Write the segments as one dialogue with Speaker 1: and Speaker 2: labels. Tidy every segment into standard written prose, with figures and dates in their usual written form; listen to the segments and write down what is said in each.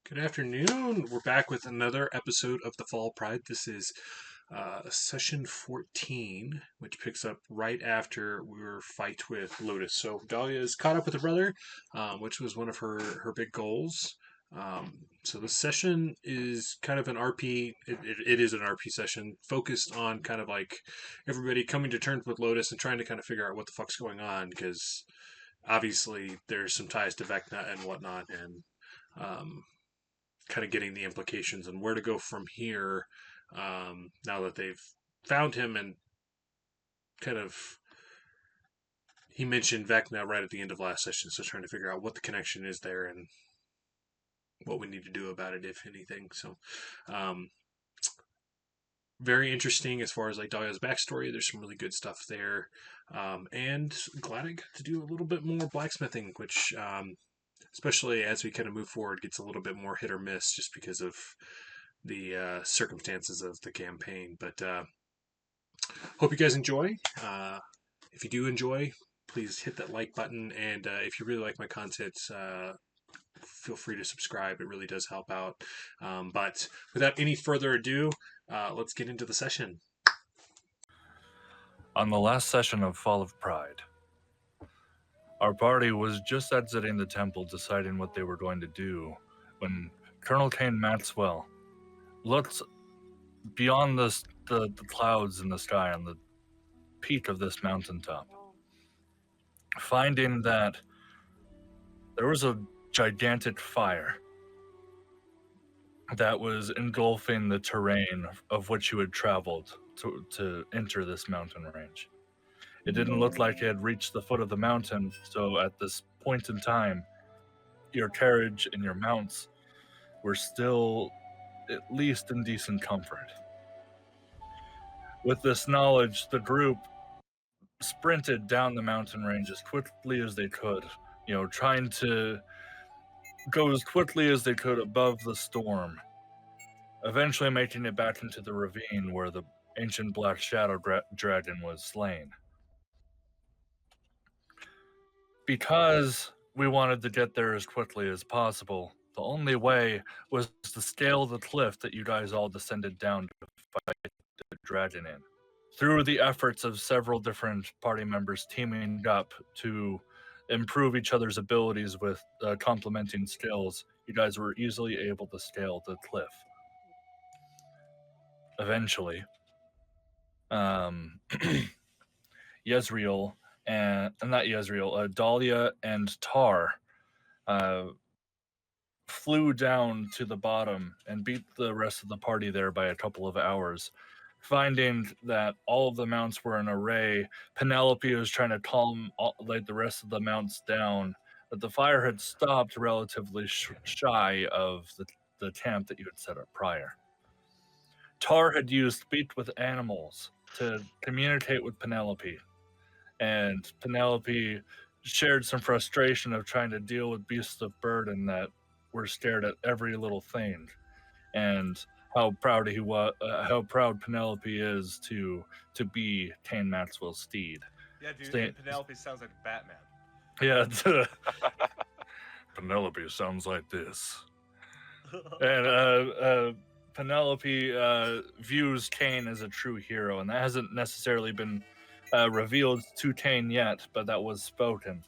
Speaker 1: Good afternoon. We're back with another episode of the Fall Pride. This is session 14, which picks up right after our fight with Lotus. So Dahlia is caught up with her brother, which was one of her big goals. So the session is kind of an RP. It is an RP session focused on kind of like everybody coming to terms with Lotus and trying to kind of figure out what the fuck's going on because obviously there's some ties to Vecna and whatnot, and kind of getting the implications and where to go from here, now that they've found him. And kind of he mentioned Vecna right at the end of last session, so trying to figure out what the connection is there and what we need to do about it, if anything. So very interesting as far as like Dahlia's backstory. There's some really good stuff there, and glad I got to do a little bit more blacksmithing, which especially as we kind of move forward, gets a little bit more hit or miss just because of the circumstances of the campaign. But hope you guys enjoy. If you do enjoy, please hit that like button. And if you really like my content, feel free to subscribe. It really does help out. But without any further ado, let's get into the session.
Speaker 2: On the last session of Fall of Pride, our party was just exiting the temple deciding what they were going to do when Colonel Cain Maxwell looked beyond the clouds in the sky on the peak of this mountaintop, finding that there was a gigantic fire that was engulfing the terrain of which you had traveled to enter this mountain range. It didn't look like it had reached the foot of the mountain, so at this point in time, your carriage and your mounts were still at least in decent comfort. With this knowledge, the group sprinted down the mountain range as quickly as they could, trying to go as quickly as they could above the storm, eventually making it back into the ravine where the ancient black shadow dragon was slain. Because we wanted to get there as quickly as possible, the only way was to scale the cliff that you guys all descended down to fight the dragon in. Through the efforts of several different party members teaming up to improve each other's abilities with complementing skills, you guys were easily able to scale the cliff. Eventually, Yezreel and not Yezreel, Dahlia and Tar flew down to the bottom and beat the rest of the party there by a couple of hours. Finding that all of the mounts were in array, Penelope was trying to calm the rest of the mounts down, but the fire had stopped relatively shy of the camp that you had set up prior. Tar had used speech with animals to communicate with Penelope, and Penelope shared some frustration of trying to deal with beasts of burden that were scared at every little thing, and how proud how proud Penelope is to be Cain Maxwell's steed.
Speaker 3: Yeah, dude. Penelope sounds like Batman.
Speaker 2: Yeah, Penelope sounds like this, and Penelope views Cain as a true hero, and that hasn't necessarily been revealed to Cain yet, but that was spoken.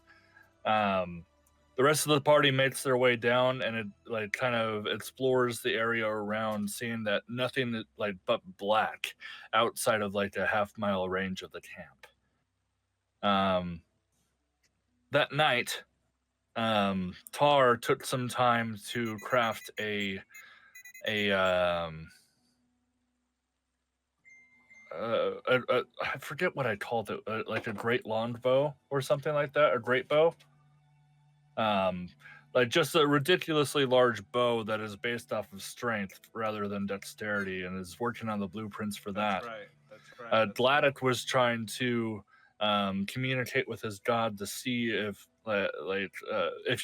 Speaker 2: The rest of the party makes their way down, and it kind of explores the area around, seeing that nothing but black outside of a half-mile range of the camp. That night, Tar took some time to craft I forget what I called it, like a great longbow or something like that, a great bow. Just a ridiculously large bow that is based off of strength rather than dexterity, and is working on the blueprints for that.
Speaker 3: That's right.
Speaker 2: Gladdek was trying to communicate with his god to see if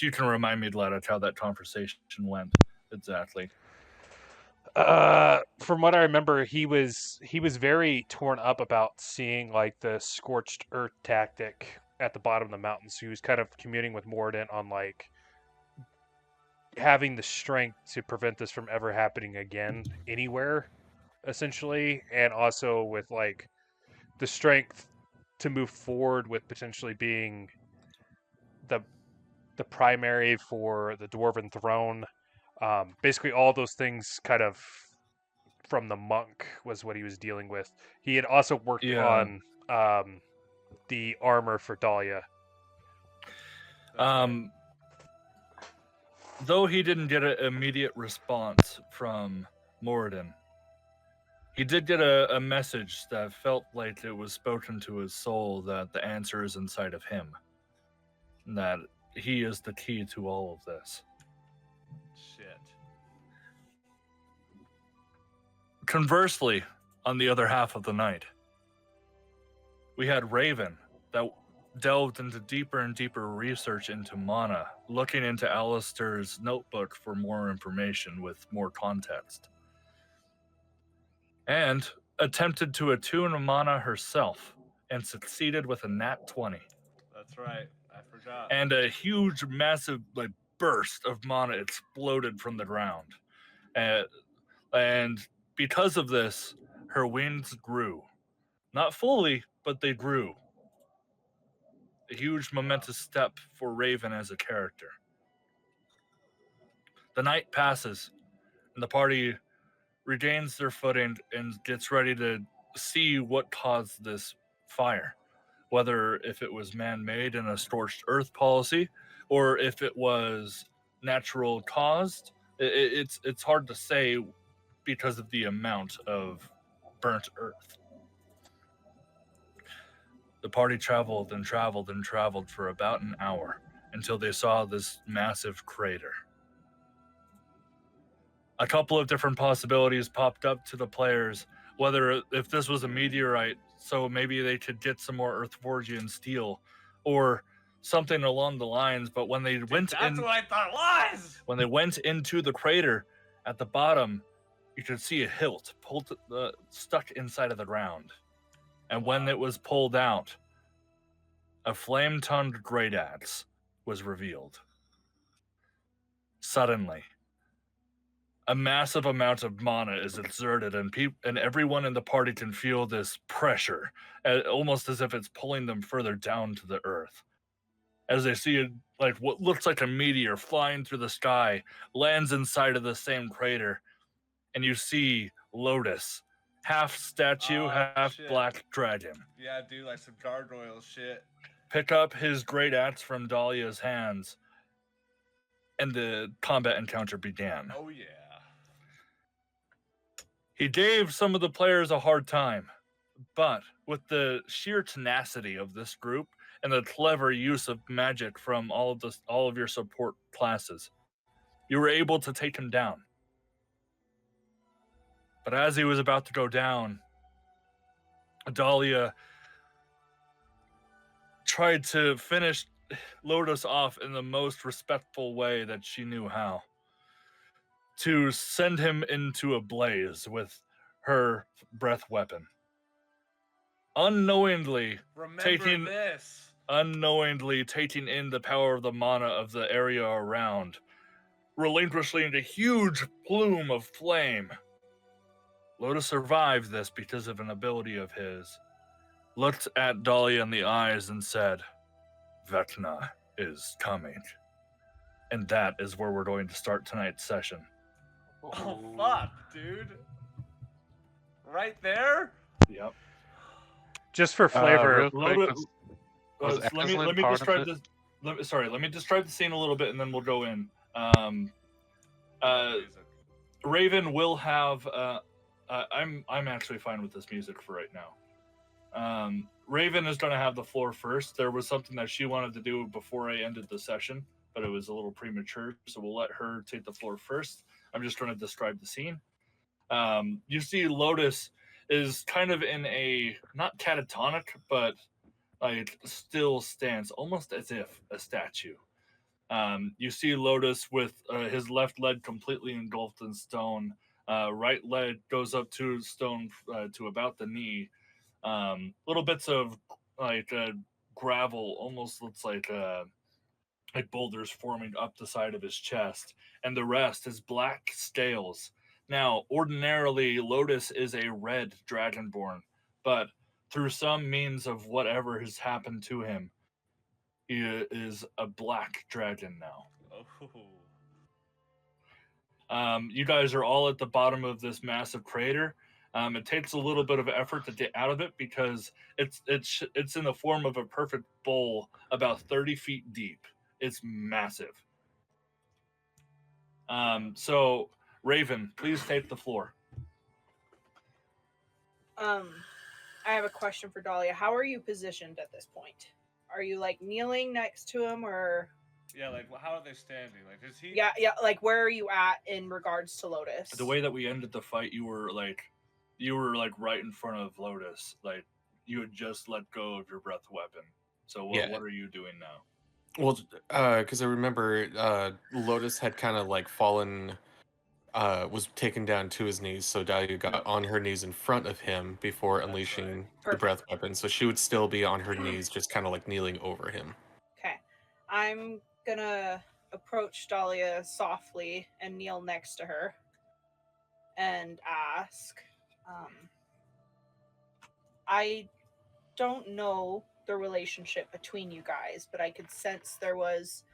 Speaker 2: you can remind me, Gladdek, how that conversation went exactly.
Speaker 4: From what I remember, he was very torn up about seeing the scorched earth tactic at the bottom of the mountain. So he was kind of communing with Mordant on having the strength to prevent this from ever happening again anywhere, essentially, and also with like the strength to move forward with potentially being the primary for the dwarven throne. Basically, all those things kind of from the monk was what he was dealing with. He had also worked
Speaker 2: Yeah.
Speaker 4: on the armor for Dahlia.
Speaker 2: Though he didn't get an immediate response from Moradin, he did get a message that felt like it was spoken to his soul, that the answer is inside of him, and that he is the key to all of this.
Speaker 3: Shit.
Speaker 2: Conversely, on the other half of the night, we had Raven that delved into deeper and deeper research into mana, looking into Alistair's notebook for more information with more context, and attempted to attune mana herself and succeeded with a nat 20.
Speaker 3: That's right. I forgot.
Speaker 2: And a huge, massive burst of mana exploded from the ground. And because of this, her wings grew. Not fully, but they grew. A huge, momentous step for Raven as a character. The night passes, and the party regains their footing and gets ready to see what caused this fire. Whether if it was man-made in a scorched earth policy, or if it was natural caused, it's hard to say because of the amount of burnt earth. The party traveled and traveled and traveled for about an hour until they saw this massive crater. A couple of different possibilities popped up to the players, whether if this was a meteorite, so maybe they could get some more Earthforgian steel, or something along the lines. But when they went
Speaker 3: That's what I thought it was!
Speaker 2: When they went into the crater, at the bottom, you could see a hilt stuck inside of the ground. And when it was pulled out, a flame-tongued great axe was revealed. Suddenly, a massive amount of mana is exerted, and everyone in the party can feel this pressure, almost as if it's pulling them further down to the earth. As they see what looks like a meteor flying through the sky, lands inside of the same crater, and you see Lotus, half statue, half
Speaker 3: shit.
Speaker 2: black dragon.
Speaker 3: Yeah, dude, like some gargoyle shit.
Speaker 2: Pick up his great axe from Dahlia's hands, and the combat encounter began.
Speaker 3: Oh, yeah.
Speaker 2: He gave some of the players a hard time, but with the sheer tenacity of this group and the clever use of magic from all of your support classes, you were able to take him down. But as he was about to go down, Dahlia tried to finish Lotus off in the most respectful way that she knew how, to send him into a blaze with her breath weapon. Unknowingly taking in the power of the mana of the area around, relinquishing a huge plume of flame. Lotus survived this because of an ability of his, looked at Dahlia in the eyes and said, "Vecna is coming." And that is where we're going to start tonight's session.
Speaker 3: Oh, fuck, dude. Right there?
Speaker 2: Yep.
Speaker 4: Just for flavor,
Speaker 5: real quick,
Speaker 2: let me describe this. Let me describe the scene a little bit, and then we'll go in. Raven will have. I'm actually fine with this music for right now. Raven is going to have the floor first. There was something that she wanted to do before I ended the session, but it was a little premature, so we'll let her take the floor first. I'm just going to describe the scene. You see Lotus is kind of in a, not catatonic, but like still stance, almost as if a statue. You see Lotus with his left leg completely engulfed in stone. Right leg goes up to stone to about the knee. Little bits of like gravel, almost looks like like boulders forming up the side of his chest, and the rest is black scales. Now, ordinarily, Lotus is a red dragonborn, but through some means of whatever has happened to him, he is a black dragon now.
Speaker 3: Oh.
Speaker 2: You guys are all at the bottom of this massive crater. It takes a little bit of effort to get out of it because it's in the form of a perfect bowl, about 30 feet deep. It's massive. So Raven, please take the floor.
Speaker 5: I have a question for Dahlia. How are you positioned at this point? Are you like kneeling next to him, or
Speaker 3: Yeah, like how are they standing? Like is he?
Speaker 5: yeah, like where are you at in regards to Lotus?
Speaker 2: The way that we ended the fight, you were like right in front of Lotus. Like you had just let go of your breath weapon. So what are you doing now?
Speaker 6: Well, because I remember Lotus had kind of like fallen, was taken down to his knees, so Dahlia got on her knees in front of him before unleashing the breath weapon. So she would still be on her knees, just kind of like kneeling over him.
Speaker 5: Okay, I'm gonna approach Dahlia softly and kneel next to her and ask, I don't know the relationship between you guys, but I could sense there was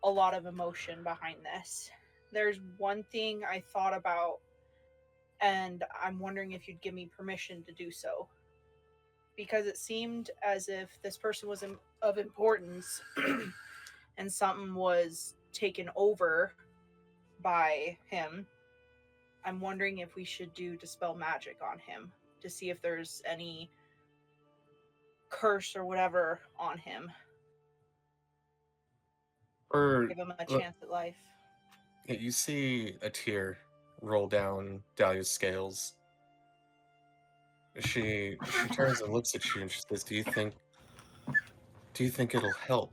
Speaker 5: a lot of emotion behind this. There's one thing I thought about, and I'm wondering if you'd give me permission to do so. Because it seemed as if this person was of importance and something was taken over by him. I'm wondering if we should do Dispel Magic on him to see if there's any curse or whatever on him.
Speaker 6: Or
Speaker 5: Give him a chance at life.
Speaker 6: you see a tear roll down Dahlia's scales. She turns and looks at you and she says, Do you think it'll help?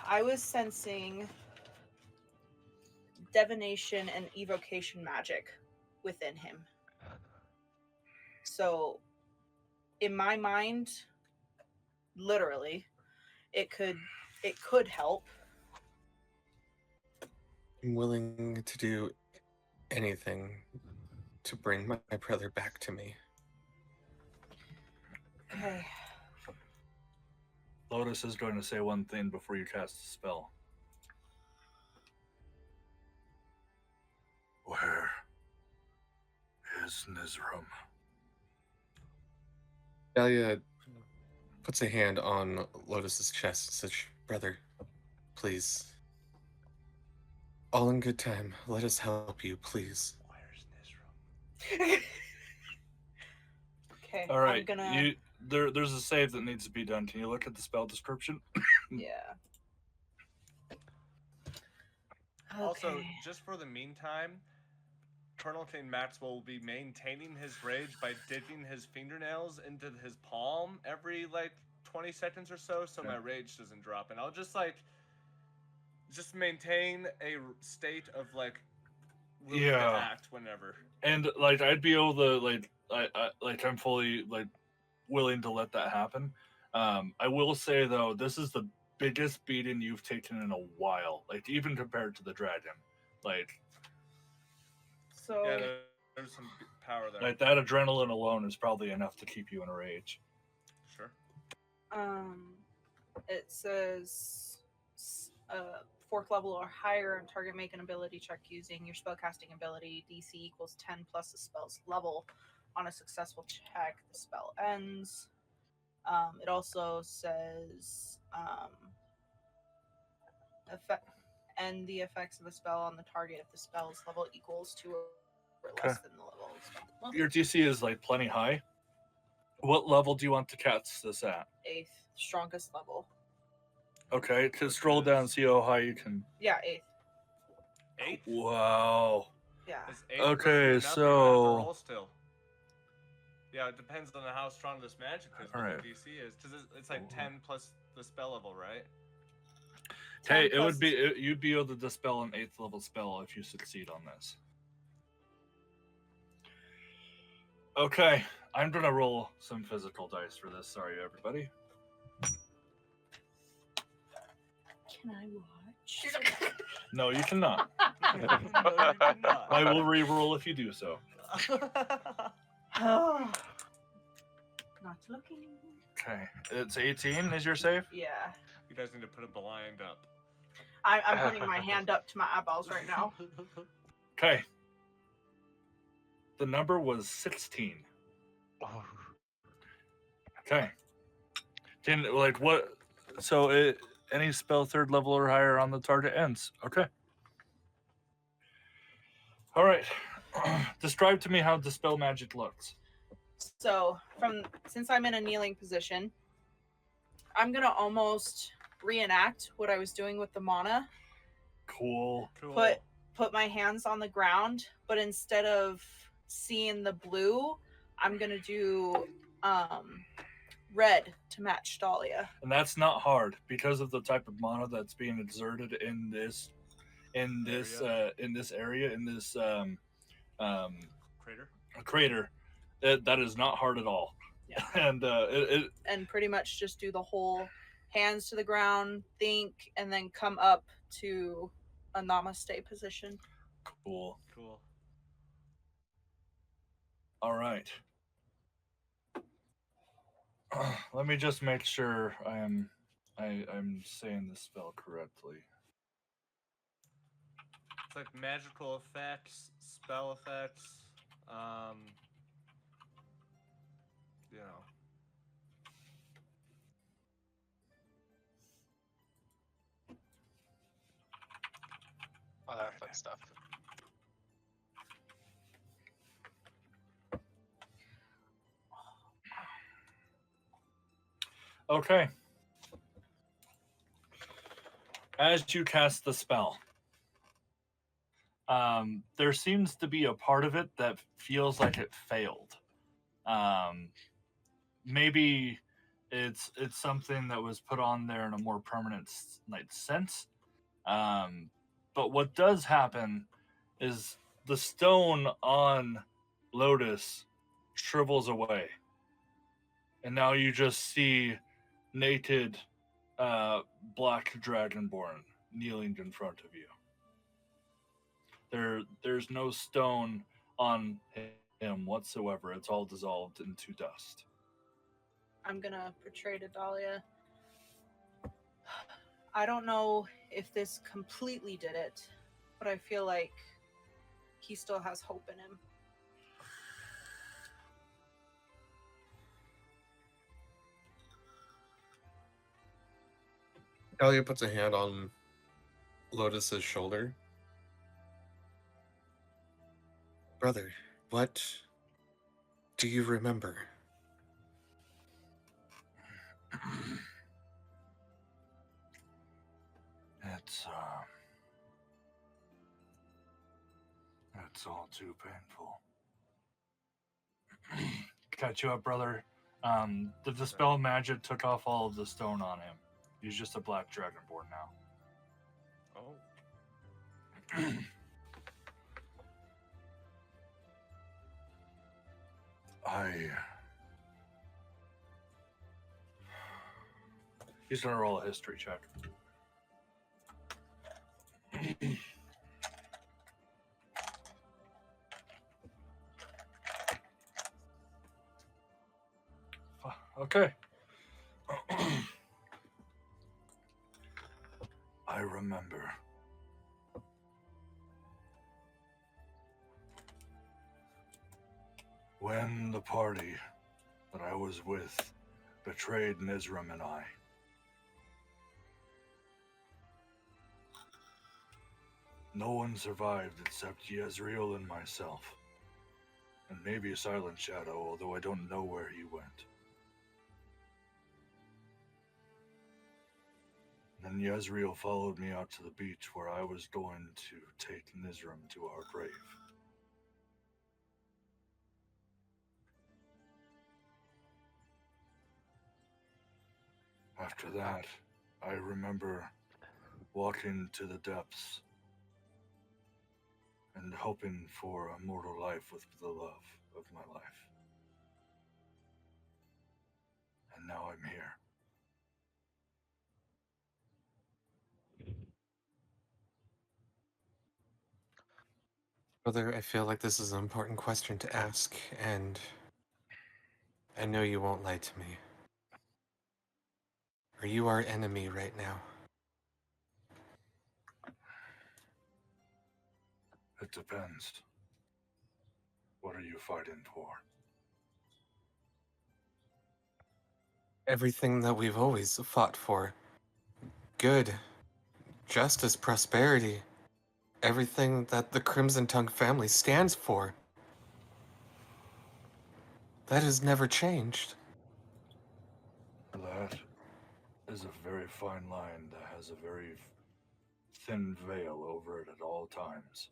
Speaker 5: I was sensing divination and evocation magic within him. So, in my mind, literally, it could help.
Speaker 6: I'm willing to do anything to bring my brother back to me.
Speaker 5: Okay.
Speaker 2: Lotus is going to say one thing before you cast the spell. Where is Nizram?
Speaker 6: Dahlia puts a hand on Lotus's chest and says, Brother, please. All in good time. Let us help you, please.
Speaker 3: Where's Nizram?
Speaker 5: Okay.
Speaker 2: All right,
Speaker 5: I'm gonna...
Speaker 2: there's a save that needs to be done. Can you look at the spell description?
Speaker 5: Yeah.
Speaker 3: Also,
Speaker 5: Okay.
Speaker 3: just for the meantime, Colonel Cain Maxwell will be maintaining his rage by digging his fingernails into his palm every like 20 seconds or so my rage doesn't drop, and I'll just maintain a state of like willing to act whenever.
Speaker 2: And like I'd be able to I'm fully like willing to let that happen. I will say though, this is the biggest beating you've taken in a while, like even compared to the dragon. Like,
Speaker 5: So
Speaker 3: yeah, there's some power there.
Speaker 2: like that adrenaline alone is probably enough to keep you in a rage.
Speaker 3: Sure.
Speaker 5: it says 4th level or higher, and target make an ability check using your spellcasting ability. DC equals 10 plus the spell's level. On a successful check, the spell ends. It also says end the effects of a spell on the target if the spell's level equals 2 or less than the level of the spell. Well,
Speaker 2: Your DC is like plenty high. What level do you want to cast this at?
Speaker 5: 8th, strongest level.
Speaker 2: Okay, to scroll down and see how high you can.
Speaker 5: Yeah, 8th.
Speaker 3: 8?
Speaker 2: Wow.
Speaker 5: Yeah.
Speaker 3: Is 8
Speaker 2: Okay,
Speaker 3: enough? Or do I have to
Speaker 2: so-
Speaker 3: roll still? Yeah, it depends on how strong this magic is, what
Speaker 2: Alright.
Speaker 3: the DC is. Because it's like 10 plus the spell level, right?
Speaker 2: Hey,
Speaker 5: 10
Speaker 2: it would
Speaker 5: plus-
Speaker 2: be you'd be able to dispel an 8th level spell if you succeed on this. Okay, I'm gonna roll some physical dice for this. Sorry, everybody.
Speaker 5: Can I watch?
Speaker 2: No, you cannot.
Speaker 3: No, you cannot.
Speaker 2: I will re-roll if you do so.
Speaker 5: Oh, not looking.
Speaker 2: Okay, it's 18 is your save?
Speaker 5: Yeah.
Speaker 3: You guys need to put a blind up.
Speaker 5: I'm putting my hand up to my eyeballs right now.
Speaker 2: Okay. The number was 16.
Speaker 7: Oh,
Speaker 2: Okay. Like what? So any spell 3rd level or higher on the target ends. Okay. All right. Describe to me how dispel magic looks.
Speaker 5: So since I'm in a kneeling position, I'm gonna almost reenact what I was doing with the mana.
Speaker 2: Cool.
Speaker 3: Cool.
Speaker 5: Put my hands on the ground, but instead of seeing the blue, I'm gonna do red to match Dahlia.
Speaker 2: And that's not hard because of the type of mana that's being exerted in this area, in this
Speaker 3: Crater.
Speaker 2: crater. That is not hard at all.
Speaker 5: Yeah.
Speaker 2: And
Speaker 5: pretty much just do the whole hands to the ground, think, and then come up to a namaste position.
Speaker 2: cool.
Speaker 3: Cool.
Speaker 2: All right. Let me just make sure I'm saying this spell correctly.
Speaker 3: It's like magical effects, spell effects, you know.
Speaker 7: all that fun stuff.
Speaker 2: Okay. As you cast the spell, there seems to be a part of it that feels like it failed. Maybe it's something that was put on there in a more permanent sense. But what does happen is the stone on Lotus shrivels away, and now you just see naked black dragonborn kneeling in front of you. There's no stone on him whatsoever. It's all dissolved into dust.
Speaker 5: I'm gonna portray to Dahlia. I don't know if this completely did it, but I feel like he still has hope in him.
Speaker 6: Dahlia puts a hand on Lotus's shoulder. Brother, what do you remember?
Speaker 2: It's all too painful. Catch you up, brother. The dispel magic took off all of the stone on him. He's just a black dragonborn now.
Speaker 3: Oh.
Speaker 2: He's gonna roll a history check. Okay. I remember. When the party that I was with betrayed Nizram and I. No one survived except Yezreel and myself. And maybe Silent Shadow, although I don't know where he went. Then Yezreel followed me out to the beach where I was going to take Nizram to our grave. After that, I remember walking to the depths and hoping for a mortal life with the love of my life. And now I'm here.
Speaker 6: Brother, I feel like this is an important question to ask, and I know you won't lie to me. Are you our enemy right now?
Speaker 2: It depends. What are you fighting for?
Speaker 6: Everything that we've always fought for. Good. Justice, prosperity. Everything that the Crimson Tongue family stands for. That has never changed.
Speaker 2: That is a very fine line that has a very thin veil over it at all times.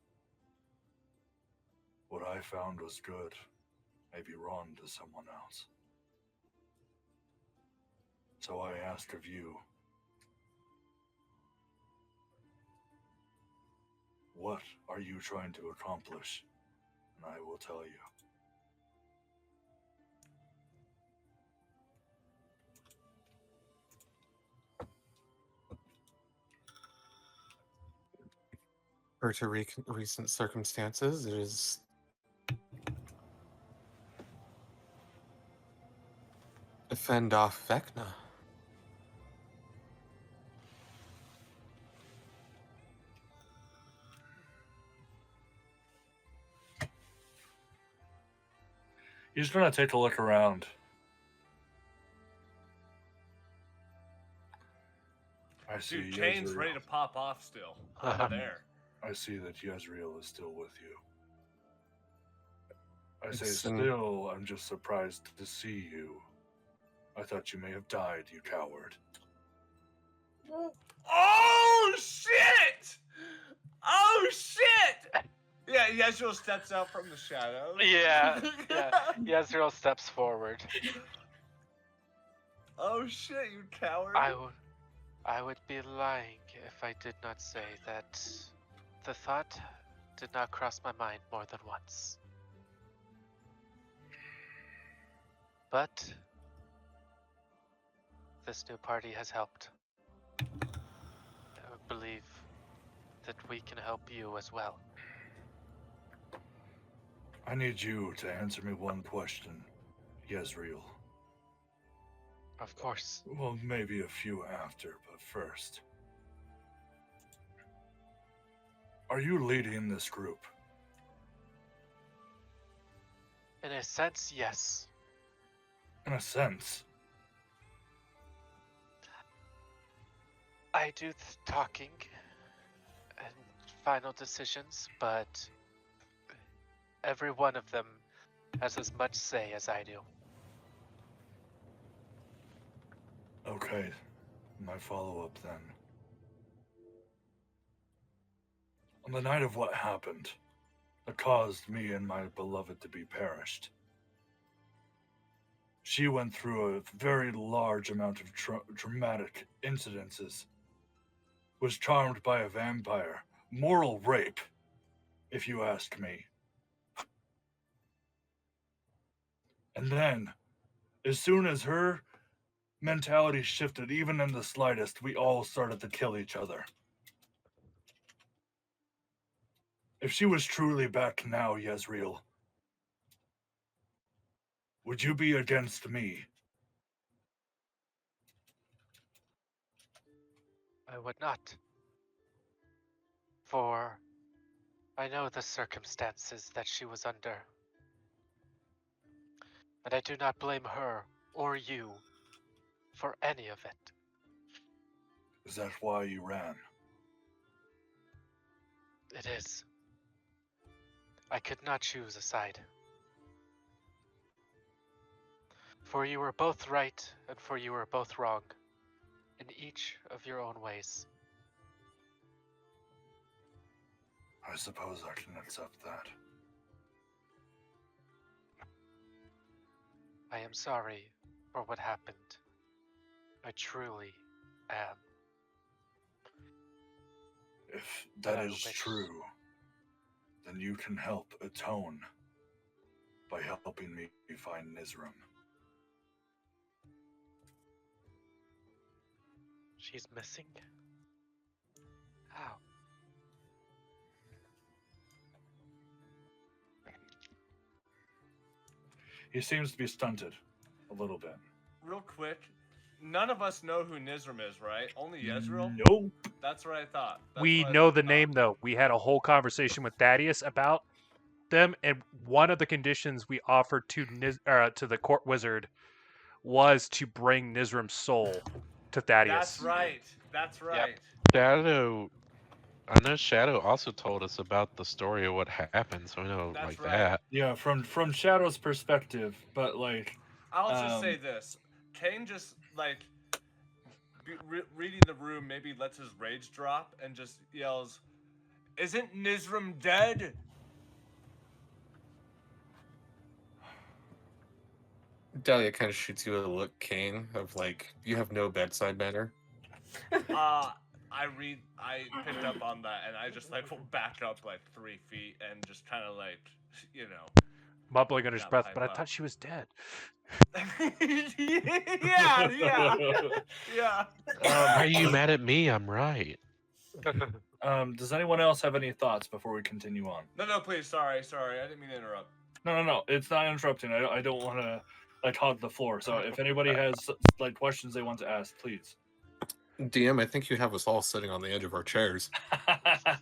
Speaker 2: What I found was good may be wrong to someone else. So I asked of you, what are you trying to accomplish? And I will tell you.
Speaker 6: Per to recent circumstances, it is defend off Vecna.
Speaker 2: He's gonna take a look around. I see
Speaker 3: Dude, Cain's
Speaker 2: Yezreal.
Speaker 3: ready to pop off still. Over there.
Speaker 2: I see that Yezreal is still with you. I say
Speaker 6: It's
Speaker 2: still, I'm just surprised to see you. I thought you may have died, you coward.
Speaker 3: Oh shit! Oh shit! Yeah, Yezreal steps out from the shadows.
Speaker 7: Yeah, yeah. Yezreal steps forward.
Speaker 3: Oh shit, you coward!
Speaker 7: I would be lying if I did not say that the thought did not cross my mind more than once. But this new party has helped. I believe that we can help you as well.
Speaker 2: I need you to answer me one question, Yezreal.
Speaker 7: Of course.
Speaker 2: Well, maybe a few after, but first. Are you leading this group?
Speaker 7: In a sense, yes.
Speaker 2: In a sense.
Speaker 7: I do the talking and final decisions, but every one of them has as much say as I do.
Speaker 2: Okay, my follow-up then. On the night of what happened, that caused me and my beloved to be perished, she went through a very large amount of dramatic incidences, was charmed by a vampire, moral rape, if you ask me. And then, as soon as her mentality shifted, even in the slightest, we all started to kill each other. If she was truly back now, Yezreal, would you be against me?
Speaker 7: I would not. For I know the circumstances that she was under. And I do not blame her or you for any of it.
Speaker 2: Is that why you ran?
Speaker 7: It is. I could not choose a side. For you were both right, and for you were both wrong, in each of your own ways.
Speaker 2: I suppose I can accept that.
Speaker 7: I am sorry for what happened. I truly am.
Speaker 2: If
Speaker 7: But
Speaker 2: that
Speaker 7: I
Speaker 2: is
Speaker 7: wish-
Speaker 2: true, then you can help atone by helping me find Nizram.
Speaker 7: She's missing? How?
Speaker 2: He seems to be stunted a little bit.
Speaker 3: Real quick, none of us know who Nizram is, right? Only Yezreel?
Speaker 2: Nope.
Speaker 3: That's what I thought.
Speaker 4: We know the name, though. We had a whole conversation with Thaddeus about them, and one of the conditions we offered to to the court wizard was to bring Nizram's soul to Thaddeus.
Speaker 3: That's right.
Speaker 8: Shadow, I know Shadow also told us about the story of what happened, so I know
Speaker 3: That's
Speaker 8: like
Speaker 3: right.
Speaker 8: that.
Speaker 2: Yeah, from Shadow's perspective, but like
Speaker 3: I'll just say this: Cain just reading the room maybe lets his rage drop and just yells, "Isn't Nizram dead?"
Speaker 6: Dahlia kind of shoots you a look, Cain, of like, you have no bedside manner.
Speaker 3: I picked up on that, and I just back up 3 feet and just kind of
Speaker 4: Mumbling under his
Speaker 3: Not
Speaker 4: breath,
Speaker 3: pipe
Speaker 4: but I
Speaker 3: up.
Speaker 4: thought she was dead.
Speaker 3: yeah.
Speaker 8: Why are you mad at me? I'm right.
Speaker 2: Does anyone else have any thoughts before we continue on?
Speaker 3: No, please. Sorry. I didn't mean to interrupt.
Speaker 2: No. It's not interrupting. I don't want to hog the floor. So if anybody has questions they want to ask, please.
Speaker 6: DM, I think you have us all sitting on the edge of our chairs.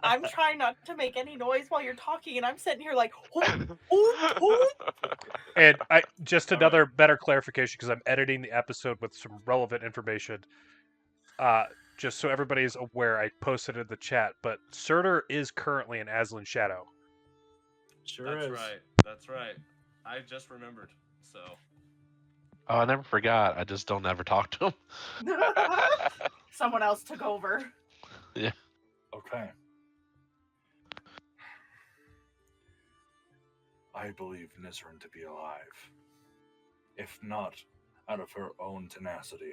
Speaker 5: I'm trying not to make any noise while you're talking, and I'm sitting here like, oh.
Speaker 4: And just another better clarification, because I'm editing the episode with some relevant information. Just so everybody's aware, I posted in the chat, but Surtur is currently an Aslan Shadow.
Speaker 2: Sure
Speaker 3: That's
Speaker 2: is.
Speaker 3: right. That's right. I just remembered. So.
Speaker 8: Oh, I never forgot. I just don't ever talk to him.
Speaker 5: Someone else took over.
Speaker 8: Yeah.
Speaker 2: Okay. I believe Nizram to be alive. If not, out of her own tenacity.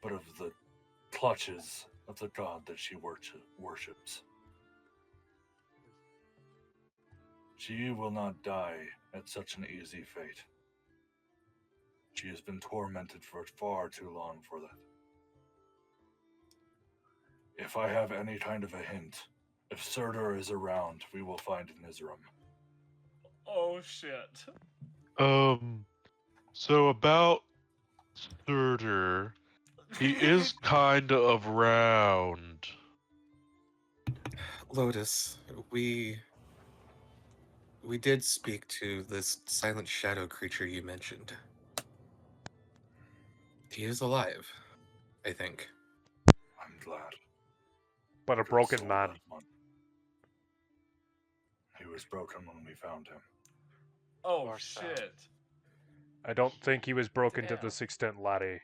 Speaker 2: But of the clutches of the god that she worships. She will not die at such an easy fate. She has been tormented for far too long for that. If I have any kind of a hint, if Surtur is around, we will find Nizram.
Speaker 3: Oh shit.
Speaker 8: So about Surtur, he is kind of round.
Speaker 6: Lotus, we did speak to this silent shadow creature you mentioned. He is alive, I think.
Speaker 2: I'm glad.
Speaker 4: But a
Speaker 2: Good
Speaker 4: broken
Speaker 2: soul,
Speaker 4: man.
Speaker 2: that one. He was broken when we found him.
Speaker 3: Oh
Speaker 7: Or so.
Speaker 3: shit.
Speaker 4: I don't think he was broken to
Speaker 7: Damn.
Speaker 4: this extent, laddie.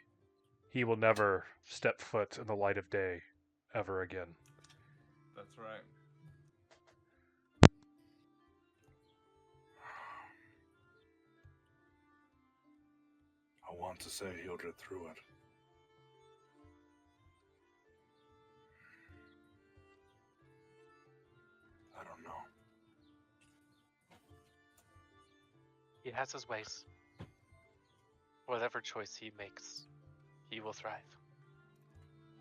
Speaker 4: He will never step foot in the light of day ever again.
Speaker 3: That's right.
Speaker 2: I want to say he'll get through it. I don't know.
Speaker 7: He has his ways. Whatever choice he makes, he will thrive.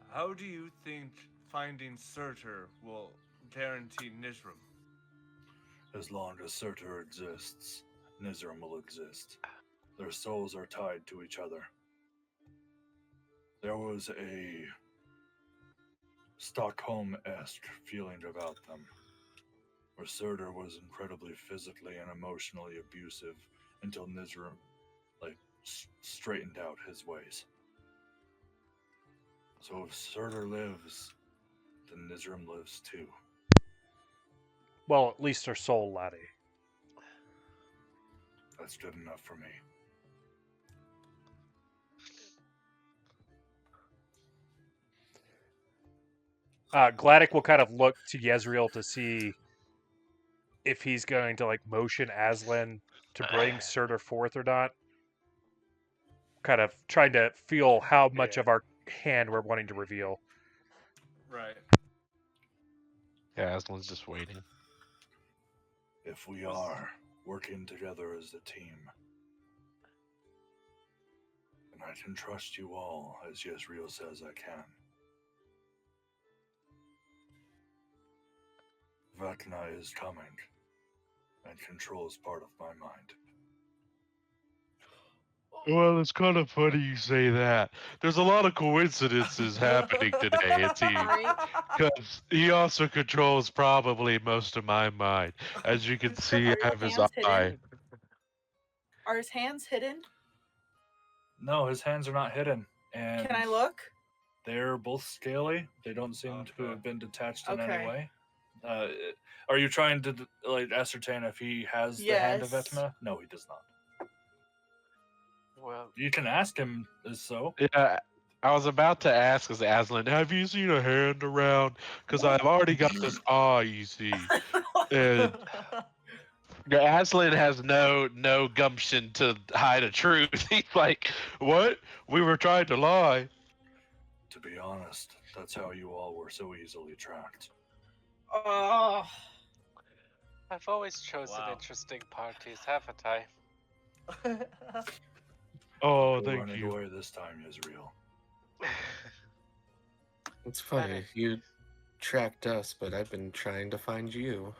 Speaker 3: How do you think finding Surtur will guarantee Nizram?
Speaker 2: As long as Surtur exists, Nizram will exist. Their souls are tied to each other. There was a Stockholm-esque feeling about them, where Surtur was incredibly physically and emotionally abusive until Nizram, straightened out his ways. So if Surtur lives, then Nizram lives too.
Speaker 4: Well, at least her soul, laddie.
Speaker 2: That's good enough for me.
Speaker 4: Gladdek will kind of look to Yezreel to see if he's going to motion Aslan to bring Surtur forth or not. Kind of trying to feel how much of our hand we're wanting to reveal.
Speaker 3: Right.
Speaker 8: Yeah, Aslan's just waiting.
Speaker 2: If we are working together as a team, then I can trust you all as Yezreel says I can. Vecna is coming. and control is part of my mind.
Speaker 8: Well, it's kind of funny you say that. There's a lot of coincidences happening today, it seems.
Speaker 5: Right?
Speaker 8: Because he also controls probably most of my mind. As you can see,
Speaker 5: Are
Speaker 8: I
Speaker 5: your
Speaker 8: have his
Speaker 5: hands
Speaker 8: eye.
Speaker 5: hidden? Are his hands hidden?
Speaker 2: No, his hands are not hidden. And
Speaker 5: Can I look?
Speaker 2: they're both scaly. They don't seem to
Speaker 3: Okay.
Speaker 2: have been detached in
Speaker 5: Okay.
Speaker 2: any way. Are you trying to like ascertain if he has the hand of
Speaker 5: Yes.
Speaker 2: Etna? No, he does not.
Speaker 7: Well,
Speaker 2: You can ask him as so.
Speaker 8: Yeah, I was about to ask as Aslan, have you seen a hand around? Because I've already got this eye, you see. And Aslan has no gumption to hide a truth. He's like, what? We were trying to lie.
Speaker 2: To be honest, that's how you all were so easily tracked.
Speaker 5: Oh.
Speaker 7: I've always chosen
Speaker 3: Wow.
Speaker 7: interesting parties, haven't I?
Speaker 8: Oh,
Speaker 2: You're
Speaker 8: thank
Speaker 2: running
Speaker 8: you.
Speaker 2: away this time, Israel.
Speaker 6: It's funny.
Speaker 7: Better.
Speaker 6: You tracked us, but I've been trying to find you.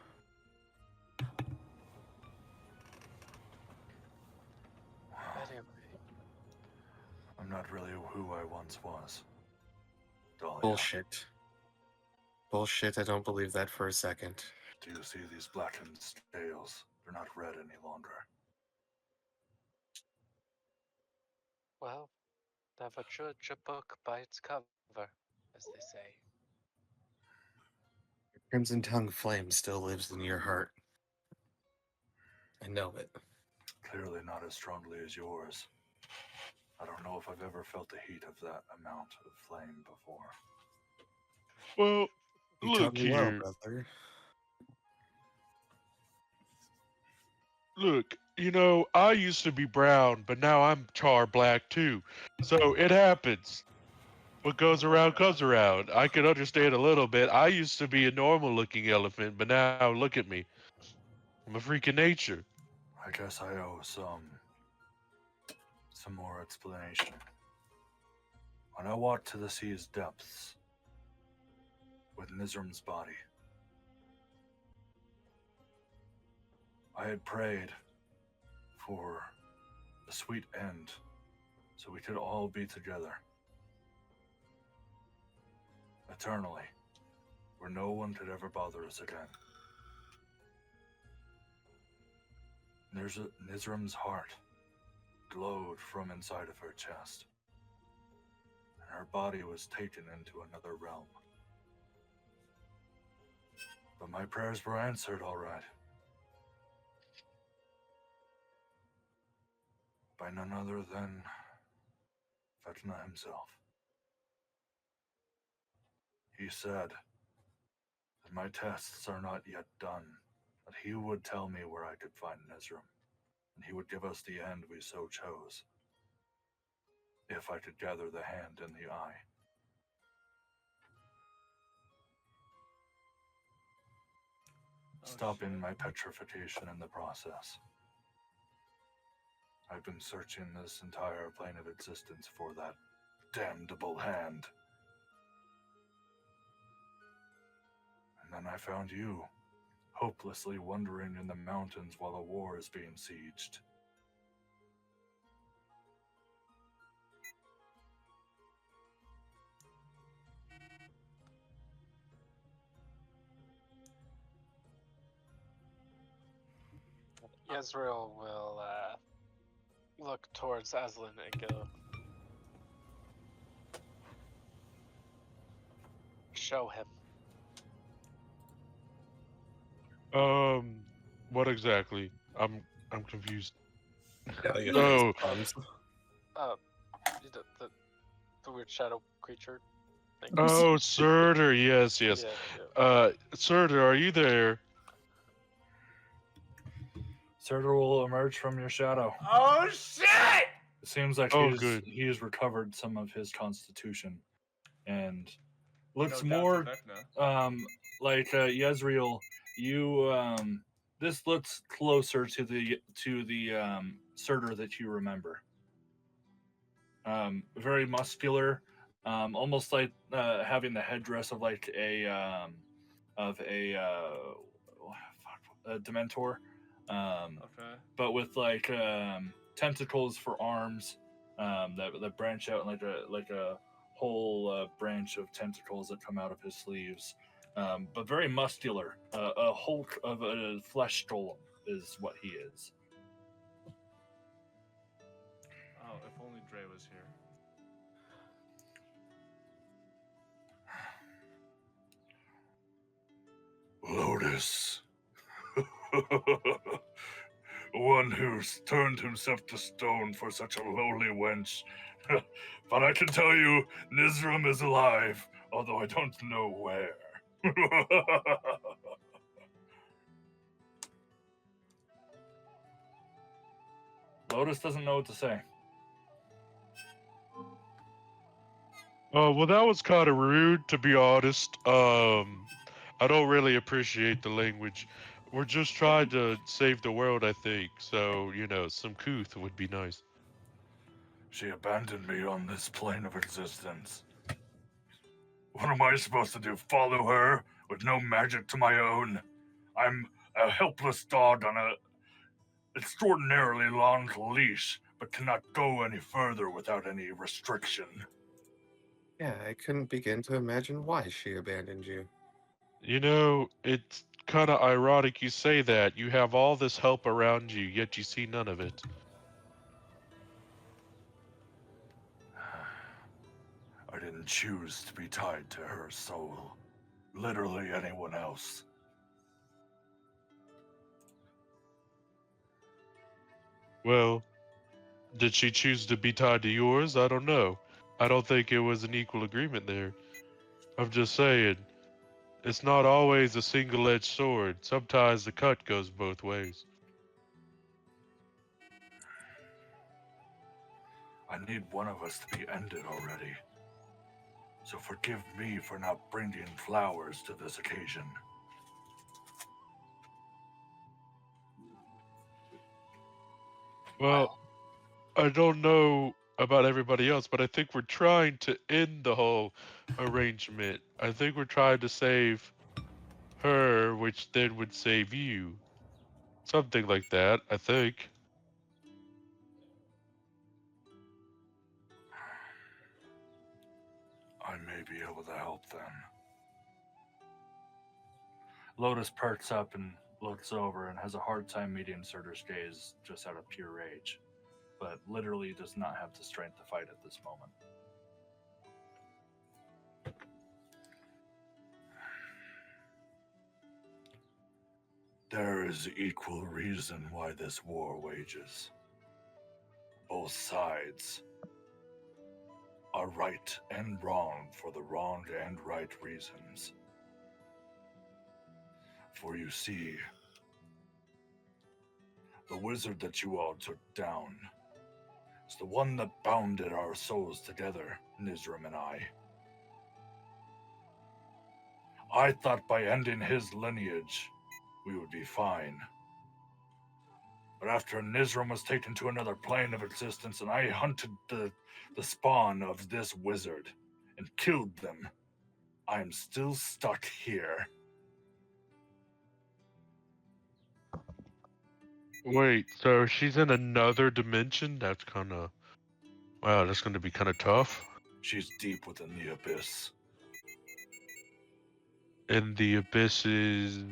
Speaker 7: Anyway,
Speaker 2: I'm not really who I once was. Dahlia,
Speaker 6: Bullshit. Bullshit, I don't believe that for a second.
Speaker 2: do you see these blackened scales? They're not red any longer.
Speaker 7: well, never judge a book by its cover, as they say.
Speaker 6: Crimson Tongue flame still lives in your heart. I know it.
Speaker 2: Clearly not as strongly as yours. I don't know if I've ever felt the heat of that amount of flame before.
Speaker 8: Well,
Speaker 6: You
Speaker 8: look
Speaker 6: taught me well,
Speaker 8: here.
Speaker 6: brother.
Speaker 8: Look, I used to be brown, but now I'm char black too. So it happens. What goes around comes around. I can understand a little bit. I used to be a normal looking elephant, but now look at me. I'm a freak of nature.
Speaker 2: I guess I owe some more explanation. When I walked to the sea's depths with Nizram's body, I had prayed for a sweet end so we could all be together eternally, where no one could ever bother us again. Nizram's heart glowed from inside of her chest, and her body was taken into another realm. But my prayers were answered all right. By none other than Vecna himself. He said that my tests are not yet done, that he would tell me where I could find Nizram, and he would give us the end we so chose, if I could gather the hand and the eye. Stopping my petrification in the process. I've been searching this entire plane of existence for that damnable hand. And then I found you, hopelessly wandering in the mountains while a war is being sieged.
Speaker 7: Yezreel will look towards Aslan and go, show him.
Speaker 8: What exactly? I'm confused.
Speaker 6: Dahlia
Speaker 8: Oh.
Speaker 6: responds.
Speaker 7: The weird shadow creature thing.
Speaker 8: Oh, Surtur, yes.
Speaker 7: Yeah, yeah.
Speaker 8: Surtur, are you there?
Speaker 2: Surtur will emerge from your shadow.
Speaker 3: Oh shit!
Speaker 2: It seems like
Speaker 8: good.
Speaker 2: he has recovered some of his constitution, and looks
Speaker 3: No doubt
Speaker 2: more
Speaker 3: to Vecna.
Speaker 2: like Yezreel. You this looks closer to the Surtur that you remember. Very muscular, almost like having the headdress of like a Dementor.
Speaker 3: Okay.
Speaker 2: but with like tentacles for arms that branch out like a whole branch of tentacles that come out of his sleeves. But very muscular. A hulk of a flesh golem is what he is.
Speaker 3: Oh, if only Dre was here.
Speaker 9: Lotus. One who's turned himself to stone for such a lowly wench. But I can tell you, Nizram is alive, although I don't know where.
Speaker 2: Lotus doesn't know what to say.
Speaker 8: Oh, well, that was kind of rude, to be honest. I don't really appreciate the language. We're just trying to save the world, I think. So, some couth would be nice.
Speaker 9: She abandoned me on this plane of existence. What am I supposed to do? Follow her with no magic to my own? I'm a helpless dog on a extraordinarily long leash, but cannot go any further without any restriction.
Speaker 6: Yeah, I couldn't begin to imagine why she abandoned you.
Speaker 8: It's kind of ironic you say that. You have all this help around you, yet you see none of it.
Speaker 9: I didn't choose to be tied to her soul. Literally anyone else.
Speaker 8: Well, did she choose to be tied to yours? I don't know. I don't think it was an equal agreement there. I'm just saying, it's not always a single-edged sword. Sometimes the cut goes both ways.
Speaker 9: I need one of us to be ended already. So forgive me for not bringing flowers to this occasion.
Speaker 8: Well, I don't know about everybody else, but I think we're trying to end the whole arrangement. I think we're trying to save her, which then would save you. Something like that, I think.
Speaker 9: I may be able to help then.
Speaker 2: Lotus perks up and looks over and has a hard time meeting Surtur's gaze just out of pure rage, but literally does not have the strength to fight at this moment.
Speaker 9: There is equal reason why this war wages. Both sides are right and wrong for the wrong and right reasons. For you see, the wizard that you all took down is the one that bounded our souls together, Nizram and I. I thought by ending his lineage, we would be fine. But after Nizram was taken to another plane of existence and I hunted the spawn of this wizard and killed them, I am still stuck here.
Speaker 8: Wait, so she's in another dimension? That's wow, that's gonna be kind of tough.
Speaker 9: She's deep within the abyss.
Speaker 8: And the abyss is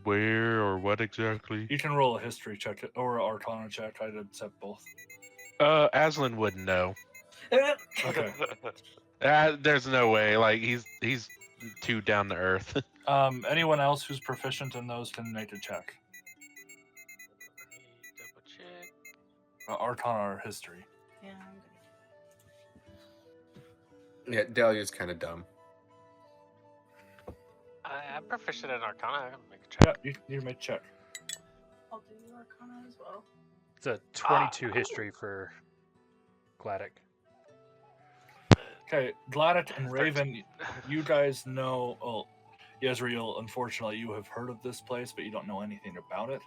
Speaker 8: where or what exactly?
Speaker 2: You can roll a history check or an arcana check. I'd accept both.
Speaker 8: Aslan wouldn't know.
Speaker 2: Okay.
Speaker 8: There's no way. Like he's too down to earth.
Speaker 2: Anyone else who's proficient in those can make a check.
Speaker 7: Double check.
Speaker 2: Arcana or history.
Speaker 5: Yeah,
Speaker 6: Yeah, Dahlia's kind of dumb.
Speaker 7: I'm proficient in Arcana. I can make a check.
Speaker 2: Yeah, you make a check.
Speaker 5: I'll do Arcana as well.
Speaker 4: It's a 22 history for Gladdek.
Speaker 2: Okay, Gladdek and Raven, you guys know. Oh, Yezreel, unfortunately, you have heard of this place, but you don't know anything about it.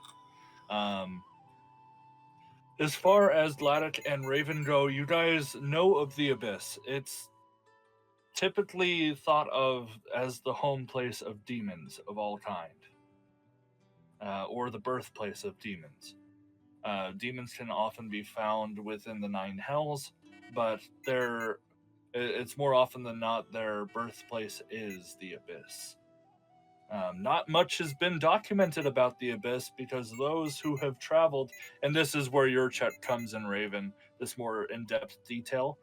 Speaker 2: As far as Gladdek and Raven go, you guys know of the Abyss. It's typically thought of as the home place of demons of all kind. or the birthplace of demons. Demons can often be found within the Nine Hells, but it's more often than not their birthplace is the Abyss. Not much has been documented about the Abyss because those who have traveled, and this is where your check comes in, Raven, this more in-depth detail.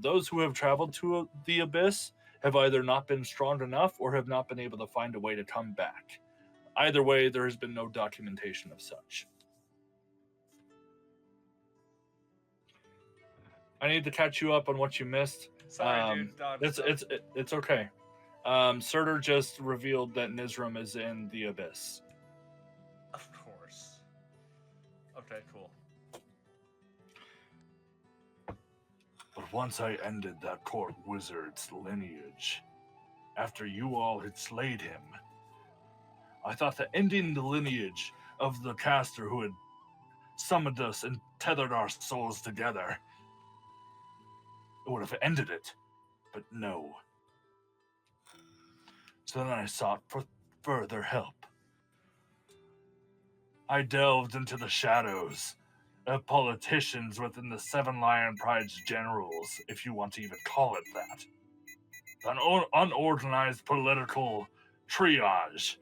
Speaker 2: Those who have traveled to the Abyss have either not been strong enough or have not been able to find a way to come back. Either way, there has been no documentation of such. I need to catch you up on what you missed.
Speaker 3: Sorry, dude. Dog
Speaker 2: It's okay. Surtur just revealed that Nizram is in the Abyss.
Speaker 3: Of course. Okay, cool.
Speaker 9: But once I ended that court wizard's lineage, after you all had slayed him, I thought that ending the lineage of the caster who had summoned us and tethered our souls together, it would have ended it, but no. So then I sought for further help. I delved into the shadows of politicians within the Seven Lion Pride's generals, if you want to even call it that. An unorganized political triage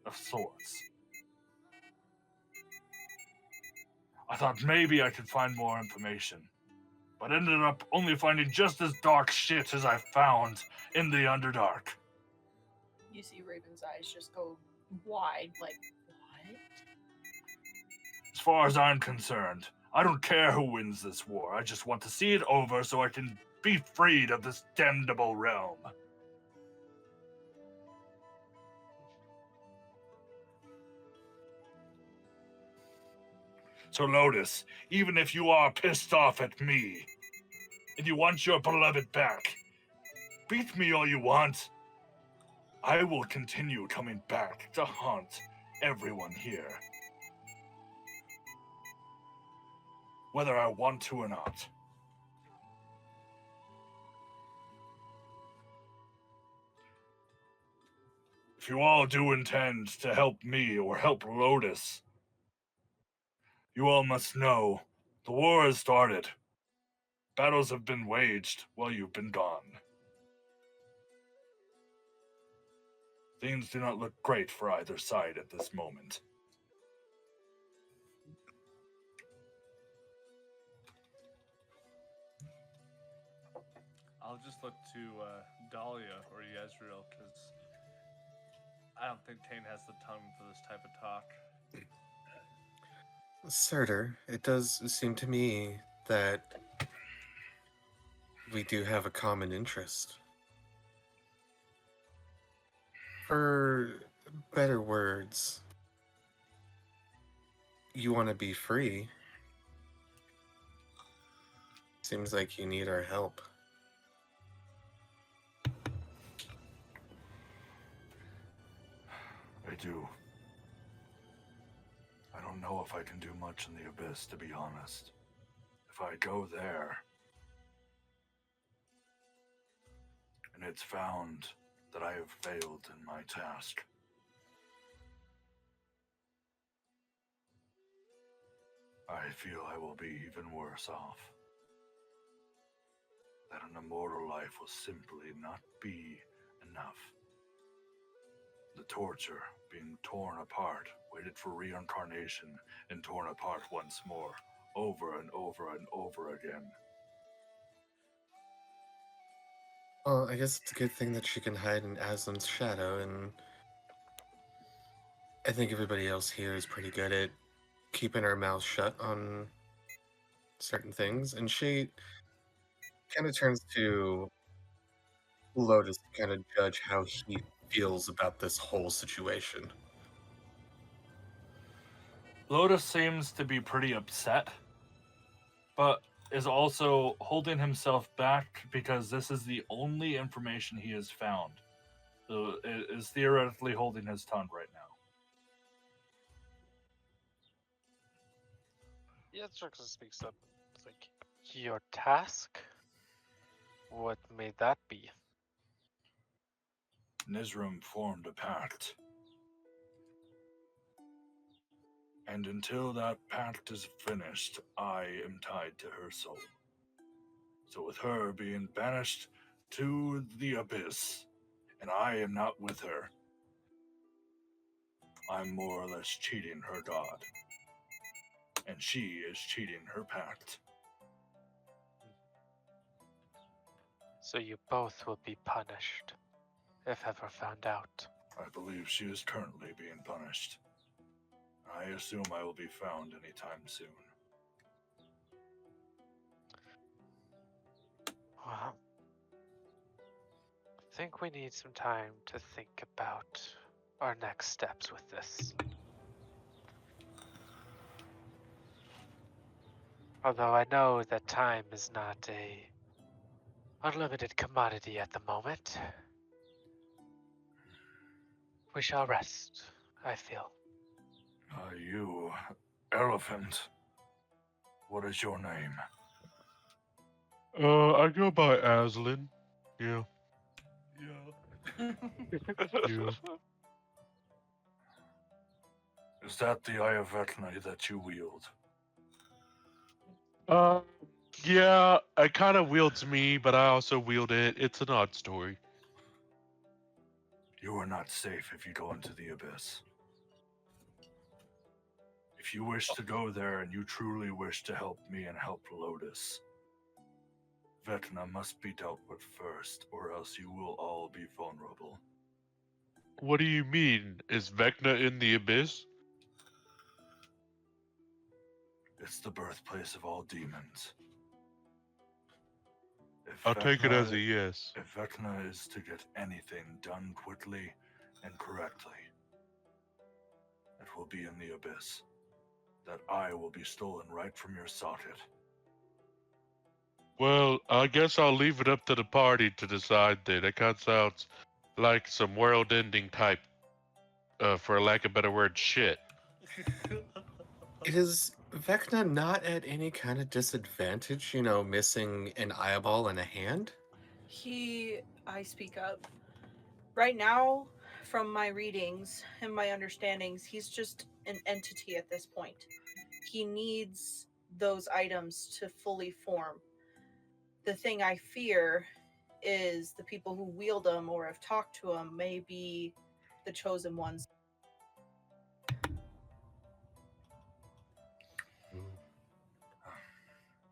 Speaker 9: of sorts. I thought maybe I could find more information, but ended up only finding just as dark shit as I found in the Underdark.
Speaker 5: You see Raven's eyes just go wide, like, what?
Speaker 9: As far as I'm concerned, I don't care who wins this war. I just want to see it over so I can be freed of this damnable realm. So Lotus, even if you are pissed off at me, and you want your beloved back, beat me all you want. I will continue coming back to haunt everyone here. Whether I want to or not. If you all do intend to help me or help Lotus, you all must know the war has started. Battles have been waged while you've been gone. Things do not look great for either side at this moment.
Speaker 3: I'll just look to Dahlia or Yezreel, because I don't think Cain has the tongue for this type of talk.
Speaker 6: Surtur, it does seem to me that we do have a common interest. For better words, you want to be free. Seems like you need our help.
Speaker 9: I do. I don't know if I can do much in the Abyss, to be honest. If I go there, and it's found that I have failed in my task, I feel I will be even worse off. That an immortal life will simply not be enough. The torture, being torn apart, waited for reincarnation, and torn apart once more, over and over and over again.
Speaker 6: Well, I guess it's a good thing that she can hide in Aslan's shadow, and I think everybody else here is pretty good at keeping our mouths shut on certain things, and she kind of turns to Lotus to kind of judge how he feels about this whole situation.
Speaker 2: Lotus seems to be pretty upset, but is also holding himself back because this is the only information he has found. So is theoretically holding his tongue right now.
Speaker 7: Yeah, Struxus speaks up. It's like, your task? What may that be?
Speaker 9: Nizram formed a pact And until that pact is finished, I am tied to her soul. So with her being banished to the abyss, and I am not with her, I'm more or less cheating her god. And she is cheating her pact.
Speaker 7: So you both will be punished, if ever found out.
Speaker 9: I believe she is currently being punished. I assume I will be found anytime soon.
Speaker 7: Well, I think we need some time to think about our next steps with this. Although I know that time is not a unlimited commodity at the moment. We shall rest, I feel.
Speaker 9: You, elephant. What is your name?
Speaker 8: I go by Aslan. Yeah.
Speaker 3: Yeah.
Speaker 8: Yeah.
Speaker 9: Is that the Eye of Vecna that you wield?
Speaker 8: Yeah, it kind of wields me, but I also wield it. It's an odd story.
Speaker 9: You are not safe if you go into the abyss. If you wish to go there and you truly wish to help me and help Lotus, Vecna must be dealt with first, or else you will all be vulnerable.
Speaker 8: What do you mean? Is Vecna in the abyss?
Speaker 9: It's the birthplace of all demons. If
Speaker 8: I'll take it as
Speaker 9: Vecna-
Speaker 8: a yes.
Speaker 9: If Vecna is to get anything done quickly and correctly, it will be in the abyss. That eye will be stolen right from your socket.
Speaker 8: Well, I guess I'll leave it up to the party to decide then. That kind of sounds like some world-ending type, for lack of a better word, shit.
Speaker 6: Is Vecna not at any kind of disadvantage, missing an eyeball and a hand?
Speaker 5: I speak up. Right now, from my readings and my understandings, he's just an entity at this point. He needs those items to fully form. The thing I fear is the people who wield them or have talked to him may be the chosen ones.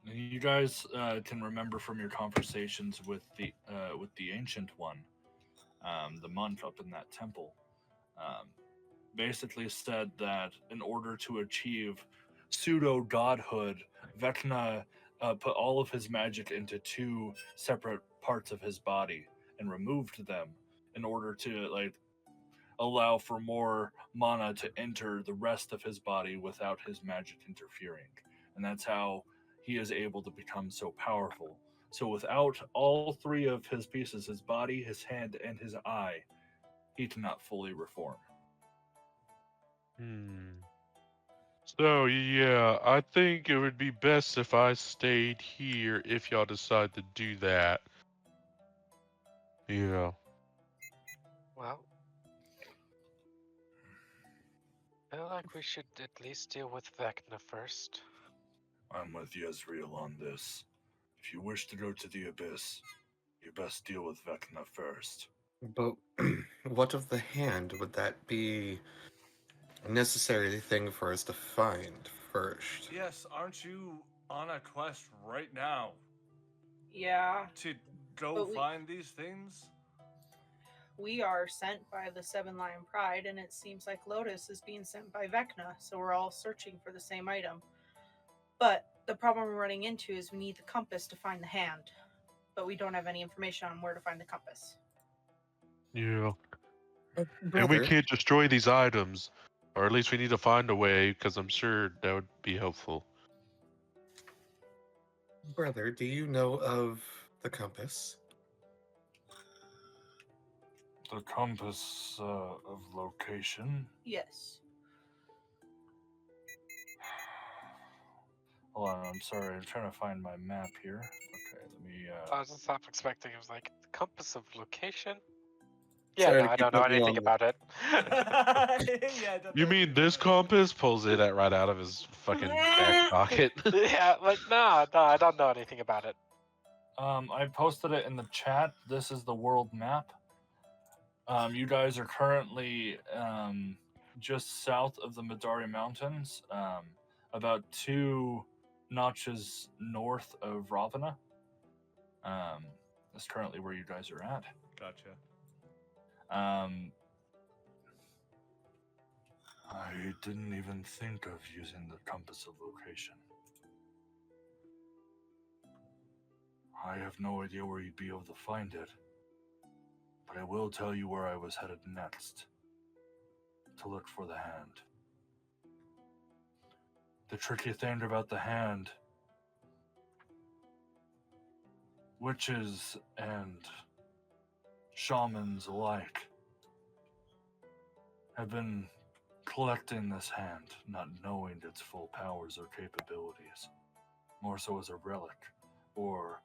Speaker 2: You guys can remember from your conversations with the Ancient One, the monk up in that temple, basically said that in order to achieve pseudo godhood, Vecna put all of his magic into two separate parts of his body and removed them in order to allow for more mana to enter the rest of his body without his magic interfering. And that's how he is able to become so powerful. So without all three of his pieces, his body, his hand, and his eye, he cannot fully reform.
Speaker 8: So, yeah, I think it would be best if I stayed here if y'all decide to do that. Yeah.
Speaker 7: Well, I feel like we should at least deal with Vecna first.
Speaker 9: I'm with Yezreel on this. If you wish to go to the abyss, you best deal with Vecna first.
Speaker 6: But what of the hand? Would that be a necessary thing for us to find first?
Speaker 3: Yes, aren't you on a quest right now
Speaker 5: Yeah,
Speaker 3: to go
Speaker 5: But we-
Speaker 3: find these things?
Speaker 5: we are sent by the Seven Lion Pride, and it seems like Lotus is being sent by Vecna, so we're all searching for the same item. But the problem we're running into is we need the compass to find the hand, but we don't have any information on where to find the compass.
Speaker 8: Yeah. And we
Speaker 6: Brother,
Speaker 8: can't destroy these items. Or at least we need to find a way, because I'm sure that would be helpful.
Speaker 6: brother, do you know of the compass?
Speaker 9: The compass of location.
Speaker 5: Yes.
Speaker 2: Hold on, I'm sorry, I'm trying to find my map here. Okay, let me.
Speaker 7: I was just half expecting it was like the compass of location. Yeah,
Speaker 6: Sorry
Speaker 7: no,
Speaker 6: to
Speaker 7: I
Speaker 6: keep
Speaker 7: don't know
Speaker 6: putting you
Speaker 7: anything
Speaker 6: on
Speaker 7: about it.
Speaker 3: Yeah,
Speaker 8: You mean this compass? Pulls it right out of his fucking back pocket.
Speaker 7: Yeah, like no, I don't know anything about it.
Speaker 2: I posted it in the chat. This is the world map. You guys are currently just south of the Midari Mountains, about 2 notches north of Ravana. That's currently where you guys are at.
Speaker 3: Gotcha.
Speaker 9: I didn't even think of using the compass of location. I have no idea where you'd be able to find it, but I will tell you where I was headed next, to look for the hand. The tricky thing about the hand, witches and shamans alike have been collecting this hand, not knowing its full powers or capabilities, more so as a relic or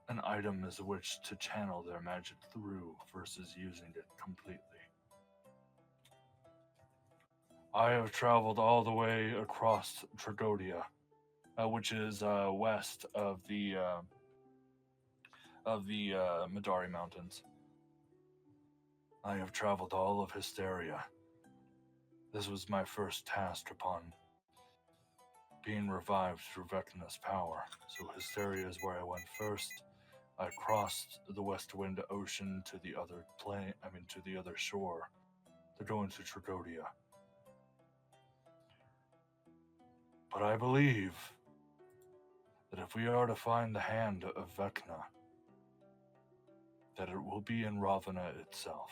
Speaker 9: an item as which to channel their magic through versus using it completely. I have traveled all the way across Tragodia, which is west of the Midari Mountains. I have traveled all of Hysteria. This was my first task upon being revived through Vecna's power. So Hysteria is where I went first. I crossed the Westwind Ocean to the other to the other shore to go into Tragodia. But I believe that if we are to find the hand of Vecna, that it will be in Ravana itself.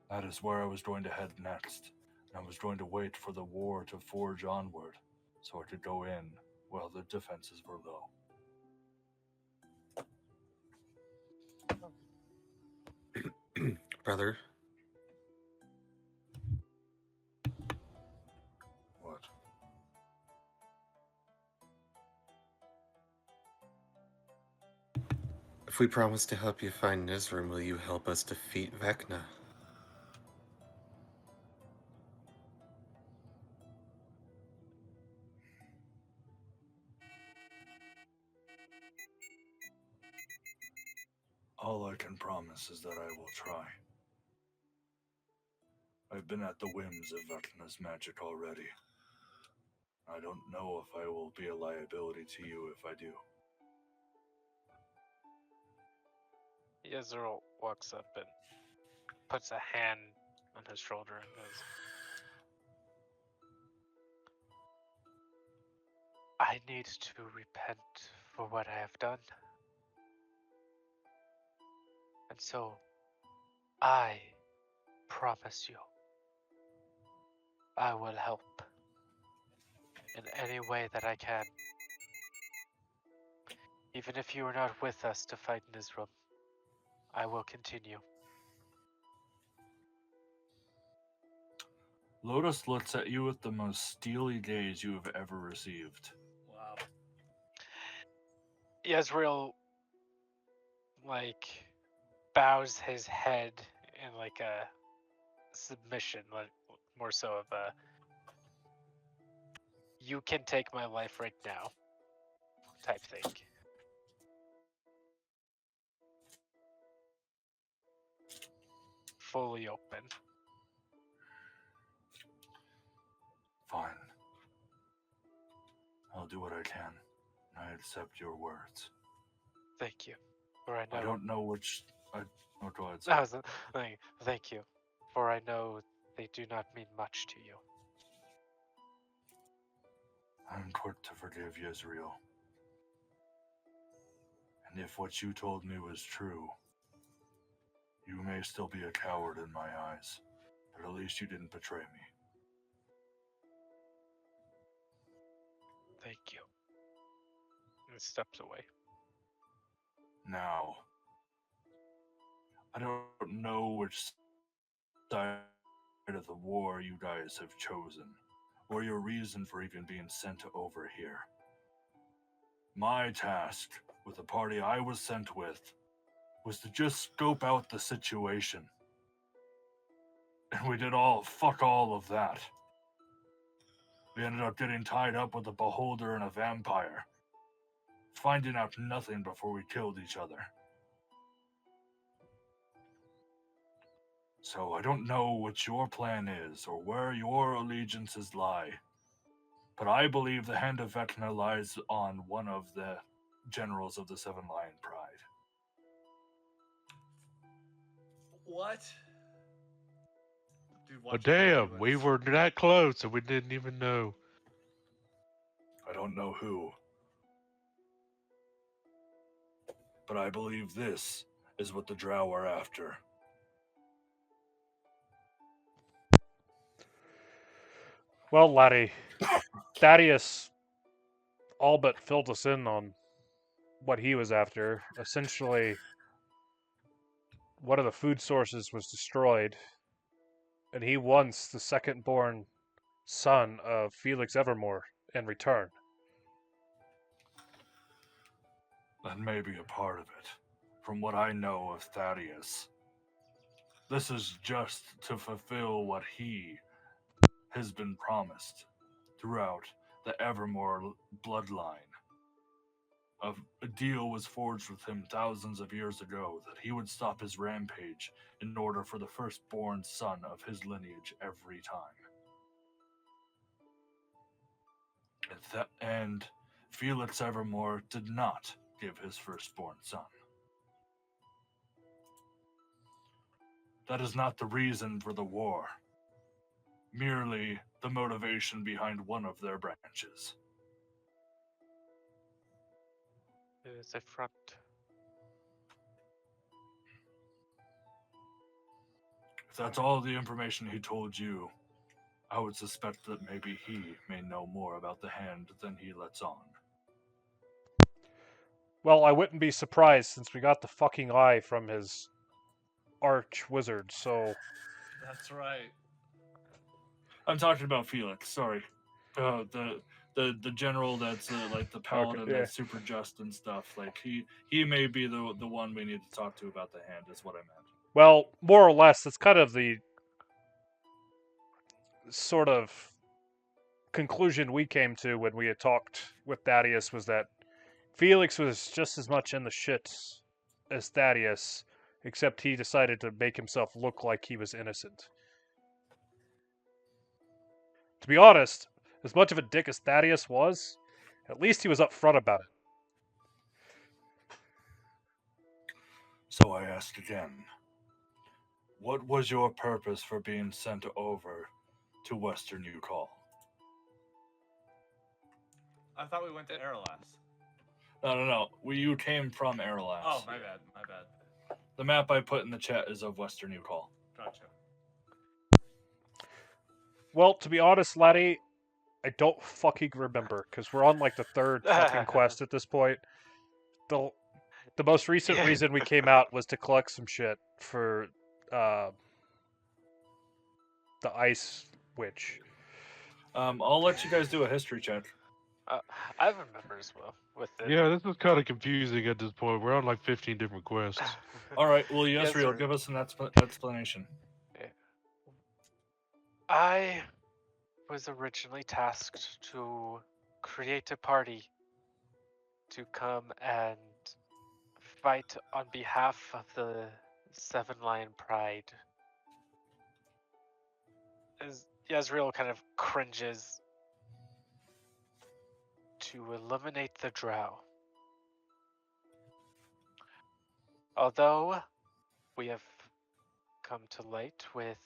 Speaker 9: That is where I was going to head next, and I was going to wait for the war to forge onward, so I could go in while the defenses were low.
Speaker 6: Brother,
Speaker 9: What?
Speaker 6: if we promise to help you find Nizrim, will you help us defeat Vecna?
Speaker 9: All I can promise is that I will try. I've been at the whims of Vecna's magic already. I don't know if I will be a liability to you if I do.
Speaker 7: Yezreel walks up and puts a hand on his shoulder and goes, I need to repent for what I have done. And so, I promise you, I will help in any way that I can. Even if you are not with us to fight Nizrim, I will continue.
Speaker 2: Lotus looks at you with the most steely gaze you have ever received.
Speaker 3: Wow.
Speaker 7: Yezreel, bows his head in a submission, more so of a, you can take my life right now type thing. Fully open.
Speaker 9: Fine. I'll do what I can. I accept your words.
Speaker 7: Thank you. For I know.
Speaker 9: I don't know which. Oh, go ahead.
Speaker 7: I was thank you. For I know they do not mean much to you.
Speaker 9: I'm quick to forgive Yezreel. And if what you told me was true, you may still be a coward in my eyes, but at least you didn't betray me.
Speaker 7: Thank you. And steps away.
Speaker 9: Now, I don't know which side of the war you guys have chosen, or your reason for even being sent over here. My task with the party I was sent with was to just scope out the situation. And we did fuck all of that. We ended up getting tied up with a beholder and a vampire, finding out nothing before we killed each other. So I don't know what your plan is or where your allegiances lie, but I believe the hand of Vecna lies on one of the generals of the Seven Lion Pride.
Speaker 3: What? Dude,
Speaker 8: Well,
Speaker 3: watch your
Speaker 8: damn,
Speaker 3: language.
Speaker 8: we were that close and we didn't even know.
Speaker 9: I don't know who, but I believe this is what the Drow are after.
Speaker 4: Well, laddie, Thaddeus all but filled us in on what he was after. Essentially, one of the food sources was destroyed, and he wants the second-born son of Felix Evermore in return.
Speaker 9: That may be a part of it. From what I know of Thaddeus, this is just to fulfill what he has been promised throughout the Evermore bloodline. A deal was forged with him thousands of years ago that he would stop his rampage in order for the firstborn son of his lineage every time. And Felix Evermore did not give his firstborn son. That is not the reason for the war, merely the motivation behind one of their branches.
Speaker 7: It is a front.
Speaker 9: If that's all the information he told you, I would suspect that maybe he may know more about the hand than he lets on.
Speaker 4: Well, I wouldn't be surprised since we got the fucking eye from his arch wizard, so...
Speaker 3: That's right.
Speaker 9: I'm talking about Felix, sorry. The general that's like the paladin
Speaker 4: yeah.
Speaker 9: that's super just and stuff. Like he may be the one we need to talk to about the hand is what I meant.
Speaker 4: Well, more or less, that's kind of the sort of conclusion we came to when we had talked with Thaddeus, was that Felix was just as much in the shit as Thaddeus, except he decided to make himself look like he was innocent. To be honest, as much of a dick as Thaddeus was, at least he was upfront about it.
Speaker 9: So I ask again, what was your purpose for being sent over to Western Yukon?
Speaker 3: I thought we went to Aralas.
Speaker 9: No. You came from Aralas.
Speaker 3: Oh, my bad. My bad.
Speaker 9: The map I put in the chat is of Western Yukon.
Speaker 3: Gotcha.
Speaker 4: Well, to be honest, laddie, I don't fucking remember, because we're on like the third fucking quest at this point. The most recent reason we came out was to collect some shit for the Ice Witch.
Speaker 9: I'll let you guys do a history check.
Speaker 7: I remember as well with it.
Speaker 8: Yeah, this is kind of confusing at this point. We're on like 15 different quests.
Speaker 9: All right, well, Yesriel,
Speaker 7: sir.
Speaker 9: give us an explanation.
Speaker 7: I was originally tasked to create a party to come and fight on behalf of the Seven Lion Pride. As Yasriel kind of cringes, to eliminate the Drow. Although we have come to light with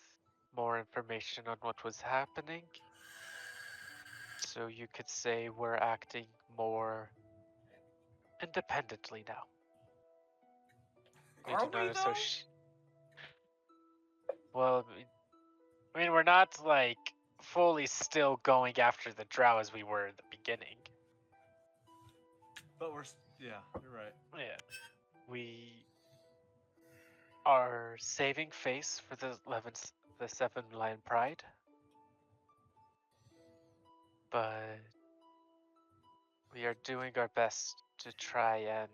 Speaker 7: more information on what was happening, so you could say we're acting more independently now.
Speaker 3: Are we, though?
Speaker 7: Well, I mean, we're not like fully still going after the Drow as we were at the beginning.
Speaker 3: But yeah, you're right.
Speaker 7: Yeah, we are saving face for the Seven Lion Pride, but We are doing our best to try and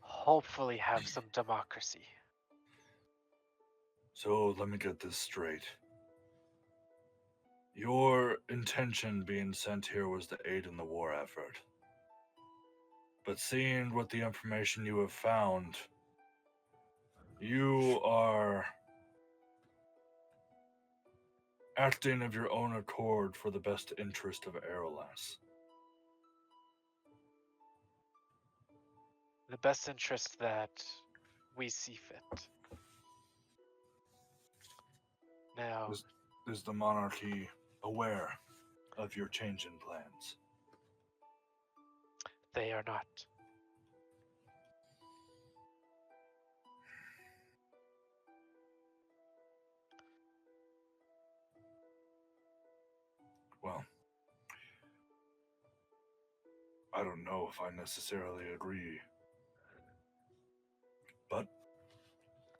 Speaker 7: hopefully have some democracy.
Speaker 9: So let me get this straight. Your intention being sent here was to aid in the war effort. But seeing what the information you have found, you are acting of your own accord for the best interest of Aerolas.
Speaker 7: The best interest that we see fit. Now,
Speaker 9: Is the monarchy aware of your change in plans?
Speaker 7: they are not.
Speaker 9: Well, I don't know if I necessarily agree. But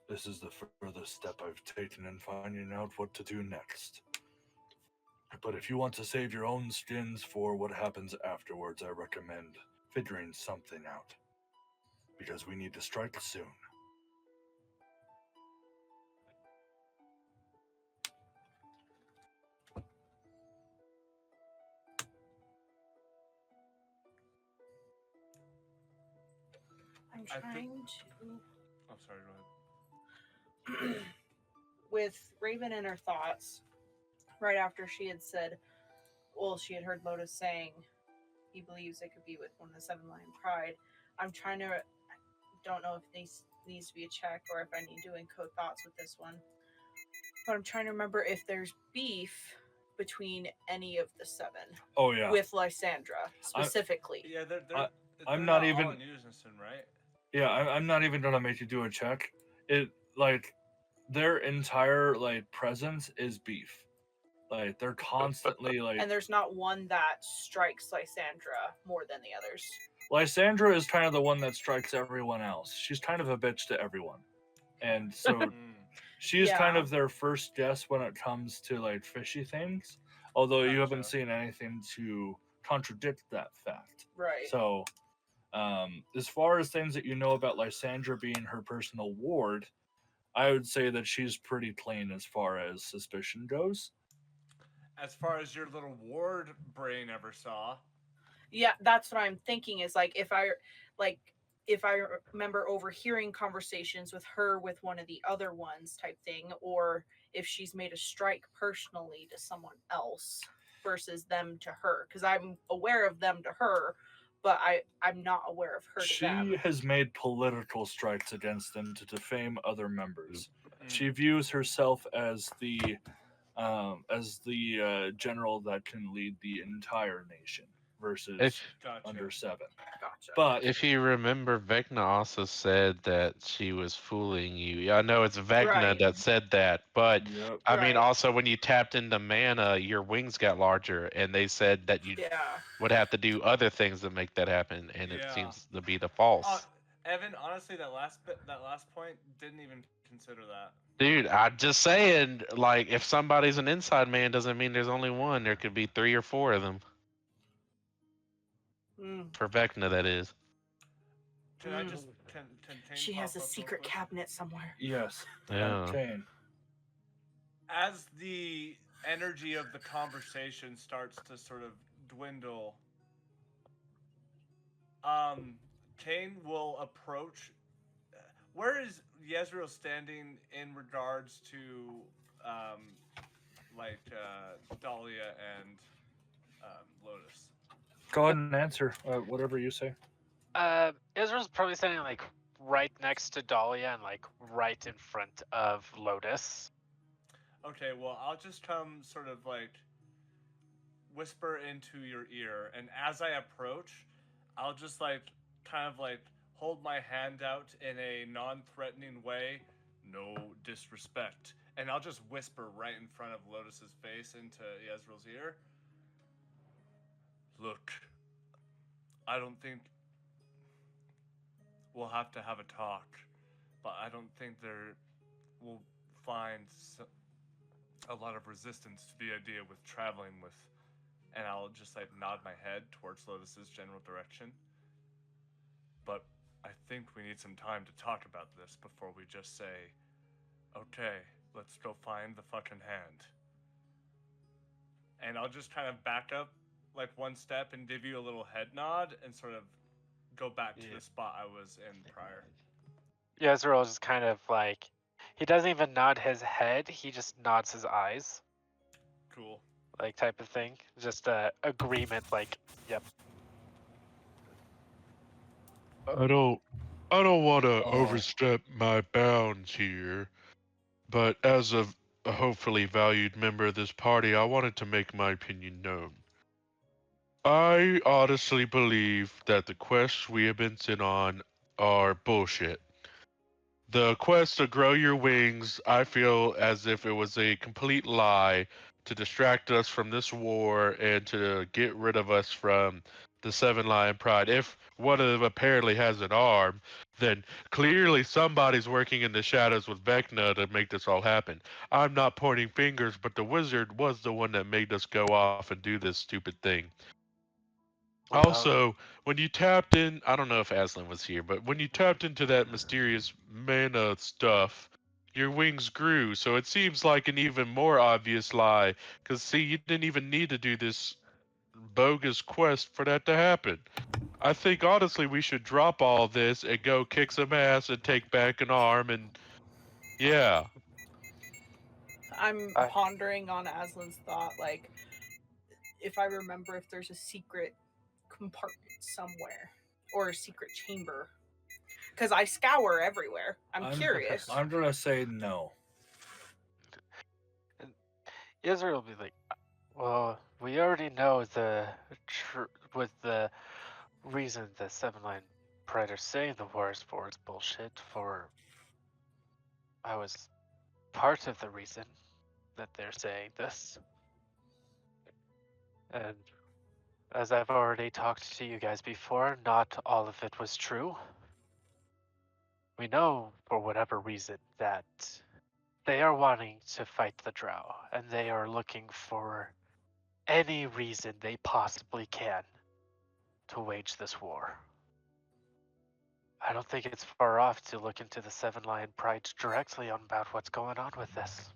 Speaker 9: this is the furthest step I've taken in finding out what to do next. But if you want to save your own skins for what happens afterwards, I recommend figuring something out. Because we need to strike soon.
Speaker 5: I'm
Speaker 3: I
Speaker 5: trying
Speaker 3: think-
Speaker 5: to.
Speaker 3: I'm sorry, go ahead.
Speaker 5: With Raven in her thoughts, right after she had said, well, she had heard Lotus saying he believes it could be with one of the Seven Lion Pride. I'm trying to. Don't know if this needs to be a check or if I need to encode thoughts with this one. But I'm trying to remember if there's beef between any of the seven
Speaker 9: Oh yeah.
Speaker 5: with Lysandra specifically.
Speaker 3: Yeah, they're
Speaker 9: I'm
Speaker 3: they're
Speaker 9: not
Speaker 3: all
Speaker 9: even-
Speaker 3: in unison, right?
Speaker 9: Yeah, I'm not even gonna make you do a check. It like their entire like presence is beef. Like they're constantly like
Speaker 5: And there's not one that strikes Lysandra more than the others.
Speaker 9: Lysandra is kind of the one that strikes everyone else. She's kind of a bitch to everyone. And so
Speaker 3: Mm.
Speaker 9: she's kind
Speaker 5: Yeah.
Speaker 9: of their first guess when it comes to like fishy things. Although you haven't
Speaker 3: Gotcha.
Speaker 9: seen anything to contradict that fact.
Speaker 5: Right.
Speaker 9: So as far as things that you know about Lysandra being her personal ward, I would say that she's pretty clean as far as suspicion goes.
Speaker 3: As far as your little ward brain ever saw,
Speaker 5: Yeah, that's what I'm thinking is like if I remember overhearing conversations with her with one of the other ones type thing, or if she's made a strike personally to someone else versus them to her, because I'm aware of them to her, but I'm not aware of her to
Speaker 9: She
Speaker 5: them.
Speaker 9: has made political strikes against them to defame other members.
Speaker 3: Mm.
Speaker 9: She views herself as the general that can lead the entire nation versus
Speaker 8: If
Speaker 3: gotcha.
Speaker 9: under seven.
Speaker 5: Gotcha.
Speaker 9: But
Speaker 8: if you remember, Vecna also said that she was fooling you. I know it's Vecna
Speaker 5: Right.
Speaker 8: that said that, but
Speaker 9: yep,
Speaker 8: I mean,
Speaker 5: Right.
Speaker 8: also when you tapped into mana, your wings got larger, and they said that you
Speaker 5: Yeah.
Speaker 8: would have to do other things to make that happen, and it
Speaker 3: Yeah.
Speaker 8: seems to be the false.
Speaker 3: Evan, honestly, that last point, didn't even consider that.
Speaker 8: Dude, I'm just saying, like, if somebody's an inside man, doesn't mean there's only one. There could be 3 or 4 of them.
Speaker 5: Mm.
Speaker 8: For Vecna, that is.
Speaker 3: Can I just can Cain
Speaker 5: She has a
Speaker 3: pop up real
Speaker 5: secret
Speaker 3: quick?
Speaker 5: cabinet somewhere.
Speaker 9: yes.
Speaker 8: Yeah.
Speaker 9: Cain.
Speaker 3: As the energy of the conversation starts to sort of dwindle, Cain will approach. Where is Yezreel standing in regards to, Dahlia and Lotus?
Speaker 9: Go ahead and answer whatever you say.
Speaker 7: Israel's probably standing like right next to Dahlia and like right in front of Lotus.
Speaker 3: Okay, well, I'll just come sort of like whisper into your ear, and as I approach, I'll just like kind of like hold my hand out in a non-threatening way, no disrespect, and I'll just whisper right in front of Lotus's face into Yezreel's ear. Look, I don't think we'll have to have a talk, but I don't think we'll find a lot of resistance to the idea with traveling with and I'll just like nod my head towards Lotus's general direction. But I think we need some time to talk about this before we just say, okay, let's go find the fucking hand. And I'll just kind of back up like one step and give you a little head nod and sort of go back to the spot I was in prior.
Speaker 7: Yezreel's just kind of like, he doesn't even nod his head, he just nods his eyes.
Speaker 3: Cool.
Speaker 7: Like type of thing. Just a agreement, like, yep.
Speaker 8: I don't want to overstep my bounds here, but as a hopefully valued member of this party, I wanted to make my opinion known. I honestly believe that the quests we have been sent on are bullshit. The quest to grow your wings, I feel as if it was a complete lie to distract us from this war and to get rid of us from the Seven Lion Pride. If one of them apparently has an arm, then clearly somebody's working in the shadows with Vecna to make this all happen. I'm not pointing fingers, but the wizard was the one that made us go off and do this stupid thing.
Speaker 7: Well,
Speaker 8: Also, when you tapped in, I don't know if Aslan was here, but when you tapped into that mysterious mana stuff, your wings grew. So it seems like an even more obvious lie. Because, see, you didn't even need to do this bogus quest for that to happen. I think, honestly, we should drop all this and go kick some ass and take back an arm and, yeah.
Speaker 5: I'm pondering on Aslan's thought, like, if I remember if there's a secret compartment somewhere or a secret chamber, because I scour everywhere. I'm curious.
Speaker 2: I'm gonna say no.
Speaker 7: Yezreel will be like, well, we already know with the reason the Seven Lion Pride are saying the war is for is bullshit. I was part of the reason that they're saying this. And as I've already talked to you guys before, not all of it was true. We know, for whatever reason, that they are wanting to fight the Drow, and they are looking for any reason they possibly can to wage this war. I don't think it's far off to look into the Seven Lion Pride directly on about what's going on with this.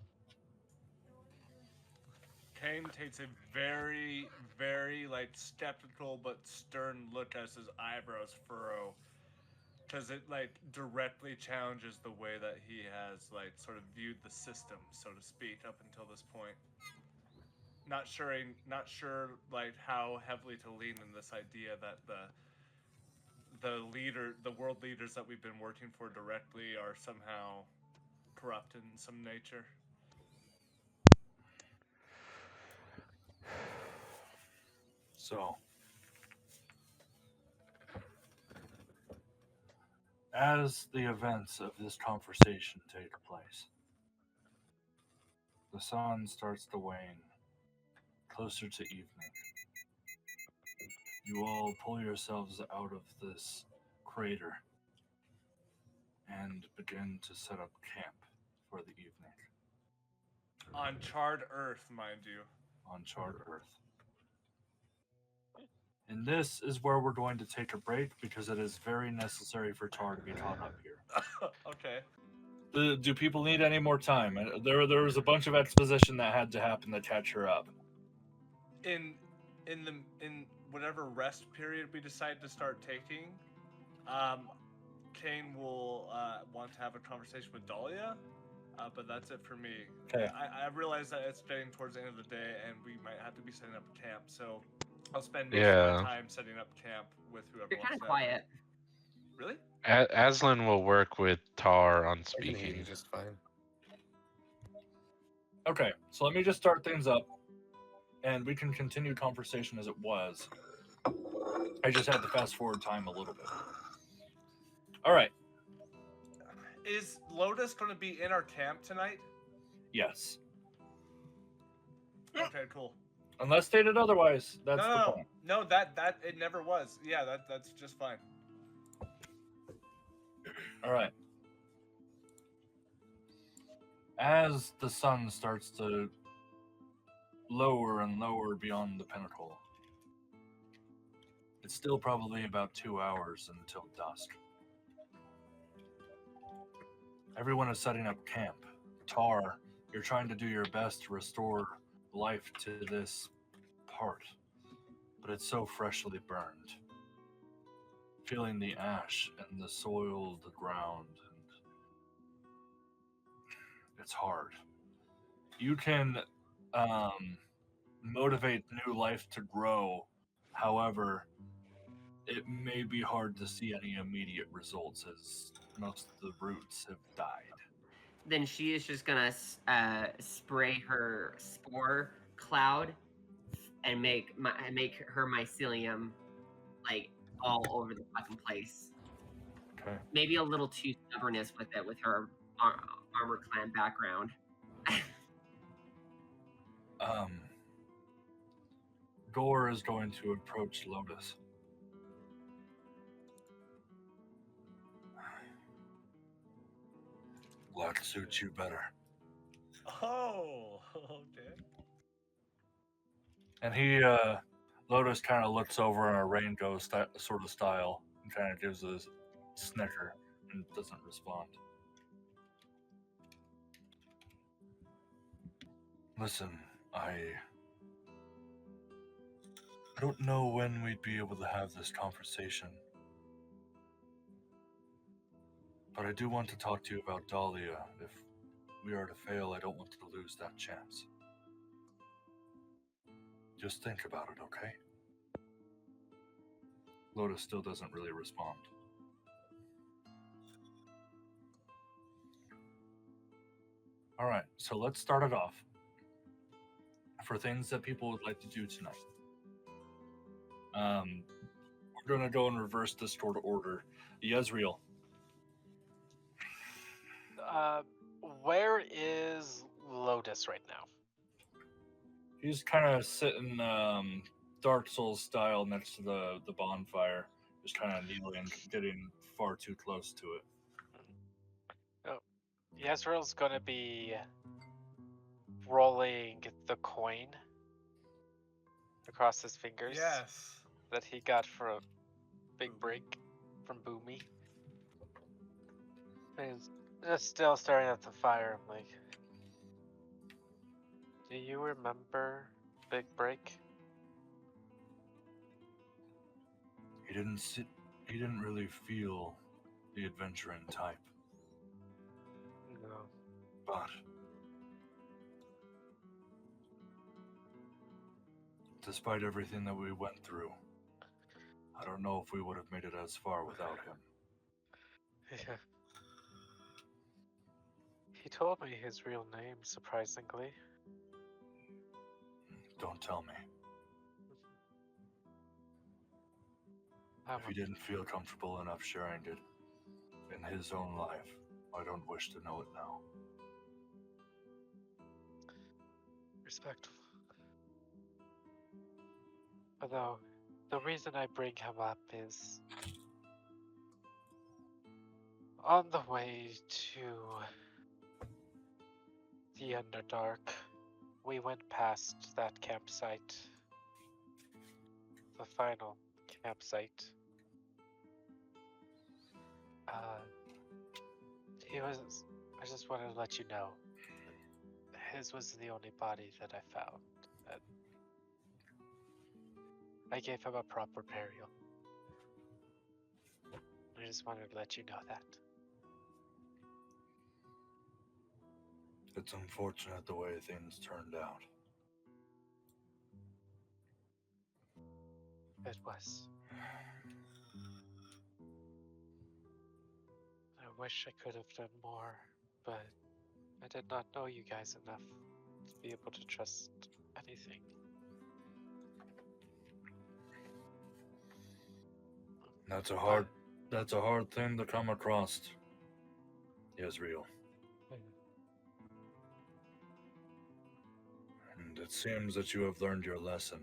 Speaker 3: Cain takes a very, very like skeptical but stern look as his eyebrows furrow, because it like directly challenges the way that he has like sort of viewed the system, so to speak, up until this point. Not sure like how heavily to lean in this idea that the world leaders that we've been working for directly are somehow corrupt in some nature.
Speaker 2: So, as the events of this conversation take place, the sun starts to wane, closer to evening. You all pull yourselves out of this crater and begin to set up camp for the evening.
Speaker 3: On charred earth, mind you.
Speaker 2: On charred earth. And this is where we're going to take a break because it is very necessary for Tar to be caught up here.
Speaker 3: Okay.
Speaker 2: Do people need any more time? There was a bunch of exposition that had to happen to catch her up.
Speaker 3: In whatever rest period we decide to start taking, Cain will want to have a conversation with Dahlia, but that's it for me.
Speaker 2: Okay.
Speaker 3: I realize that it's getting towards the end of the day, and we might have to be setting up camp, so I'll spend most of my time setting up camp with whoever
Speaker 10: You're
Speaker 3: wants
Speaker 10: kind of
Speaker 3: to.
Speaker 10: quiet.
Speaker 3: Really?
Speaker 8: Aslan will work with Tar on
Speaker 6: I can hear you
Speaker 8: speaking.
Speaker 6: just fine.
Speaker 2: Okay, so let me just start things up, and we can continue conversation as it was. I just had to fast forward time a little bit. All right.
Speaker 3: Is Lotus going to be in our camp tonight?
Speaker 2: Yes.
Speaker 3: Okay, cool.
Speaker 2: Unless stated otherwise, that's the point.
Speaker 3: No, that it never was. Yeah, that's just fine.
Speaker 2: All right. As the sun starts to lower and lower beyond the pinnacle. It's still probably about 2 hours until dusk. Everyone is setting up camp. Tar, you're trying to do your best to restore life to this part, but it's so freshly burned. Feeling the ash and the soiled ground, and it's hard. You can motivate new life to grow. However, it may be hard to see any immediate results as most of the roots have died.
Speaker 10: Then she is just gonna spray her spore cloud and make her mycelium like all over the fucking place.
Speaker 2: Okay.
Speaker 10: Maybe a little too stubbornness with it, with her armor clan background.
Speaker 2: Gore is going to approach Lotus. What suits you better?
Speaker 3: Oh, okay.
Speaker 2: And he, Lotus kind of looks over in a rainbow sort of style and kind of gives a snicker and doesn't respond. Listen, I don't know when we'd be able to have this conversation. But I do want to talk to you about Dahlia. If we are to fail, I don't want to lose that chance. Just think about it, okay? Lotus still doesn't really respond. Alright, so let's start it off. For things that people would like to do tonight. We're going to go in reverse this sort of order. Yezreel.
Speaker 7: Where is Lotus right now?
Speaker 2: He's kind of sitting Dark Souls style next to the bonfire, just kind of kneeling, getting far too close to it.
Speaker 7: Oh, Yezreel's gonna be rolling the coin across his fingers.
Speaker 3: Yes.
Speaker 7: That he got for a big break from Boomy. He's just still staring at the fire. I'm like, do you remember Big Break?
Speaker 2: He didn't really feel the adventuring type.
Speaker 7: No.
Speaker 2: But despite everything that we went through, I don't know if we would have made it as far without him.
Speaker 7: Yeah. He told me his real name, surprisingly.
Speaker 2: Don't tell me. If he didn't feel comfortable enough sharing it in his own life, I don't wish to know it now.
Speaker 7: Respectful. Although, the reason I bring him up is on the way to the Underdark, we went past that campsite, the final campsite. I just wanted to let you know, his was the only body that I found. And I gave him a proper burial. I just wanted to let you know that.
Speaker 2: It's unfortunate the way things turned out.
Speaker 7: It was. I wish I could have done more, but I did not know you guys enough to be able to trust anything.
Speaker 2: That's a hard thing to come across, Yezreel. And it seems that you have learned your lesson.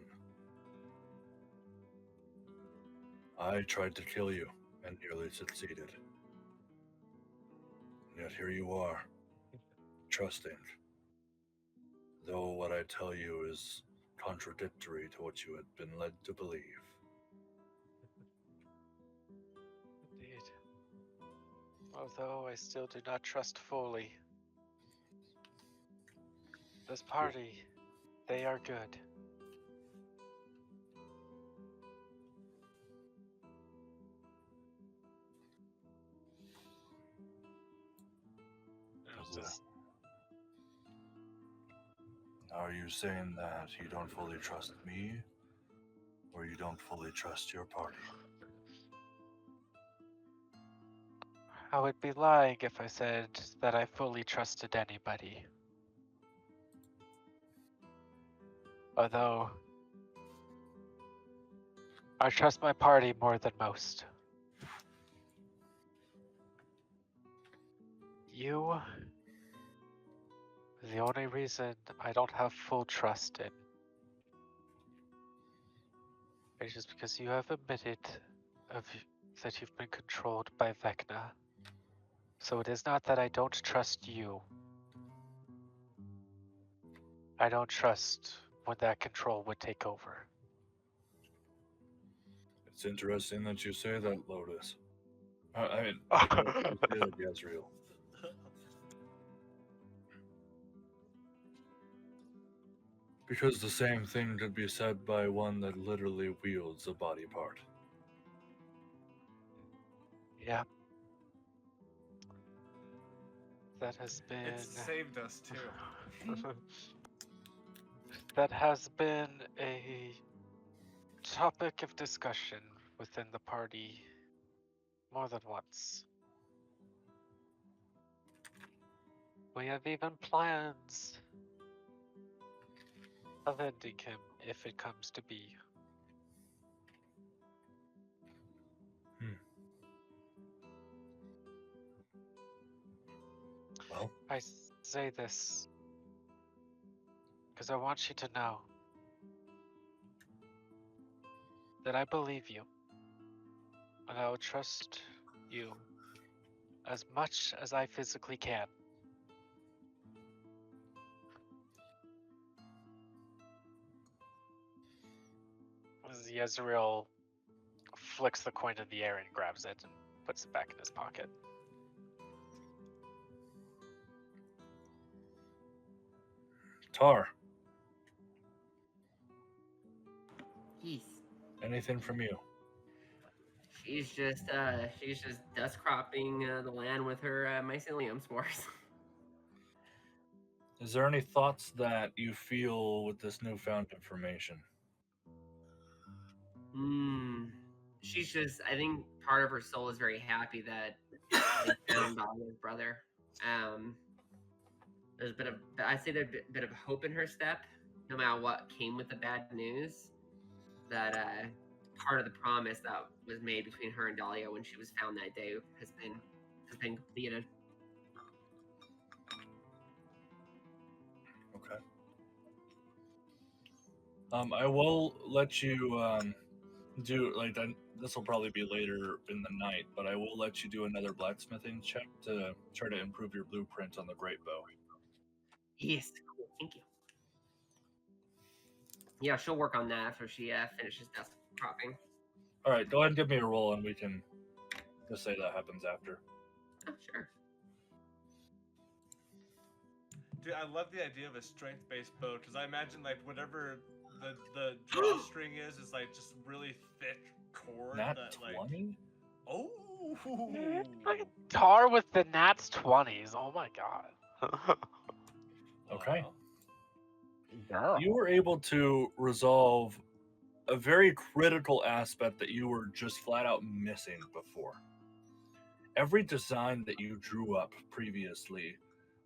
Speaker 2: I tried to kill you and nearly succeeded. Yet here you are, trusting, though what I tell you is contradictory to what you had been led to believe.
Speaker 7: Indeed. Although I still do not trust fully. This party, they are good. It's just-
Speaker 2: Are you saying that you don't fully trust me, or you don't fully trust your party?
Speaker 7: I would be lying if I said that I fully trusted anybody. Although, I trust my party more than most. You are the only reason I don't have full trust in. It's just because you have admitted that you've been controlled by Vecna. So it is not that I don't trust you. I don't trust when that control would take over.
Speaker 2: It's interesting that you say that, Lotus. I mean, you say that, Yezreel. Because the same thing could be said by one that literally wields a body part.
Speaker 7: Yeah. That has been...
Speaker 3: It's saved us too.
Speaker 7: That has been a topic of discussion within the party more than once. We have even plans of ending him if it comes to be.
Speaker 2: Well,
Speaker 7: I say this because I want you to know that I believe you, and I will trust you as much as I physically can. As Yezreel flicks the coin in the air and grabs it and puts it back in his pocket.
Speaker 2: Tar,
Speaker 10: Yes.
Speaker 2: anything from you?
Speaker 10: She's just dust cropping the land with her mycelium spores.
Speaker 2: Is there any thoughts that you feel with this newfound information?
Speaker 10: She's just, I think part of her soul is very happy that they found Dahlia's brother. There's a bit of, I'd say there's a bit of hope in her step, no matter what came with the bad news. That part of the promise that was made between her and Dahlia when she was found that day has been completed.
Speaker 2: Okay. I will let you do like that. This will probably be later in the night, but I will let you do another blacksmithing check to try to improve your blueprint on the great bow.
Speaker 10: Yes, cool. Thank you. Yeah, she'll work on that after she finishes dust cropping.
Speaker 2: All right, go ahead and give me a roll, and we can just say that happens after.
Speaker 10: Oh, sure.
Speaker 3: Dude, I love the idea of a strength-based bow because I imagine like whatever the drawstring is like just really thick cord.
Speaker 2: Nat
Speaker 3: that,
Speaker 2: 20?
Speaker 3: Oh.
Speaker 7: Tar with the Nats 20s. Oh my god.
Speaker 2: Okay.
Speaker 3: Wow.
Speaker 7: Girl.
Speaker 2: You were able to resolve a very critical aspect that you were just flat out missing before. Every design that you drew up previously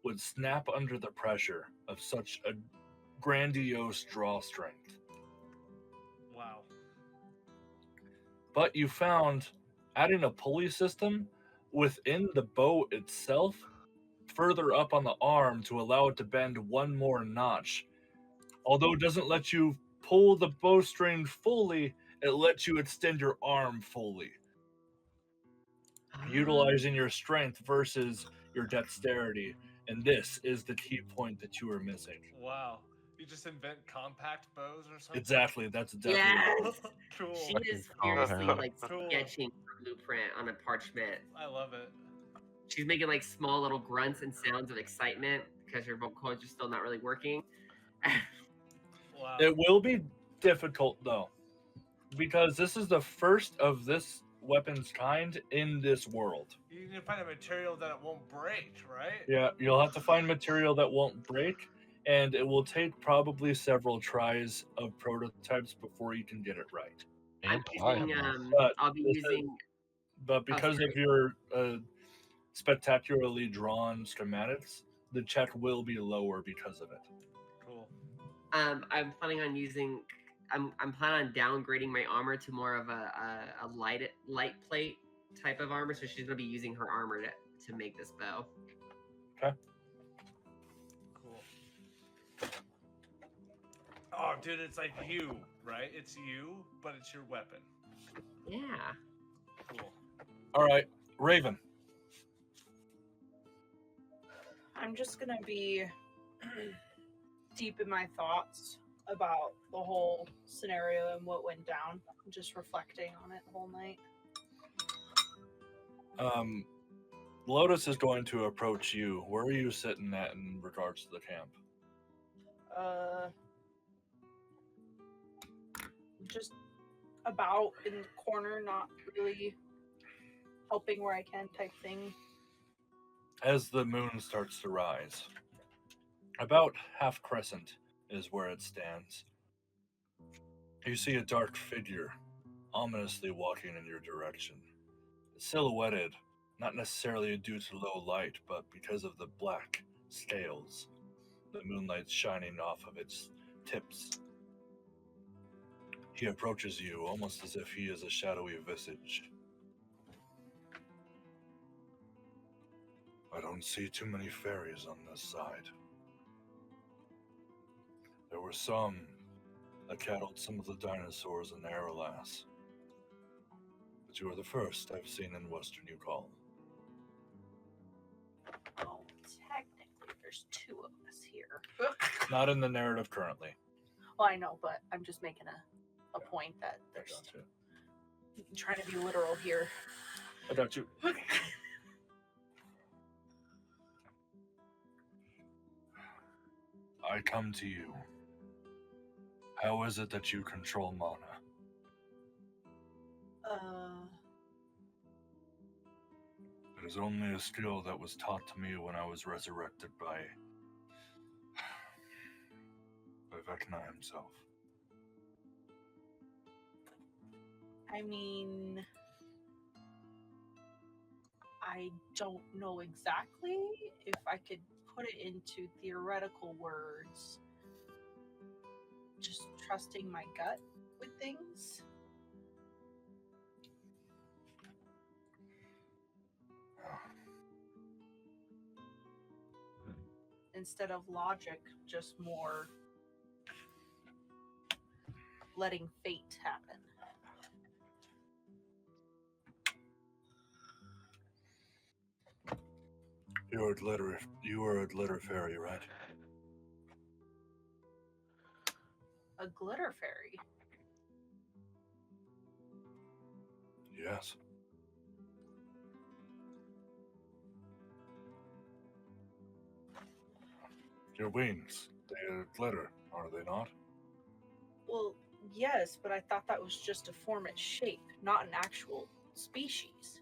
Speaker 2: would snap under the pressure of such a grandiose draw strength.
Speaker 3: Wow.
Speaker 2: But you found adding a pulley system within the bow itself, further up on the arm to allow it to bend one more notch. Although it doesn't let you pull the bowstring fully, it lets you extend your arm fully. Utilizing your strength versus your dexterity. And this is the key point that you are missing.
Speaker 3: Wow. You just invent compact bows or something?
Speaker 2: Exactly. That's definitely.
Speaker 10: Yes.
Speaker 3: Cool.
Speaker 10: She is furiously like
Speaker 3: Cool.
Speaker 10: sketching a blueprint on a parchment.
Speaker 3: I love it.
Speaker 10: She's making like small little grunts and sounds of excitement because her vocal cords are still not really working.
Speaker 3: Wow.
Speaker 2: It will be difficult though, because this is the first of this weapon's kind in this world.
Speaker 3: You need to find a material that it won't break, right?
Speaker 2: Yeah, you'll have to find material that won't break, and it will take probably several tries of prototypes before you can get it right.
Speaker 10: I'm using,
Speaker 2: But
Speaker 10: I'll be
Speaker 2: this is-
Speaker 10: using.
Speaker 2: But because of
Speaker 10: sorry.
Speaker 2: your spectacularly drawn schematics, the check will be lower because of it.
Speaker 3: Cool.
Speaker 10: I'm planning on using. I'm planning on downgrading my armor to more of a light plate type of armor. So she's gonna be using her armor to make this bow.
Speaker 2: Okay.
Speaker 3: Cool. Oh, dude, it's like you, right? It's you, but it's your weapon.
Speaker 10: Yeah.
Speaker 3: Cool.
Speaker 2: All right, Raven.
Speaker 5: I'm just gonna be deep in my thoughts about the whole scenario and what went down. Just reflecting on it the whole night.
Speaker 2: Lotus is going to approach you. Where are you sitting at in regards to the camp?
Speaker 5: Just about in the corner, not really helping where I can type thing.
Speaker 2: As the moon starts to rise, about half crescent is where it stands. You see a dark figure ominously walking in your direction. Silhouetted, not necessarily due to low light, but because of the black scales, the moonlight shining off of its tips. He approaches you almost as if he is a shadowy visage. I don't see too many fairies on this side. There were some that cattled some of the dinosaurs in Aralas. But you are the first I've seen in Western Yukon.
Speaker 5: Oh, technically, there's two of us here.
Speaker 2: Not in the narrative currently.
Speaker 5: Well, I know, but I'm just making a point that there's
Speaker 2: Gotcha.
Speaker 5: trying to be literal here.
Speaker 2: I got you. I come to you. How is it that you control mana? It is only a skill that was taught to me when I was resurrected by Vecna himself.
Speaker 5: I mean, I don't know exactly if I could put it into theoretical words. Just trusting my gut with things. Instead of logic, just more letting fate happen.
Speaker 2: You are a glitter fairy, right?
Speaker 5: A glitter fairy.
Speaker 2: Yes. Your wings, they glitter, are they not?
Speaker 5: Well, yes, but I thought that was just to form its shape, not an actual species.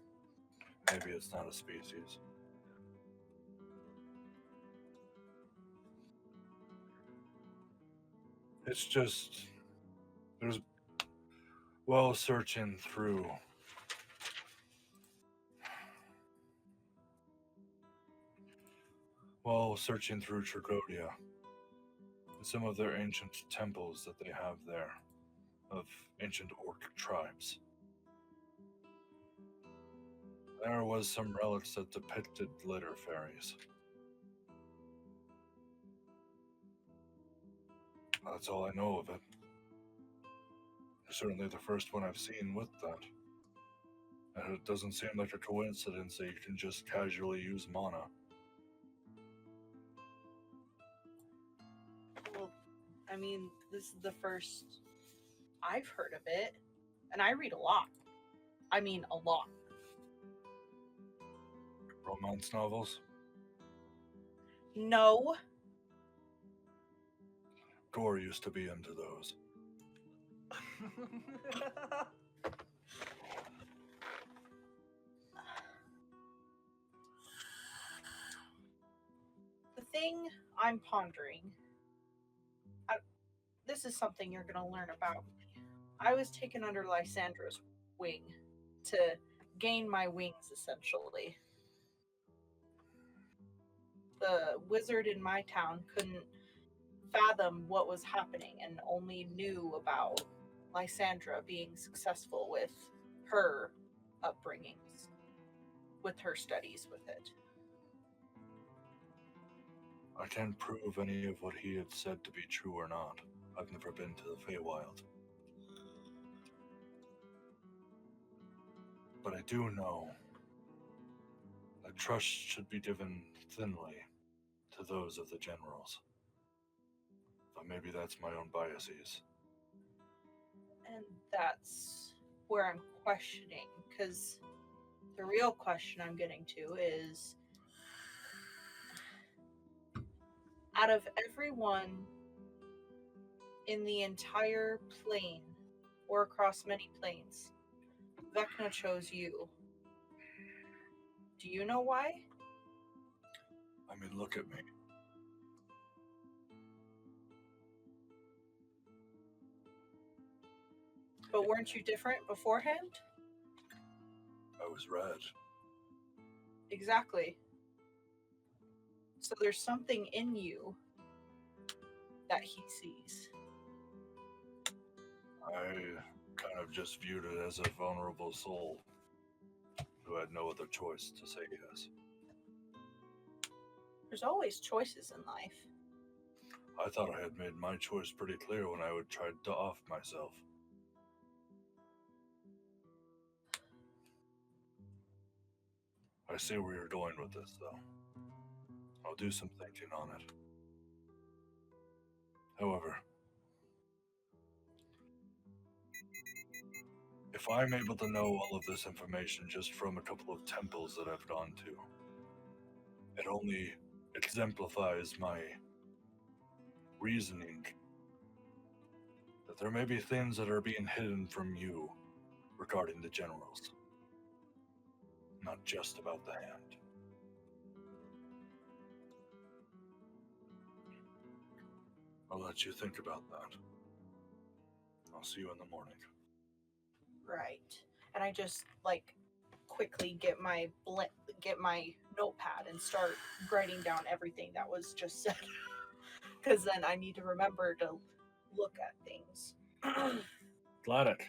Speaker 2: Maybe it's not a species. It's just, there's, searching through Trigodia, and some of their ancient temples that they have there, of ancient orc tribes. There was some relics that depicted glitter fairies. That's all I know of it. You're certainly the first one I've seen with that. And it doesn't seem like a coincidence that you can just casually use mana.
Speaker 5: Well, I mean, this is the first I've heard of it, and I read a lot. I mean, a lot.
Speaker 9: Romance novels?
Speaker 5: No.
Speaker 9: Gore used to be into those.
Speaker 5: The thing I'm pondering, this is something you're going to learn about. I was taken under Lysandra's wing to gain my wings, essentially. The wizard in my town couldn't fathom what was happening and only knew about Lysandra being successful with her upbringings, with her studies with it.
Speaker 9: I can't prove any of what he had said to be true or not. I've never been to the Feywild. But I do know that trust should be given thinly to those of the generals. But maybe that's my own biases.
Speaker 5: And that's where I'm questioning, because the real question I'm getting to is, out of everyone in the entire plane, or across many planes, Vecna chose you. Do you know why?
Speaker 9: I mean, look at me.
Speaker 5: But weren't you different beforehand?
Speaker 9: I was red.
Speaker 5: Exactly. So there's something in you that he sees.
Speaker 9: I kind of just viewed it as a vulnerable soul who had no other choice to say yes.
Speaker 5: There's always choices in life.
Speaker 9: I thought I had made my choice pretty clear when I would try to off myself. I see where you're going with this, though. I'll do some thinking on it. However, if I'm able to know all of this information just from a couple of temples that I've gone to, it only exemplifies my reasoning that there may be things that are being hidden from you regarding the generals. Not just about the hand. I'll let you think about that. I'll see you in the morning.
Speaker 5: Right. And I just quickly get my notepad and start writing down everything that was just said. Because then I need to remember to look at things.
Speaker 2: Gladdek.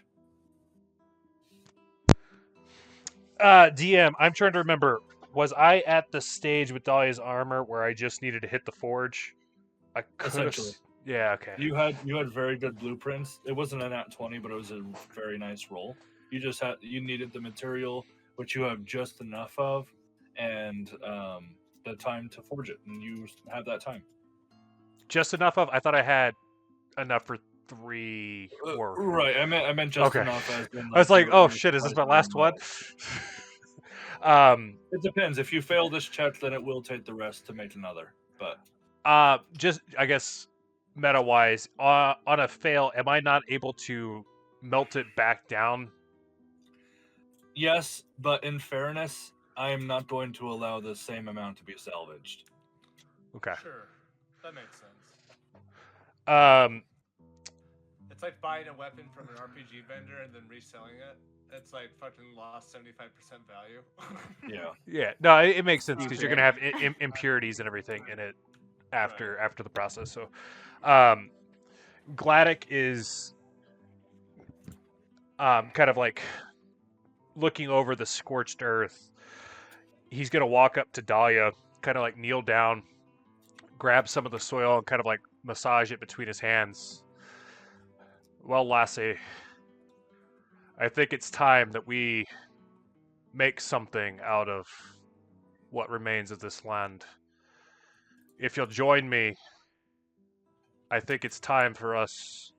Speaker 4: DM, I'm trying to remember. Was I at the stage with Dahlia's armor where I just needed to hit the forge? I could have.
Speaker 2: Essentially.
Speaker 4: Yeah. Okay.
Speaker 2: You had very good blueprints. It wasn't a nat 20, but it was a very nice roll. You needed the material, which you have just enough of, and the time to forge it, and you have that time.
Speaker 4: Just enough of. I thought I had enough for 3 or
Speaker 2: Right. I meant just
Speaker 4: okay.
Speaker 2: enough. As in,
Speaker 4: I was like,
Speaker 2: you-
Speaker 4: oh
Speaker 2: you
Speaker 4: shit, is this my
Speaker 2: realized
Speaker 4: last
Speaker 2: you're
Speaker 4: one?
Speaker 2: It depends. If you fail this check, then it will take the rest to make another. But
Speaker 4: just I guess meta wise, on a fail, am I not able to melt it back down?
Speaker 2: yes, but in fairness, I am not going to allow the same amount to be salvaged.
Speaker 4: Okay.
Speaker 3: Sure, that makes sense.
Speaker 4: Um,
Speaker 3: It's like buying a weapon from an RPG vendor and then reselling it. It's like fucking lost 75% value.
Speaker 2: Yeah.
Speaker 4: yeah. No, it makes sense because you're
Speaker 10: Stupid.
Speaker 4: gonna have impurities and everything in it after the process. So, Gladdek is kind of like looking over the scorched earth. He's gonna walk up to Dahlia, kind of like kneel down, grab some of the soil, and kind of like massage it between his hands. Well, lassie, I think it's time that we make something out of what remains of this land. If you'll join me I think it's time for us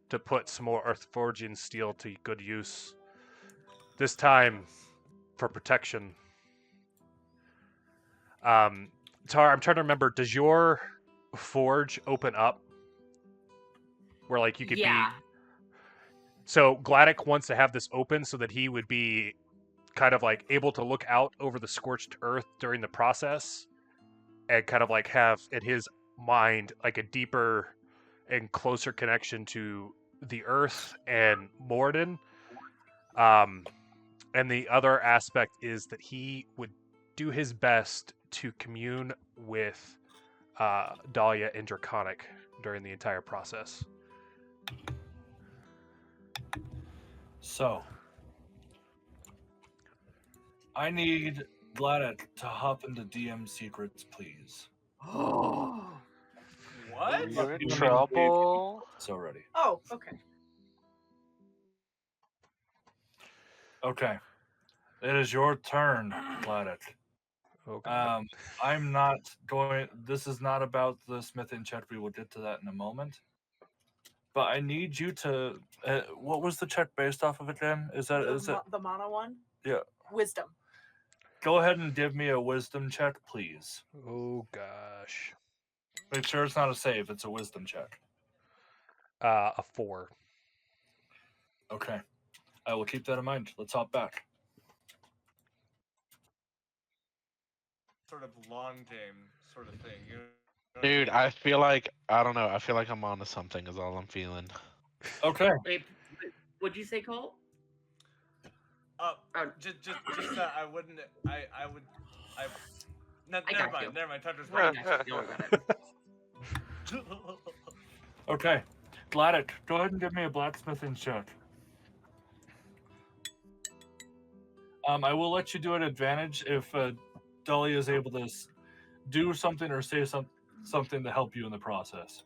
Speaker 4: to put some more Earthforgian steel to good use. This time for protection. Tar, I'm trying to remember, does your forge open up? Where like you could be. So Gladdek wants to have this open so that he would be kind of like able to look out over the scorched earth during the process and kind of like have in his mind like a deeper and closer connection to the earth and Morden. And the other aspect is that he would do his best to commune with Dahlia and Draconic during the entire process.
Speaker 2: So, I need Gladdek to hop into DM secrets, please.
Speaker 3: What?
Speaker 7: You're in trouble.
Speaker 2: It's already.
Speaker 5: Oh, okay.
Speaker 2: Okay. It is your turn, Gladdek.
Speaker 4: Okay.
Speaker 2: I'm not going. This is not about the smithing check. We will get to that in a moment. But I need you to. What was the check based off of again? Is it
Speaker 5: The mono one?
Speaker 2: Yeah.
Speaker 5: Wisdom.
Speaker 2: Go ahead and give me a wisdom check, please.
Speaker 4: Oh gosh.
Speaker 2: Make sure it's not a save. It's a wisdom check.
Speaker 4: A 4.
Speaker 2: Okay. I will keep that in mind. Let's hop back.
Speaker 3: Sort of long game sort of thing. You know what
Speaker 8: Dude,
Speaker 3: I mean?
Speaker 8: I feel like I don't know. I feel like I'm onto something. Is all I'm feeling.
Speaker 2: Okay.
Speaker 10: Wait, what'd you say, Colt?
Speaker 3: Just I wouldn't. I would. Never
Speaker 10: got
Speaker 3: mind.
Speaker 10: you.
Speaker 3: Never mind. Tucker's
Speaker 10: I
Speaker 3: right.
Speaker 10: got you. Don't worry about it.
Speaker 2: Okay. Gladdek, go ahead and give me a blacksmithing check. I will let you do an advantage if Dahlia is able to do something or say something to help you in the process.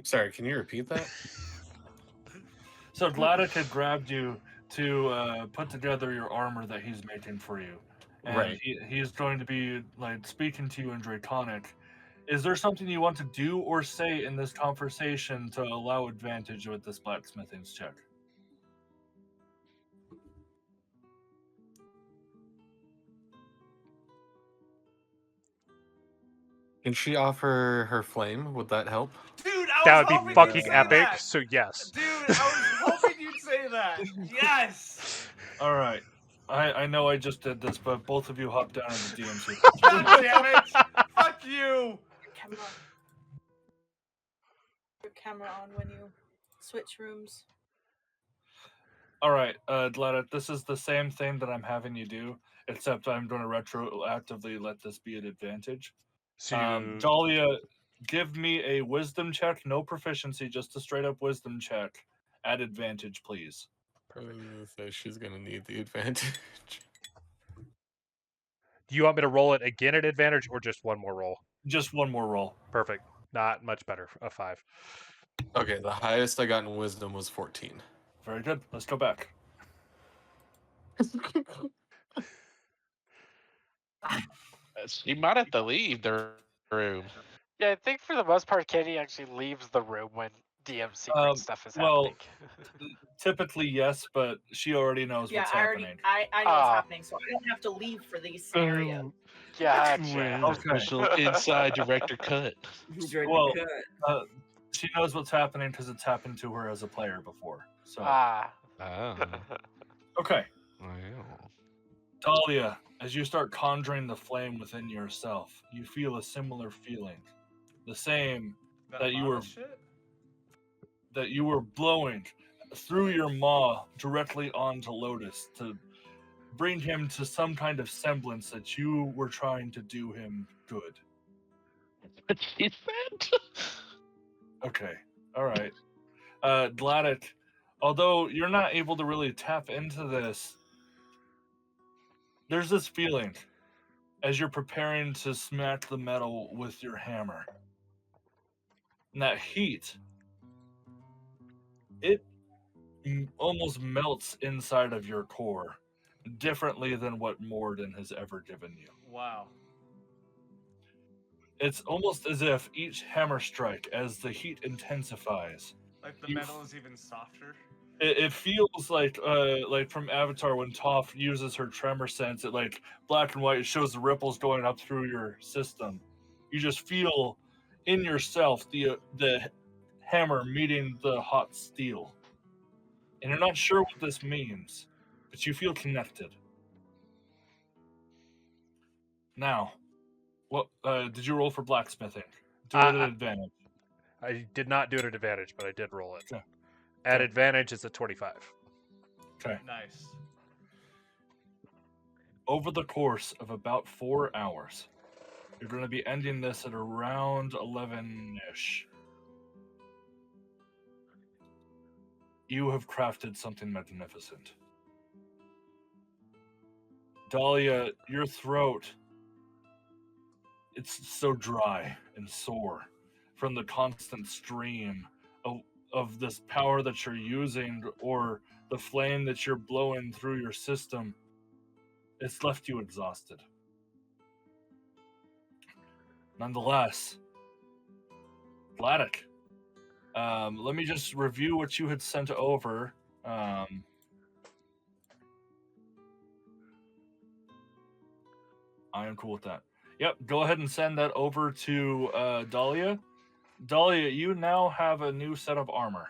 Speaker 6: Sorry, can you repeat that?
Speaker 2: So Gladdek had grabbed you to put together your armor that he's making for you. And
Speaker 6: Right.
Speaker 2: he's going to be like speaking to you in Draconic. Is there something you want to do or say in this conversation to allow advantage with this blacksmithing check?
Speaker 6: Can she offer her flame? Would that help?
Speaker 3: Dude,
Speaker 4: That would be
Speaker 3: hoping
Speaker 4: fucking
Speaker 3: you'd say
Speaker 4: epic.
Speaker 3: that.
Speaker 4: So yes.
Speaker 3: Dude, I was hoping you'd say that. Yes.
Speaker 2: All right. I know I just did this, but both of you hop down in the DMC.
Speaker 3: God damn it! Fuck you.
Speaker 5: Your camera on when you switch rooms.
Speaker 2: All right, Gladdek, this is the same thing that I'm having you do, except I'm going to retroactively let this be an advantage.
Speaker 4: So
Speaker 2: Dahlia, give me a wisdom check, no proficiency, just a straight up wisdom check at advantage, please.
Speaker 6: Probably gonna say she's gonna need the advantage.
Speaker 4: do you want me to roll it again at advantage or just one more roll?
Speaker 2: Just one more roll.
Speaker 4: Perfect. Not much better. A 5.
Speaker 6: Okay, the highest I got in wisdom was 14.
Speaker 2: Very good. Let's go back.
Speaker 8: She might have to leave the room.
Speaker 7: Yeah, I think for the most part, Katie actually leaves the room when DM secret stuff is
Speaker 2: well,
Speaker 7: happening.
Speaker 2: Typically, yes, but she already knows what's happening.
Speaker 5: I know what's happening, so I don't have to leave for these scenarios.
Speaker 7: Gotcha.
Speaker 8: Official inside director cut.
Speaker 2: Well, she knows what's happening because it's happened to her as a player before. So
Speaker 8: Oh.
Speaker 2: okay,
Speaker 8: Wow.
Speaker 2: Dahlia, as you start conjuring the flame within yourself, you feel a similar feeling, the same that you were
Speaker 3: shit?
Speaker 2: that you were blowing through your maw directly onto Lotus to bring him to some kind of semblance that you were trying to do him good.
Speaker 8: What she said?
Speaker 2: Okay, all right. Gladdek, although you're not able to really tap into this, there's this feeling as you're preparing to smack the metal with your hammer. And that heat, it almost melts inside of your core. differently than what Morden has ever given you.
Speaker 3: Wow.
Speaker 2: It's almost as if each hammer strike, as the heat intensifies,
Speaker 3: Like the
Speaker 2: You-
Speaker 3: metal is even softer.
Speaker 2: it feels like from Avatar when Toph uses her tremor sense. It like black and white. It shows the ripples going up through your system. You just feel in yourself the hammer meeting the hot steel, and you're not sure what this means, but you feel connected. Now, what did you roll for blacksmithing? Do it at advantage.
Speaker 4: I did not do it at advantage, but I did roll it.
Speaker 2: Okay.
Speaker 4: At
Speaker 2: Okay.
Speaker 4: advantage, it's a 25.
Speaker 2: Okay.
Speaker 3: Nice.
Speaker 2: Over the course of about 4 hours, you're going to be ending this at around 11-ish. You have crafted something magnificent. Dahlia, your throat, it's so dry and sore from the constant stream of this power that you're using, or the flame that you're blowing through your system. It's left you exhausted. Nonetheless, Gladdek, let me just review what you had sent over. I am cool with that. Yep, go ahead and send that over to Dahlia. Dahlia, you now have a new set of armor.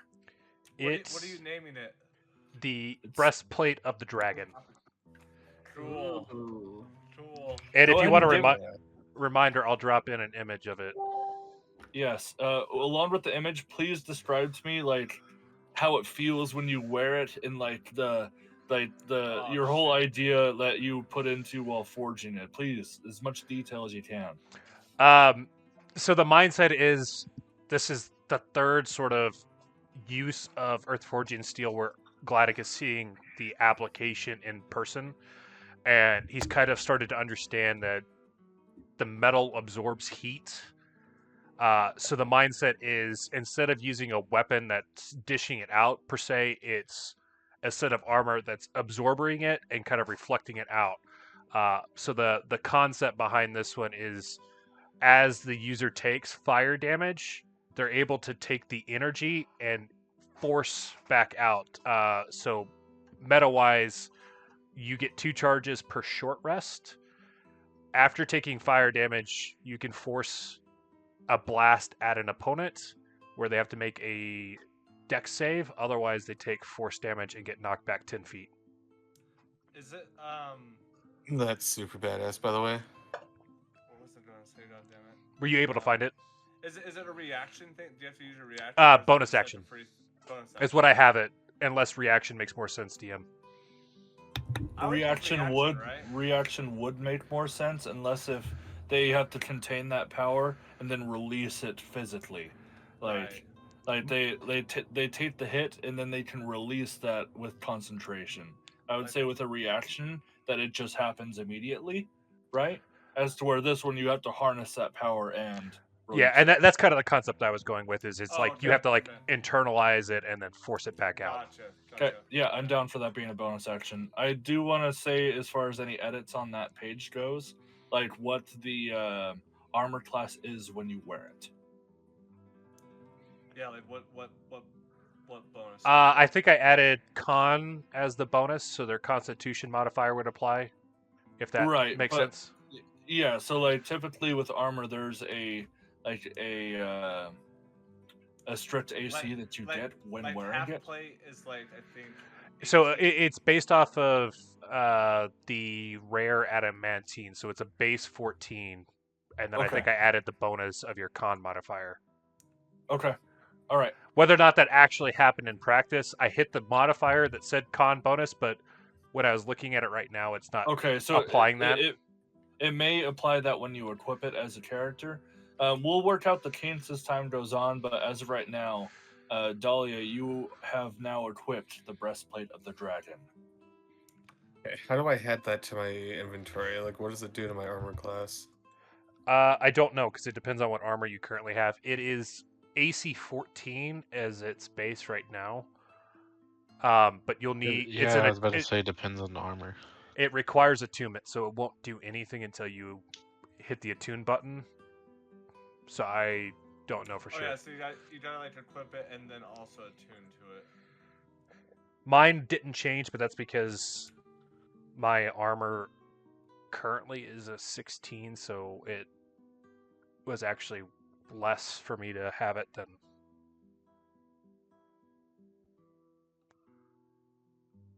Speaker 3: What are you naming it?
Speaker 4: The breastplate of the dragon.
Speaker 3: Cool.
Speaker 10: Ooh.
Speaker 3: Cool.
Speaker 4: And
Speaker 2: Go
Speaker 4: if you
Speaker 2: ahead
Speaker 4: want a
Speaker 2: and give-
Speaker 4: reminder, I'll drop in an image of it.
Speaker 2: Yes, along with the image, please describe to me like how it feels when you wear it, and like your whole idea that you put into while forging it. Please, as much detail as you can.
Speaker 4: So the mindset is, this is the third sort of use of Earthforging steel where Gladdek is seeing the application in person, and he's kind of started to understand that the metal absorbs heat. So the mindset is, instead of using a weapon that's dishing it out per se, it's a set of armor that's absorbing it and kind of reflecting it out. So the concept behind this one is, as the user takes fire damage, they're able to take the energy and force back out. So meta-wise, you get 2 charges per short rest. After taking fire damage, you can force a blast at an opponent where they have to make a dex save. Otherwise, they take force damage and get knocked back 10 feet.
Speaker 3: Is it
Speaker 6: That's super badass, by the way.
Speaker 3: what was I gonna say, goddammit?
Speaker 4: Were you able to find it?
Speaker 3: Is it a reaction thing? Do you have to use a reaction? or is it
Speaker 4: Bonus
Speaker 3: just like a
Speaker 4: action.
Speaker 3: bonus
Speaker 4: Is what I have it, unless reaction makes more sense, DM.
Speaker 3: I would think
Speaker 2: Reaction would make more sense, unless if they have to contain that power and then release it physically, like they take the hit and then they can release that with concentration. I would say with a reaction that it just happens immediately, right? As to where this one you have to harness that power and
Speaker 4: Yeah, and that's kind of the concept I was going with. Is it's
Speaker 3: Oh,
Speaker 4: like you
Speaker 3: okay,
Speaker 4: have to like
Speaker 3: okay.
Speaker 4: internalize it and then force it back out.
Speaker 3: Gotcha.
Speaker 2: Okay, yeah, I'm down for that being a bonus action. I do want to say, as far as any edits on that page goes, like what the armor class is when you wear it.
Speaker 3: Yeah, like what bonus?
Speaker 4: I think I added con as the bonus, so their Constitution modifier would apply. If that
Speaker 2: Right,
Speaker 4: makes
Speaker 2: but-
Speaker 4: sense.
Speaker 2: Yeah, so like typically with armor, there's a strict AC that you get when
Speaker 3: like
Speaker 2: wearing
Speaker 3: half
Speaker 2: it.
Speaker 3: plate is like, I think.
Speaker 4: So
Speaker 3: 18.
Speaker 4: it's based off of the rare adamantine, so it's a base 14, and then I
Speaker 2: Okay.
Speaker 4: think I added the bonus of your con modifier.
Speaker 2: Okay, all right.
Speaker 4: Whether or not that actually happened in practice, I hit the modifier that said con bonus, but when I was looking at it right now, it's not
Speaker 2: Okay, so
Speaker 4: applying that.
Speaker 2: It may apply that when you equip it as a character. We'll work out the kinks as time goes on, but as of right now, Dahlia, you have now equipped the breastplate of the dragon.
Speaker 6: Okay, how do I add that to my inventory? Like, what does it do to my armor class?
Speaker 4: I don't know, because it depends on what armor you currently have. It is AC 14 as its base right now. But you'll need.
Speaker 8: Yeah, I was about to say depends on the armor.
Speaker 4: It requires attunement, so it won't do anything until you hit the attune button. So I don't know for
Speaker 3: Oh
Speaker 4: sure.
Speaker 3: yeah, so you gotta like equip it and then also attune to it.
Speaker 4: Mine didn't change, but that's because my armor currently is a 16, so it was actually less for me to have it than.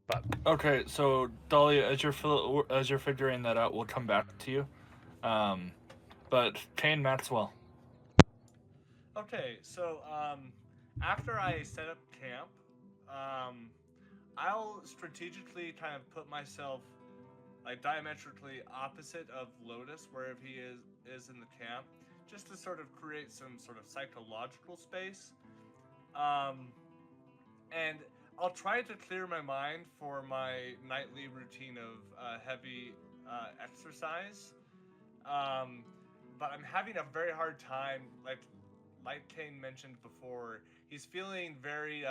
Speaker 4: But
Speaker 2: Okay, so Dahlia, as you're figuring that out, we'll come back to you. But Cain Maxwell.
Speaker 3: Okay, so after I set up camp, I'll strategically kind of put myself like diametrically opposite of Lotus, wherever he is in the camp, just to sort of create some sort of psychological space. And I'll try to clear my mind for my nightly routine of heavy exercise. But I'm having a very hard time, like Cain mentioned before, he's feeling very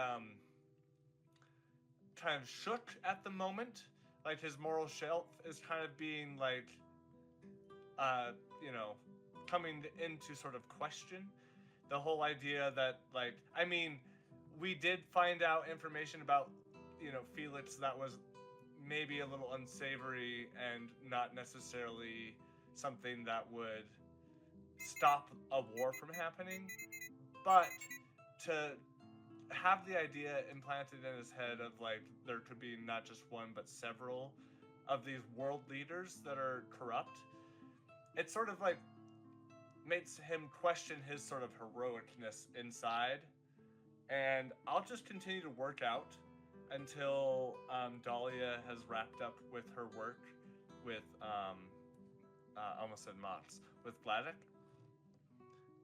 Speaker 3: kind of shook at the moment. Like his moral shelf is kind of being like, coming into sort of question. The whole idea that we did find out information about, Felix that was maybe a little unsavory and not necessarily something that would stop a war from happening, but to have the idea implanted in his head of like there could be not just one but several of these world leaders that are corrupt, it sort of like makes him question his sort of heroicness inside. And I'll just continue to work out until Dahlia has wrapped up with her work with almost said Mox with Gladdek.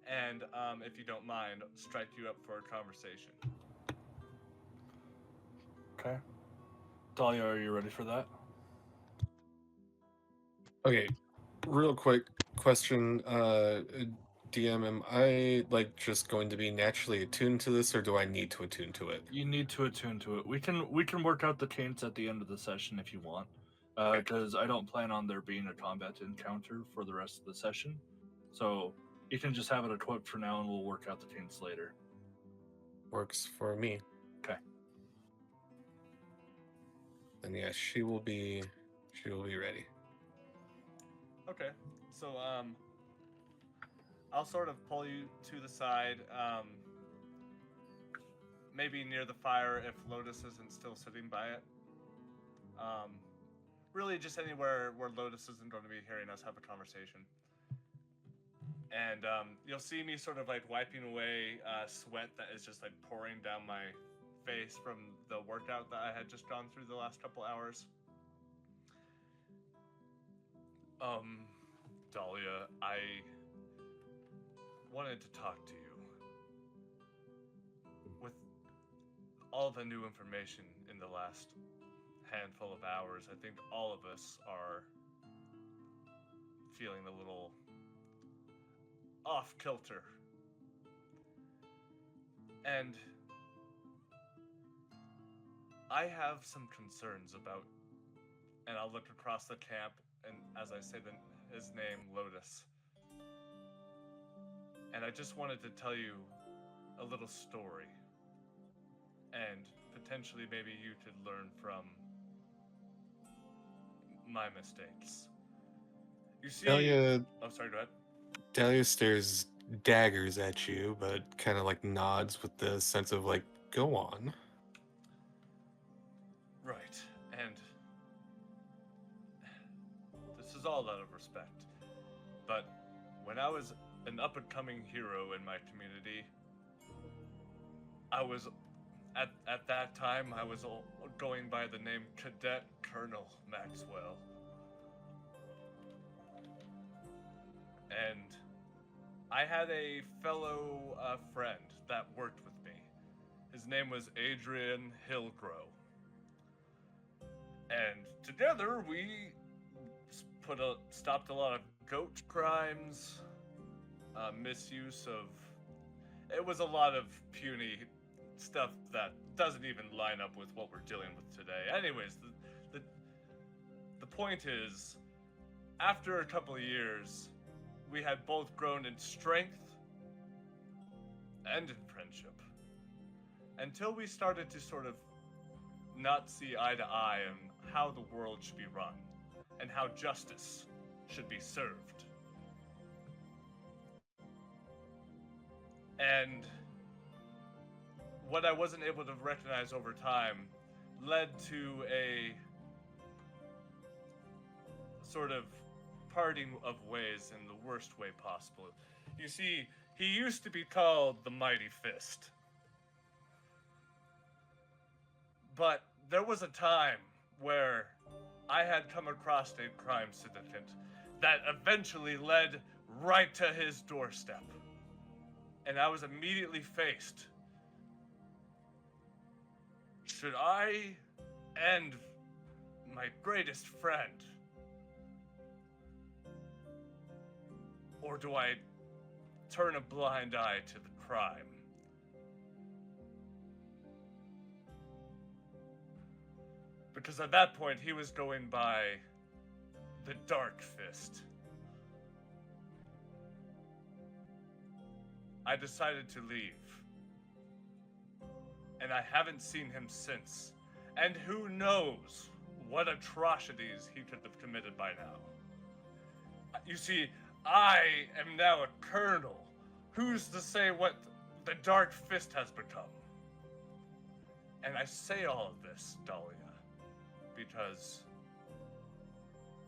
Speaker 3: And if you don't mind, strike you up for a conversation.
Speaker 2: Okay. Dahlia, are you ready for that?
Speaker 6: Okay, real quick question, DM, am I like just going to be naturally attuned to this, or do I need to attune to it?
Speaker 2: You need to attune to it. We can work out the kinks at the end of the session if you want, because I don't plan on there being a combat encounter for the rest of the session. So you can just have it equipped for now, and we'll work out the kinks later.
Speaker 6: Works for me.
Speaker 2: Okay.
Speaker 6: Then yeah, she will be ready.
Speaker 3: Okay, so I'll sort of pull you to the side, maybe near the fire if Lotus isn't still sitting by it. Really just anywhere where Lotus isn't going to be hearing us have a conversation. And you'll see me sort of like wiping away sweat that is just like pouring down my face from the workout that I had just gone through the last couple hours. Dahlia, I wanted to talk to you. With all the new information in the last handful of hours, I think all of us are feeling a little off kilter. And I have some concerns about, and I'll look across the camp, and as I say his name, Lotus. And I just wanted to tell you a little story. And potentially maybe you could learn from my mistakes. You see...
Speaker 6: Dahlia...
Speaker 3: Oh, sorry, go ahead.
Speaker 6: Dahlia stares daggers at you, but kind of like nods with the sense of like, go on.
Speaker 3: Right, and this is all out of respect, but when I was an up-and-coming hero in my community, I was, at that time, I was going by the name Cadet Colonel Maxwell. And I had a fellow friend that worked with me. His name was Adrian Hillgrow. And together we stopped a lot of goat crimes, misuse of... It was a lot of puny stuff that doesn't even line up with what we're dealing with today. Anyways, the point is, after a couple of years, we had both grown in strength and in friendship. Until we started to sort of not see eye to eye on how the world should be run and how justice should be served. And what I wasn't able to recognize over time led to a sort of parting of ways in the worst way possible. You see, he used to be called the Mighty Fist. But there was a time where I had come across a crime syndicate that eventually led right to his doorstep. And I was immediately faced. Should I end my greatest friend? Or do I turn a blind eye to the crime? Because at that point, he was going by the Dark Fist. I decided to leave. And I haven't seen him since. And who knows what atrocities he could have committed by now. You see, I am now a colonel. Who's to say what the Dark Fist has become? And I say all of this, Dahlia, because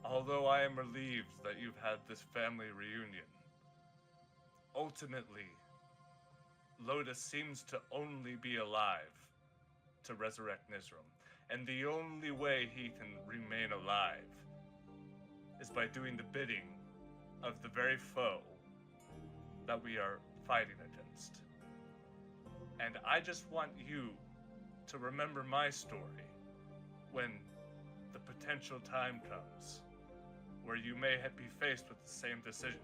Speaker 3: although I am relieved that you've had this family reunion, ultimately, Lotus seems to only be alive to resurrect Nizram. And the only way he can remain alive is by doing the bidding of the very foe that we are fighting against. And I just want you to remember my story when the potential time comes where you may be faced with the same decision.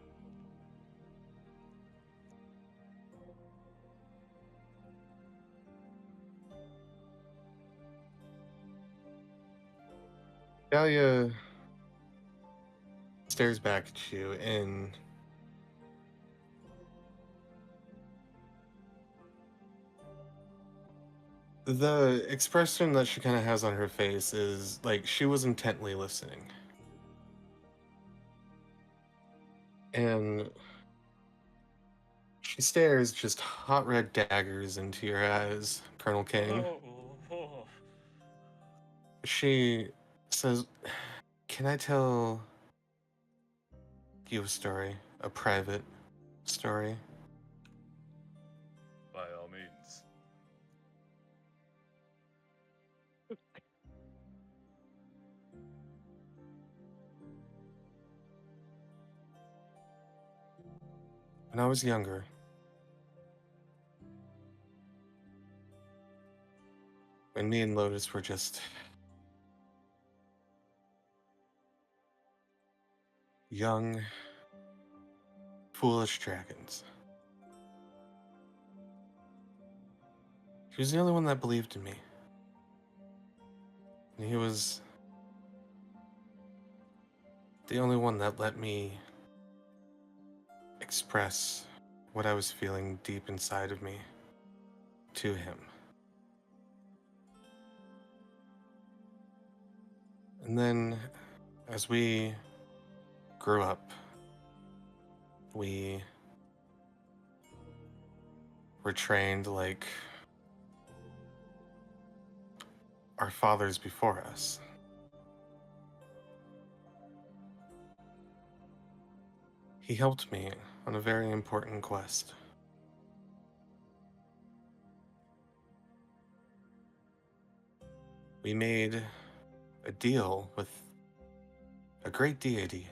Speaker 6: Dahlia stares back at you, and the expression that she kind of has on her face is like she was intently listening. And she stares just hot red daggers into your eyes, Colonel Cain. She says, "Can I tell you a story? A private story?"
Speaker 3: By all means.
Speaker 6: When I was younger, when me and Lotus were just young, foolish dragons, he was the only one that believed in me. And he was the only one that let me express what I was feeling deep inside of me to him. And then, as we grew up, we were trained like our fathers before us. He helped me on a very important quest. We made a deal with a great deity,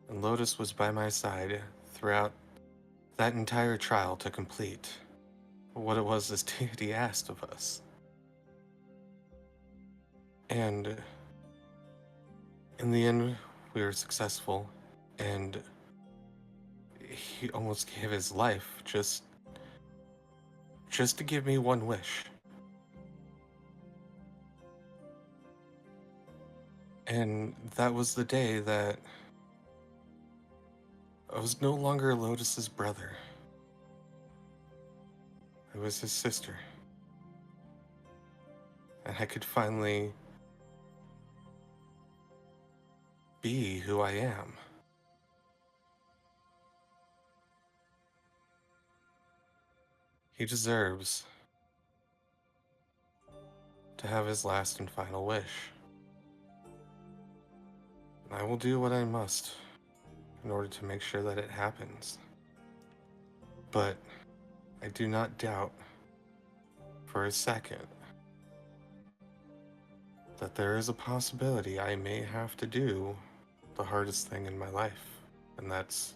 Speaker 6: and Lotus was by my side throughout that entire trial to complete what it was this deity asked of us. And in the end, we were successful, and he almost gave his life just to give me one wish. And that was the day that I was no longer Lotus's brother. I was his sister. And I could finally be who I am. He deserves to have his last and final wish. And I will do what I must in order to make sure that it happens. But I do not doubt for a second that there is a possibility I may have to do the hardest thing in my life, and that's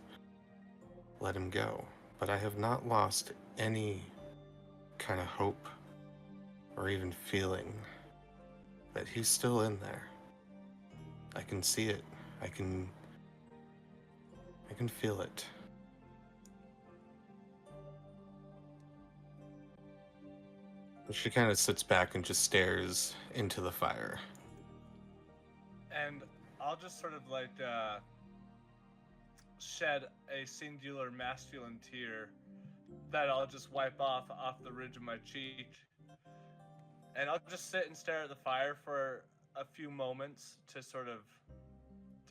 Speaker 6: let him go. But I have not lost any kind of hope or even feeling that he's still in there. I can see it. I can feel it. She kind of sits back and just stares into the fire.
Speaker 3: And I'll just sort of like shed a singular masculine tear that I'll just wipe off the ridge of my cheek. And I'll just sit and stare at the fire for a few moments to sort of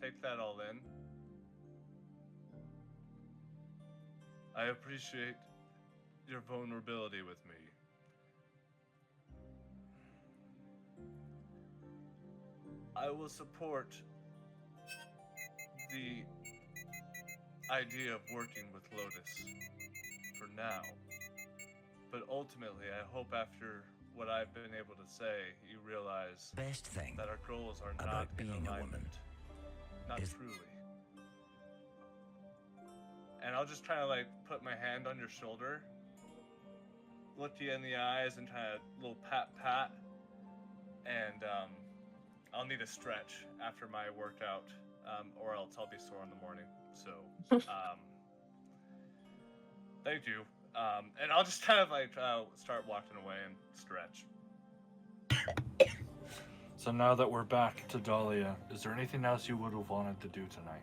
Speaker 3: take that all in. I appreciate your vulnerability with me. I will support the idea of working with Lotus for now. But ultimately, I hope after what I've been able to say, you realize
Speaker 11: Best thing
Speaker 3: that our goals are not
Speaker 11: about
Speaker 3: in
Speaker 11: being a
Speaker 3: alignment.
Speaker 11: woman
Speaker 3: Not
Speaker 11: is-
Speaker 3: truly. And I'll just try to like put my hand on your shoulder, look you in the eyes, and try a little pat, and I'll need a stretch after my workout, or else I'll be sore in the morning. So, thank you. And I'll just kind of like start walking away and stretch.
Speaker 2: So now that we're back to Dahlia, is there anything else you would have wanted to do tonight?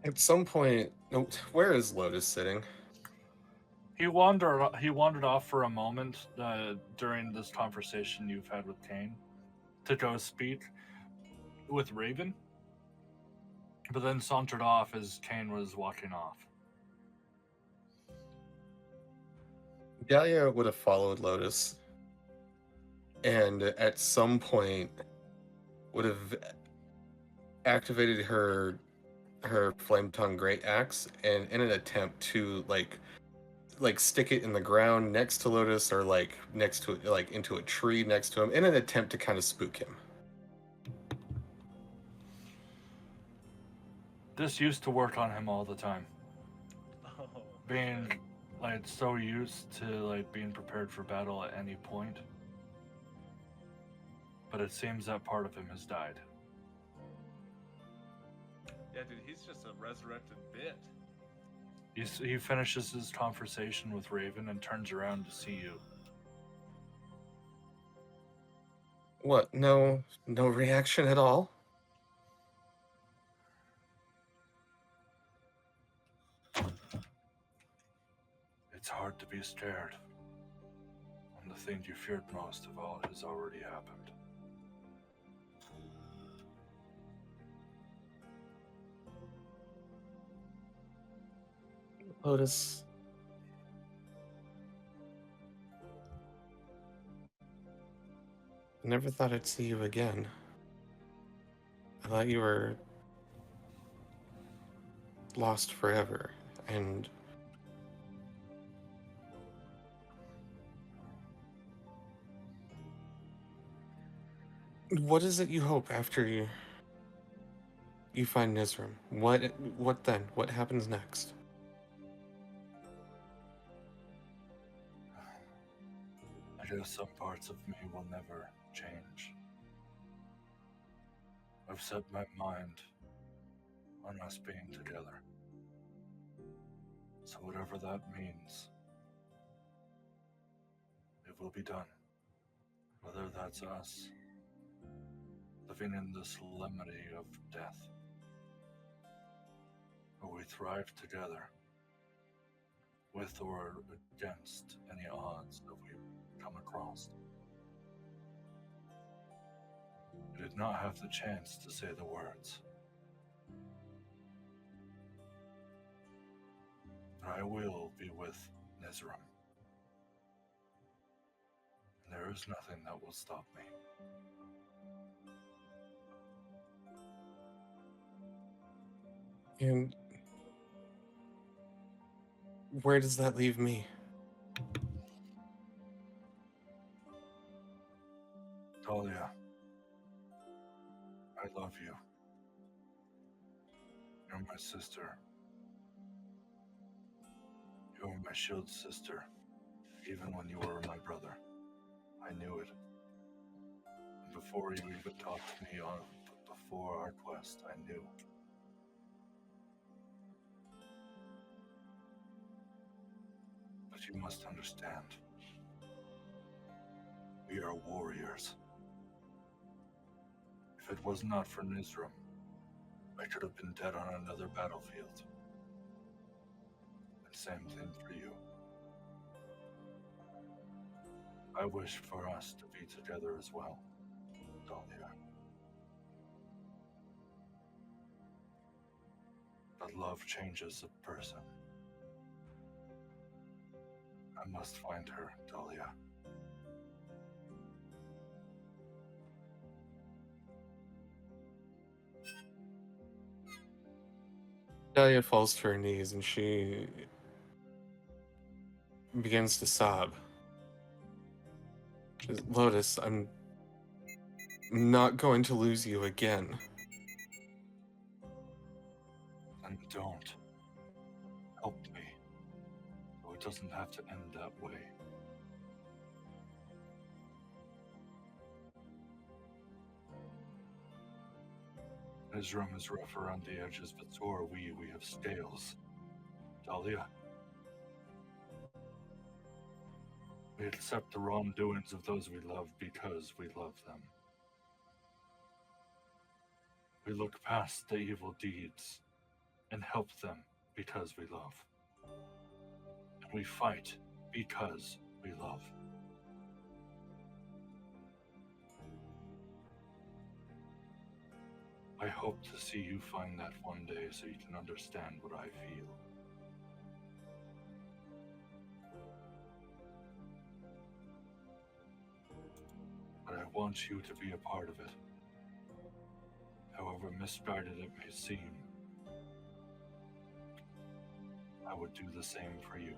Speaker 6: At some point, where is Lotus sitting?
Speaker 2: He wandered off for a moment during this conversation you've had with Cain to go speak with Raven, but then sauntered off as Cain was walking off.
Speaker 6: Dahlia would have followed Lotus, and at some point would have activated her flame tongue great axe, and in an attempt to like stick it in the ground next to Lotus, or like next to like into a tree next to him, in an attempt to kind of spook him.
Speaker 2: This used to work on him all the time.
Speaker 3: Oh,
Speaker 2: Being like so used to like being prepared for battle at any point. But it seems that part of him has died.
Speaker 3: yeah, dude, he's just a resurrected bit.
Speaker 2: He finishes his conversation with Raven and turns around to see you.
Speaker 6: What? No reaction at all?
Speaker 2: It's hard to be scared when the thing you feared most of all has already happened.
Speaker 6: Lotus. I never thought I'd see you again. I thought you were lost forever, and what is it you hope after you find Nizram? What then? What happens next?
Speaker 2: I guess some parts of me will never change. I've set my mind on us being together. So whatever that means, it will be done.
Speaker 9: Whether that's us, living in the solemnity of death, or we thrive together, with or against any odds that we come across. I did not have the chance to say the words. But I will be with Nizram. There is nothing that will stop me.
Speaker 6: And where does that leave me?
Speaker 9: Dahlia, I love you. You're my sister. You were my shield sister, even when you were my brother. I knew it. And before you even talked to me before our quest, I knew. But you must understand. We are warriors. If it was not for Nizram, I could have been dead on another battlefield. And same thing for you. I wish for us to be together as well, Dahlia. But love changes a person. I must find her, Dahlia.
Speaker 6: Dahlia falls to her knees and she begins to sob. She says, Lotus, I'm not going to lose you again.
Speaker 9: And don't. Help me. So it doesn't have to end that way. Nizram is rough around the edges, but so are we. We have scales. Dahlia. We accept the wrongdoings of those we love because we love them. We look past the evil deeds and help them because we love. And we fight because we love. I hope to see you find that one day so you can understand what I feel. But I want you to be a part of it. However misguided it may seem, I would do the same for you.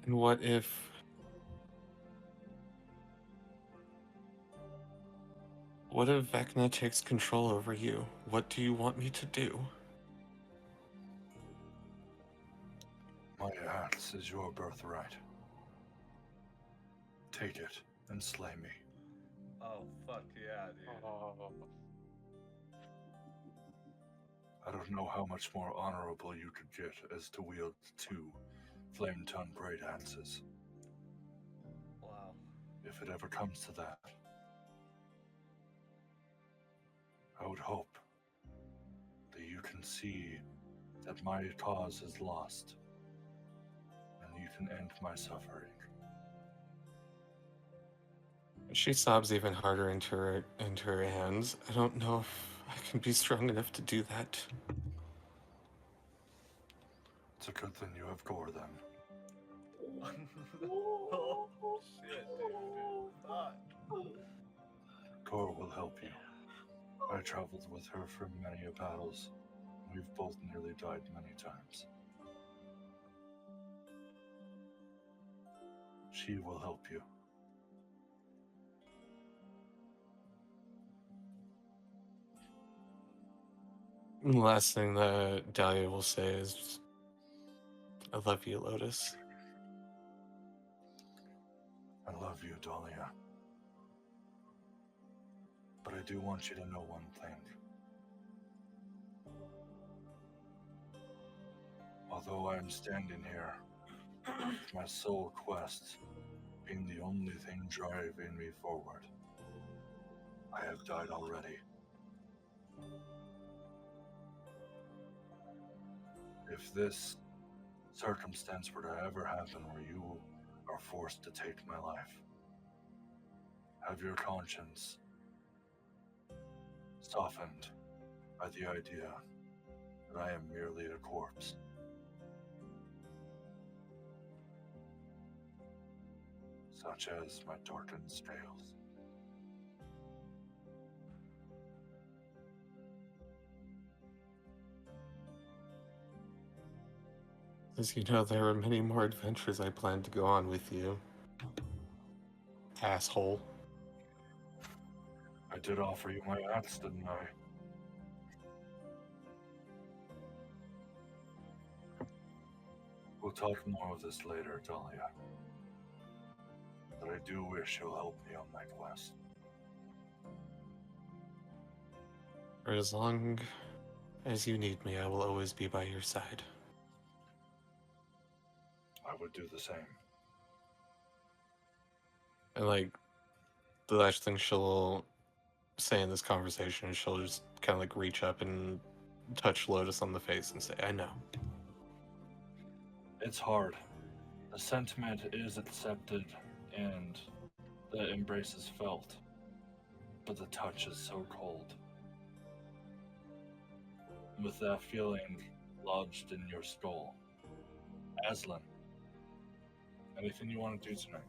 Speaker 6: And what if... What if Vecna takes control over you? What do you want me to do?
Speaker 9: My axe is your birthright. Take it and slay me.
Speaker 3: Oh, fuck yeah, dude.
Speaker 4: Oh,
Speaker 9: I don't know how much more honorable you could get as to wield two flame-tongue great axes.
Speaker 3: Wow.
Speaker 9: If it ever comes to that, I would hope that you can see that my cause is lost, and you can end my suffering.
Speaker 6: She sobs even harder into her hands. I don't know if I can be strong enough to do that.
Speaker 9: It's a good thing you have Gore then.
Speaker 3: Oh, shit, dude. Fuck.
Speaker 9: Gore will help you. I traveled with her for many battles. We've both nearly died many times. She will help you.
Speaker 6: And the last thing that Dahlia will say is, I love you, Lotus.
Speaker 9: I love you, Dahlia. But I do want you to know one thing. Although I am standing here, My sole quest being the only thing driving me forward. I have died already. If this circumstance were to ever happen where you are forced to take my life, have your conscience softened by the idea that I am merely a corpse. Such as my darkened scales.
Speaker 6: As you know, there are many more adventures I plan to go on with you. Asshole.
Speaker 9: I did offer you my axe, didn't I? We'll talk more of this later, Dahlia. But I do wish you'll help me on my quest.
Speaker 6: For as long as you need me, I will always be by your side.
Speaker 9: I would do the same.
Speaker 6: And like, the last thing she'll say in this conversation is she'll just kind of like reach up and touch Lotus on the face and say, I know.
Speaker 2: It's hard. The sentiment is accepted and the embrace is felt, but the touch is so cold. With that feeling lodged in your skull, Aslan, anything you want to do tonight?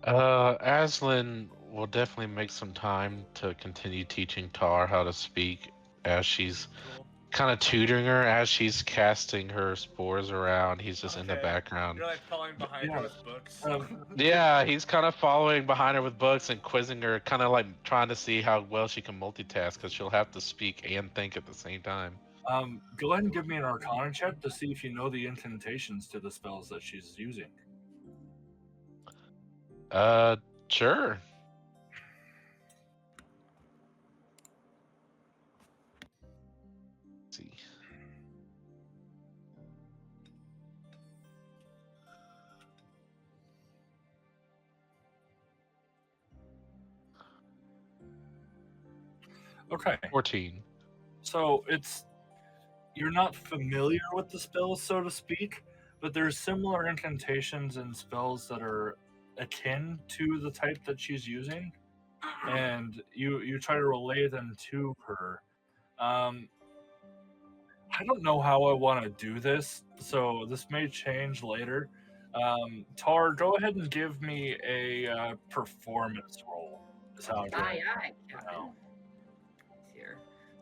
Speaker 8: Aslan will definitely make some time to continue teaching Tar how to speak as she's kind of tutoring her as she's casting her spores around. He's just in the background.
Speaker 3: You're like following behind her with books.
Speaker 8: Yeah, he's kind of following behind her with books and quizzing her, kind of like trying to see how well she can multitask because she'll have to speak and think at the same time.
Speaker 2: Go ahead and give me an Arcana check to see if you know the incantations to the spells that she's using.
Speaker 8: Sure. Let's see.
Speaker 2: Okay.
Speaker 8: 14.
Speaker 2: So you're not familiar with the spells, so to speak, but there's similar incantations and spells that are akin to the type that she's using, and you try to relay them to her. I don't know how I want to do this, so this may change later. Tar, go ahead and give me a performance roll. Is how I'm doing
Speaker 10: Aye,
Speaker 2: it
Speaker 10: Captain.
Speaker 2: now.
Speaker 10: Here.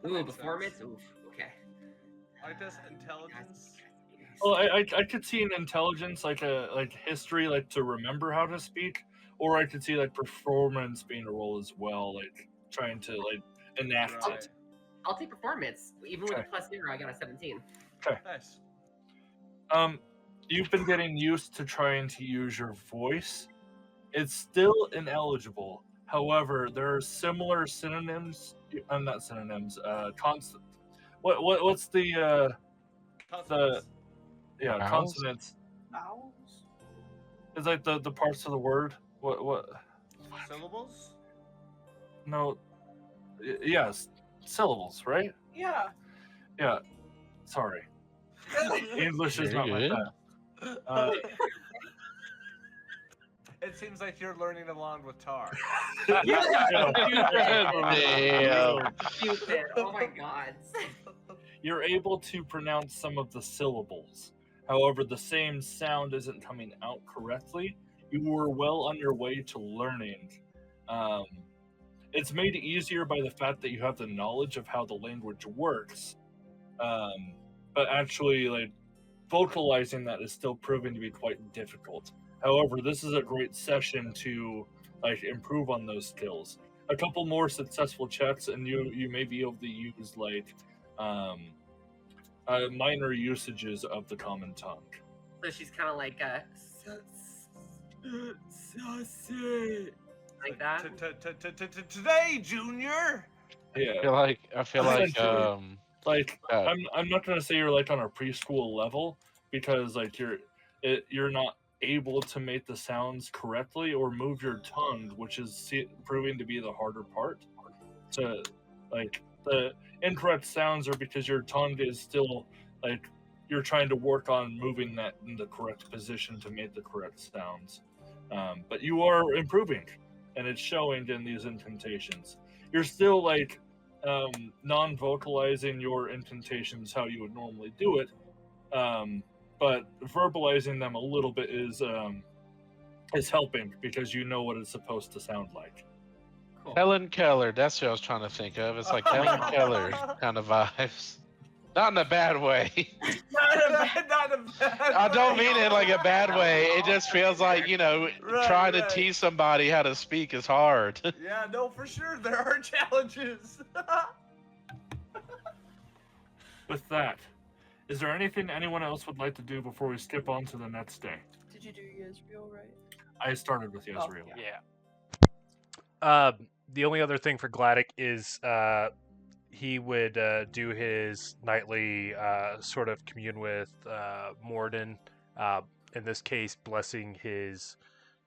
Speaker 10: Ooh, performance? Oof, okay.
Speaker 3: Like this intelligence.
Speaker 2: Well, I could see an intelligence, like history, like to remember how to speak, or I could see like performance being a role as well, like trying to like enact it.
Speaker 10: I'll take performance. Even with
Speaker 2: Okay.
Speaker 10: a +0, I got a 17.
Speaker 2: Okay.
Speaker 3: Nice.
Speaker 2: You've been getting used to trying to use your voice. It's still ineligible. However, there are similar synonyms. Not synonyms. Constant. What's the
Speaker 3: Consonants.
Speaker 8: Vowels?
Speaker 2: consonants?
Speaker 5: Vowels?
Speaker 2: It's like the parts of the word. What?
Speaker 3: Syllables?
Speaker 2: No. Yes, syllables, right?
Speaker 5: Yeah.
Speaker 2: Yeah. Sorry, English is
Speaker 8: Very
Speaker 2: not my
Speaker 8: good.
Speaker 2: bad.
Speaker 3: It seems like you're learning along with Tar.
Speaker 8: Damn.
Speaker 10: Stupid. Oh my god.
Speaker 2: You're able to pronounce some of the syllables. However, the same sound isn't coming out correctly. You were well on your way to learning. It's made easier by the fact that you have the knowledge of how the language works. But actually, like, vocalizing that is still proving to be quite difficult. However, this is a great session to like improve on those skills. A couple more successful checks, and you may be able to use like minor usages of the common tongue.
Speaker 10: So she's kind of like like that.
Speaker 3: Today, Junior.
Speaker 2: Yeah.
Speaker 8: I feel like
Speaker 2: like I'm not gonna say you're like on a preschool level because like you're not able to make the sounds correctly or move your tongue, which is proving to be the harder part. To like the incorrect sounds are because your tongue is still like you're trying to work on moving that in the correct position to make the correct sounds. But you are improving, and it's showing in these incantations. You're still like non-vocalizing your incantations how you would normally do it, but verbalizing them a little bit is helping because you know what it's supposed to sound like.
Speaker 10: Cool.
Speaker 8: Helen Keller, that's what I was trying to think of. It's like Helen Keller kind of vibes. Not in a bad way.
Speaker 3: Not a bad
Speaker 8: I don't
Speaker 3: way.
Speaker 8: mean it like a bad way. It just feels like, trying to teach somebody how to speak is hard.
Speaker 3: Yeah, no, for sure. There are challenges.
Speaker 2: With that, is there anything anyone else would like to do before we skip on to the next day?
Speaker 5: Did you do Yisrael right?
Speaker 2: I started with Yisrael.
Speaker 4: Yeah. The only other thing for Gladdek is he would do his nightly sort of commune with Morden. In this case, blessing his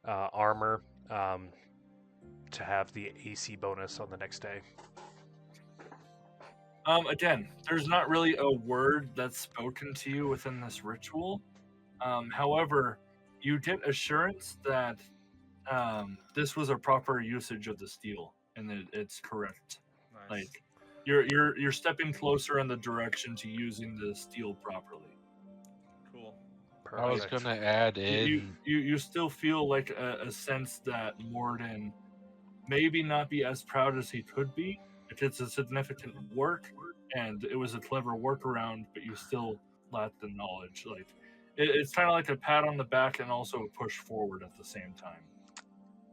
Speaker 4: armor to have the AC bonus on the next day.
Speaker 2: Again, there's not really a word that's spoken to you within this ritual. However, you get assurance that this was a proper usage of the steel, and that it's correct.
Speaker 3: Nice.
Speaker 2: Like you're stepping closer in the direction to using the steel properly.
Speaker 3: Cool.
Speaker 8: I was
Speaker 4: Perfect.
Speaker 8: gonna add in.
Speaker 2: You still feel like a sense that Morden maybe not be as proud as he could be. It's a significant work, and it was a clever workaround, but you still lack the knowledge. Like it's kind of like a pat on the back and also a push forward at the same time.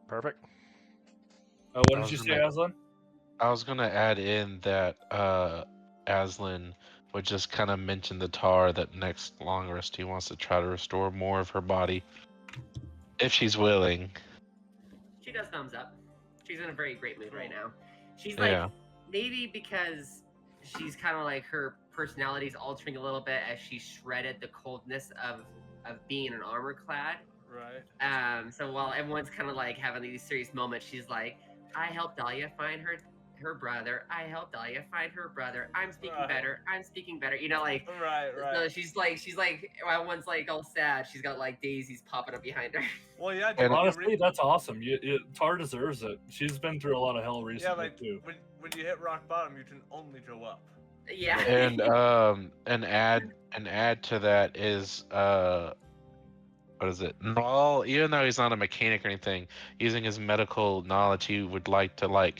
Speaker 4: Perfect.
Speaker 2: What did you say, Aslan?
Speaker 8: I was gonna add in that Aslan would just kind of mention the Tar that next long rest he wants to try to restore more of her body, if she's willing.
Speaker 10: She does thumbs up. She's in a very great mood right now. She's like, maybe because she's kind of like her personality's altering a little bit as she shredded the coldness of being an armor clad.
Speaker 3: Right.
Speaker 10: So while everyone's kind of like having these serious moments, she's like, I helped Dahlia find her brother. I helped Dahlia find her brother. I'm speaking better. I'm speaking better. Like
Speaker 3: Right.
Speaker 10: So she's like everyone's like all sad. She's got like daisies popping up behind her.
Speaker 3: Well, yeah.
Speaker 8: And
Speaker 2: honestly, that's awesome. Tar deserves it. She's been through a lot of hell recently
Speaker 3: like,
Speaker 2: too.
Speaker 3: When you hit rock bottom, you can only go up.
Speaker 10: Yeah.
Speaker 8: And add to that is what is it? Well, even though he's not a mechanic or anything, using his medical knowledge, he would like to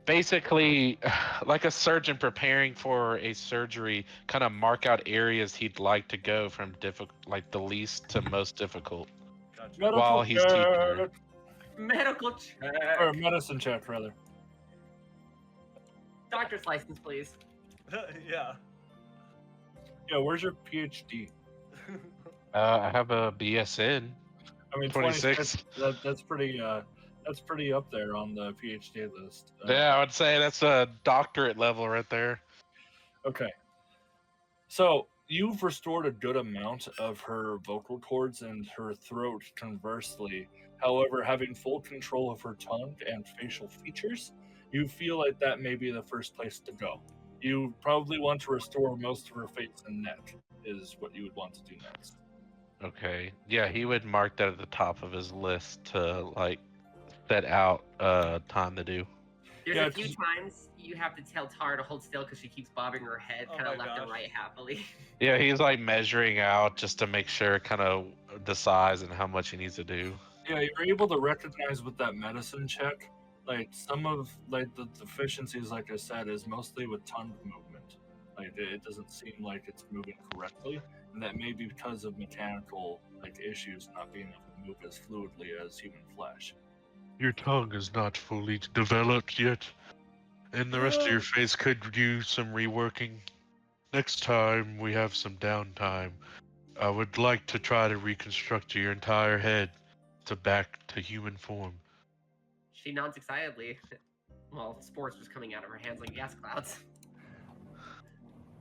Speaker 8: basically like a surgeon preparing for a surgery, kind of mark out areas he'd like to go from the least to most difficult.
Speaker 3: Gotcha.
Speaker 8: While he's teaching her.
Speaker 10: Medical check.
Speaker 2: Or medicine check, rather.
Speaker 10: Doctor's license, please.
Speaker 3: Yeah.
Speaker 2: Yeah, where's your PhD?
Speaker 8: I have a BSN.
Speaker 2: I mean,
Speaker 8: 26.
Speaker 2: That's pretty up there on the PhD list.
Speaker 8: Yeah, I would say that's a doctorate level right there.
Speaker 2: Okay. So you've restored a good amount of her vocal cords and her throat conversely. However, having full control of her tongue and facial features, you feel like that may be the first place to go. You probably want to restore most of her face and neck, is what you would want to do next.
Speaker 8: Okay. Yeah, he would mark that at the top of his list to set out time to do.
Speaker 10: There's a few times you have to tell Tar to hold still because she keeps bobbing her head kind of left and right happily.
Speaker 8: Yeah, he's measuring out just to make sure kind of the size and how much he needs to do.
Speaker 2: Yeah, you're able to recognize with that medicine check, some of the deficiencies, like I said, is mostly with tongue movement. It doesn't seem like it's moving correctly, and that may be because of mechanical issues not being able to move as fluidly as human flesh.
Speaker 8: Your tongue is not fully developed yet, and the rest of your face could use some reworking. Next time we have some downtime, I would like to try to reconstruct your entire head back to human form.
Speaker 10: She nods excitedly. Well, spores was coming out of her hands like gas clouds.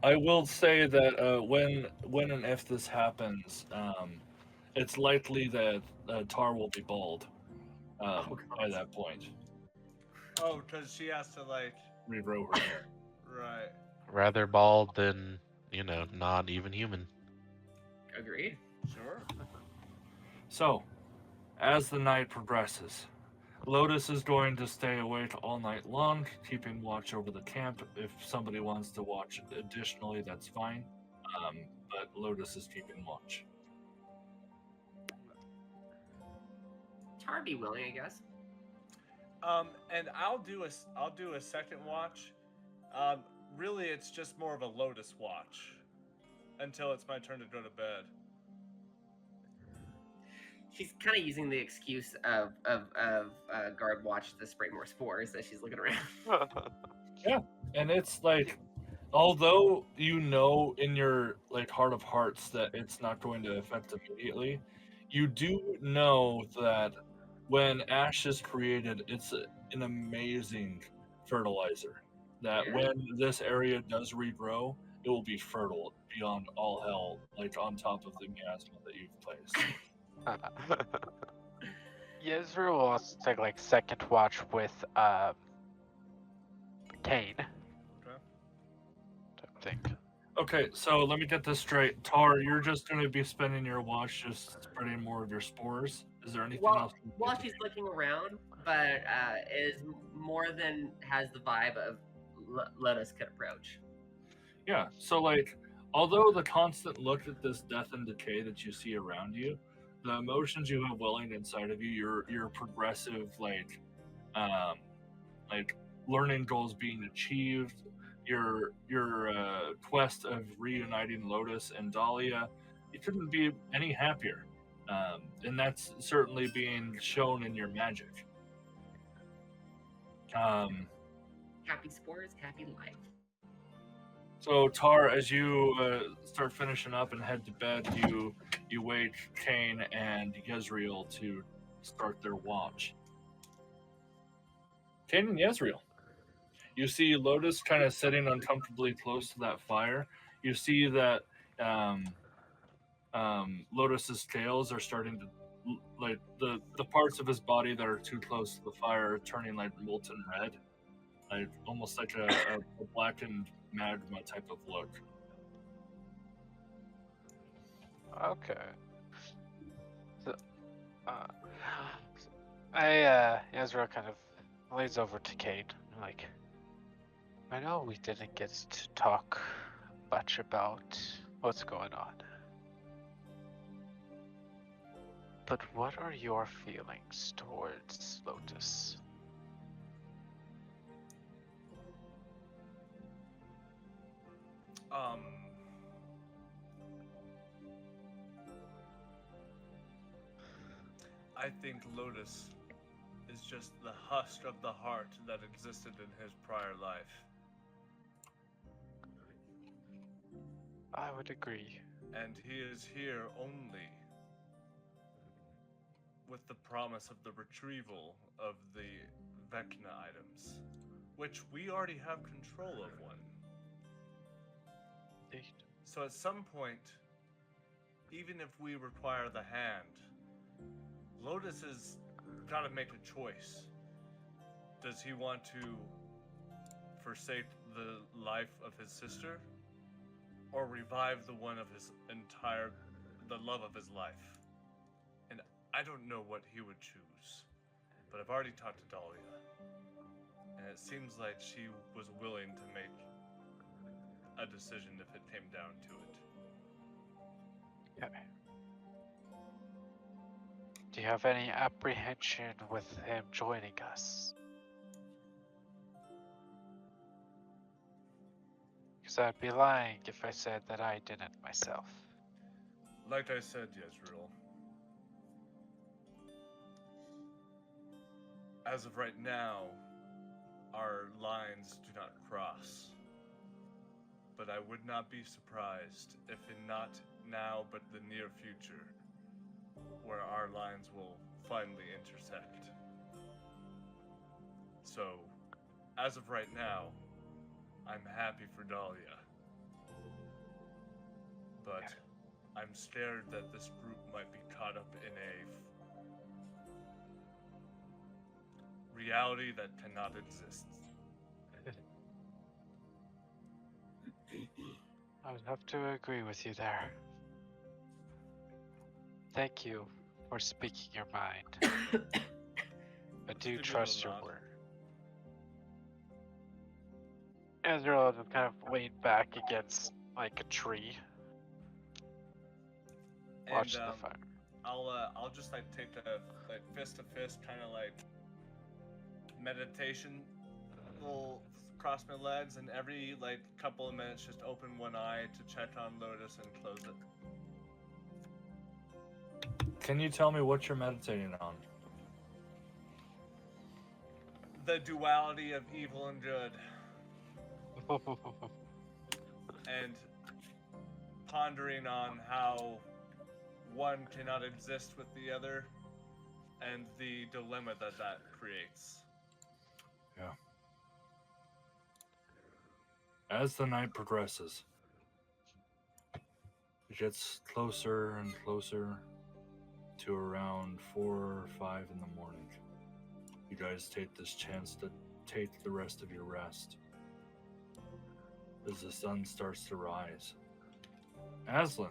Speaker 2: I will say that when and if this happens, it's likely that Tar will be bald by that point.
Speaker 3: Oh, because she has to like
Speaker 2: Regrow her hair.
Speaker 3: right.
Speaker 8: Rather bald than, not even human.
Speaker 10: Agreed.
Speaker 3: Sure.
Speaker 2: So, as the night progresses, Lotus is going to stay awake all night long, keeping watch over the camp. If somebody wants to watch additionally, that's fine. But Lotus is keeping watch.
Speaker 10: Tar be willing, I guess.
Speaker 3: And I'll do a second watch. Really, it's just more of a Lotus watch until it's my turn to go to bed.
Speaker 10: She's kind of using the excuse of guard watch to spray more spores as she's looking around.
Speaker 2: Yeah, and it's like, although you know in your heart of hearts that it's not going to affect immediately, you do know that when ash is created, it's an amazing fertilizer. That when this area does regrow, it will be fertile beyond all hell, on top of the miasma that you've placed.
Speaker 7: Yezru will also take second watch with Cain.
Speaker 3: Okay.
Speaker 7: I think.
Speaker 2: Okay, so let me get this straight. Tar, you're just going to be spending your watch just spreading more of your spores? Is there anything else?
Speaker 10: While she's looking around, but is more than has the vibe of Lotus could approach.
Speaker 2: Yeah, so although the constant look at this death and decay that you see around you, the emotions you have welling inside of you, your progressive learning goals being achieved, your quest of reuniting Lotus and Dahlia, you couldn't be any happier, and that's certainly being shown in your magic.
Speaker 10: Happy spores, happy life.
Speaker 2: So Tar, as you start finishing up and head to bed, you wake Cain and Yezreel to start their watch. Cain and Yezreel. You see Lotus kind of sitting uncomfortably close to that fire. You see that Lotus's scales are starting to, the parts of his body that are too close to the fire are turning molten red, almost like a blackened magma type of look.
Speaker 7: Okay. So, Ezra kind of leans over to Cain, I know we didn't get to talk much about what's going on. But what are your feelings towards Lotus?
Speaker 3: I think Lotus is just the husk of the heart that existed in his prior life.
Speaker 7: I would agree.
Speaker 3: And he is here only with the promise of the retrieval of the Vecna items, which we already have control of one.
Speaker 7: Indeed.
Speaker 3: So at some point, even if we require the hand, Lotus has got to make a choice. Does he want to forsake the life of his sister, or revive the one of the love of his life? And I don't know what he would choose, but I've already talked to Dahlia, and it seems like she was willing to make a decision if it came down to it.
Speaker 7: Yeah. Do you have any apprehension with him joining us? Because I'd be lying if I said that I didn't myself.
Speaker 3: Like I said, Yezreel, as of right now, our lines do not cross. But I would not be surprised if in not now but the near future, where our lines will finally intersect. So, as of right now, I'm happy for Dahlia. but I'm scared that this group might be caught up in a reality that cannot exist.
Speaker 7: I would have to agree with you there. Thank you for speaking your mind. I do
Speaker 3: Give you a
Speaker 7: trust your
Speaker 3: nod.
Speaker 7: word. Ezreal will kind of lean back against like a tree, watching
Speaker 3: And
Speaker 7: the fire.
Speaker 3: I'll just like take the like fist to fist kind of like meditation, little cross my legs, and every like couple of minutes just open one eye to check on Lotus and close it.
Speaker 2: Can you tell me what you're meditating on?
Speaker 3: The duality of evil and good, and pondering on how one cannot exist with the other, and the dilemma that that creates.
Speaker 2: Yeah. As the night progresses, it gets closer and closer to around 4 or 5 in the morning. You guys take this chance to take the rest of your rest as the sun starts to rise. Aslan,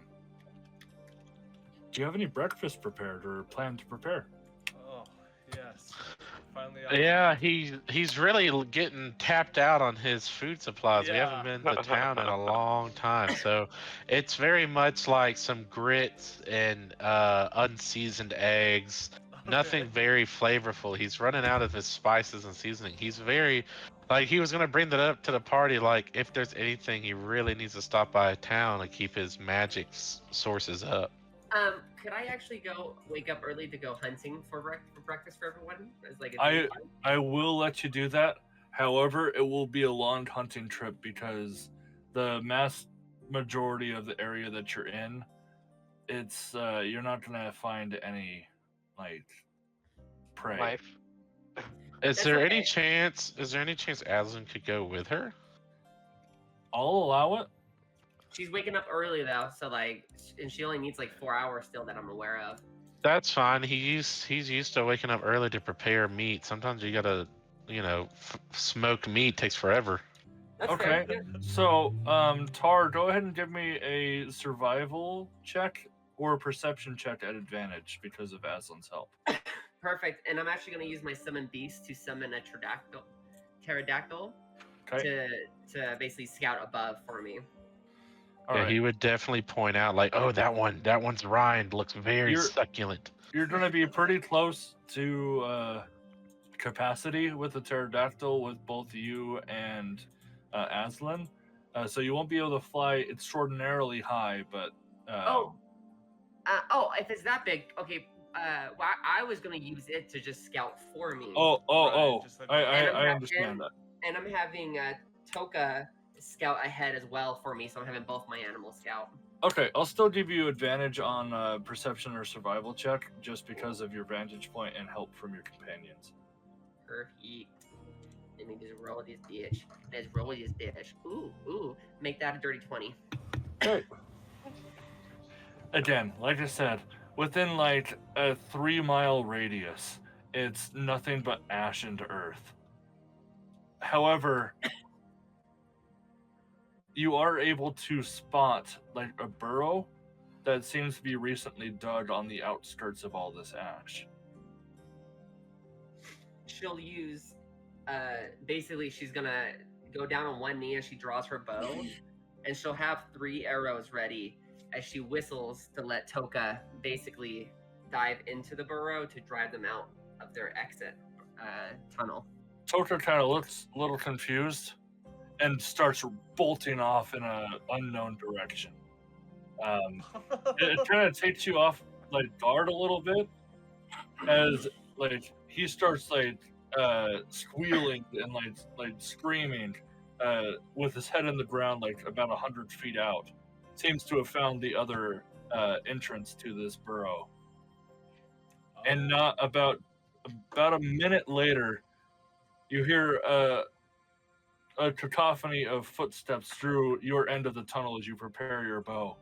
Speaker 2: do you have any breakfast prepared or plan to prepare?
Speaker 3: Oh, yes. Finally.
Speaker 8: Yeah, he's really getting tapped out on his food supplies. We haven't been to town in a long time, so it's very much like some grits and unseasoned eggs. Nothing very flavorful. He's running out of his spices and seasoning. He's very, like, he was gonna bring that up to the party. Like, if there's anything, he really needs to stop by town and keep his magic sources up.
Speaker 10: Could I actually go wake up early to go hunting for breakfast for everyone? As like
Speaker 2: I will let you do that. However, it will be a long hunting trip because the mass majority of the area that you're in, it's you're not gonna find any like prey.
Speaker 7: Life.
Speaker 8: Is there any chance? Is there any chance Aslan could go with her?
Speaker 2: I'll allow it.
Speaker 10: She's waking up early though, so like, and she only needs like 4 hours still that I'm aware of.
Speaker 8: That's fine. He's used to waking up early to prepare meat. Sometimes you gotta, smoke meat takes forever.
Speaker 10: That's
Speaker 2: Okay.
Speaker 10: fair.
Speaker 2: So, Tar, go ahead and give me a survival check or a perception check at advantage because of Aslan's help.
Speaker 10: Perfect. And I'm actually going to use my summon beast to summon a pterodactyl
Speaker 2: Okay.
Speaker 10: to basically scout above for me.
Speaker 2: All
Speaker 8: Yeah,
Speaker 2: right.
Speaker 8: he would definitely point out, like, oh, that one's rind looks very succulent.
Speaker 2: You're going to be pretty close to capacity with the pterodactyl with both you and Aslan. So you won't be able to fly extraordinarily high, but...
Speaker 10: If it's that big, okay. Well, I was going to use it to just scout for me.
Speaker 2: I understand that.
Speaker 10: And I'm having Toka scout ahead as well for me, so I'm having both my animals scout.
Speaker 2: Okay, I'll still give you advantage on perception or survival check just because of your vantage point and help from your companions.
Speaker 10: Perfect. Let me just roll this bitch. Let's roll this bitch. Ooh. Make that a dirty 20.
Speaker 2: Okay. Again, like I said, within like a 3-mile radius, it's nothing but ash and earth. However, you are able to spot like a burrow that seems to be recently dug on the outskirts of all this ash.
Speaker 10: She'll use, basically she's gonna go down on one knee as she draws her bow, and she'll have 3 arrows ready as she whistles to let Toka basically dive into the burrow to drive them out of their exit tunnel.
Speaker 2: Toka kind of looks a little confused and starts bolting off in an unknown direction. It kind of takes you off like guard a little bit as like he starts like squealing and like screaming with his head in the ground like about 100 feet out. Seems to have found the other entrance to this burrow. And not about a minute later, you hear a cacophony of footsteps through your end of the tunnel as you prepare your bow.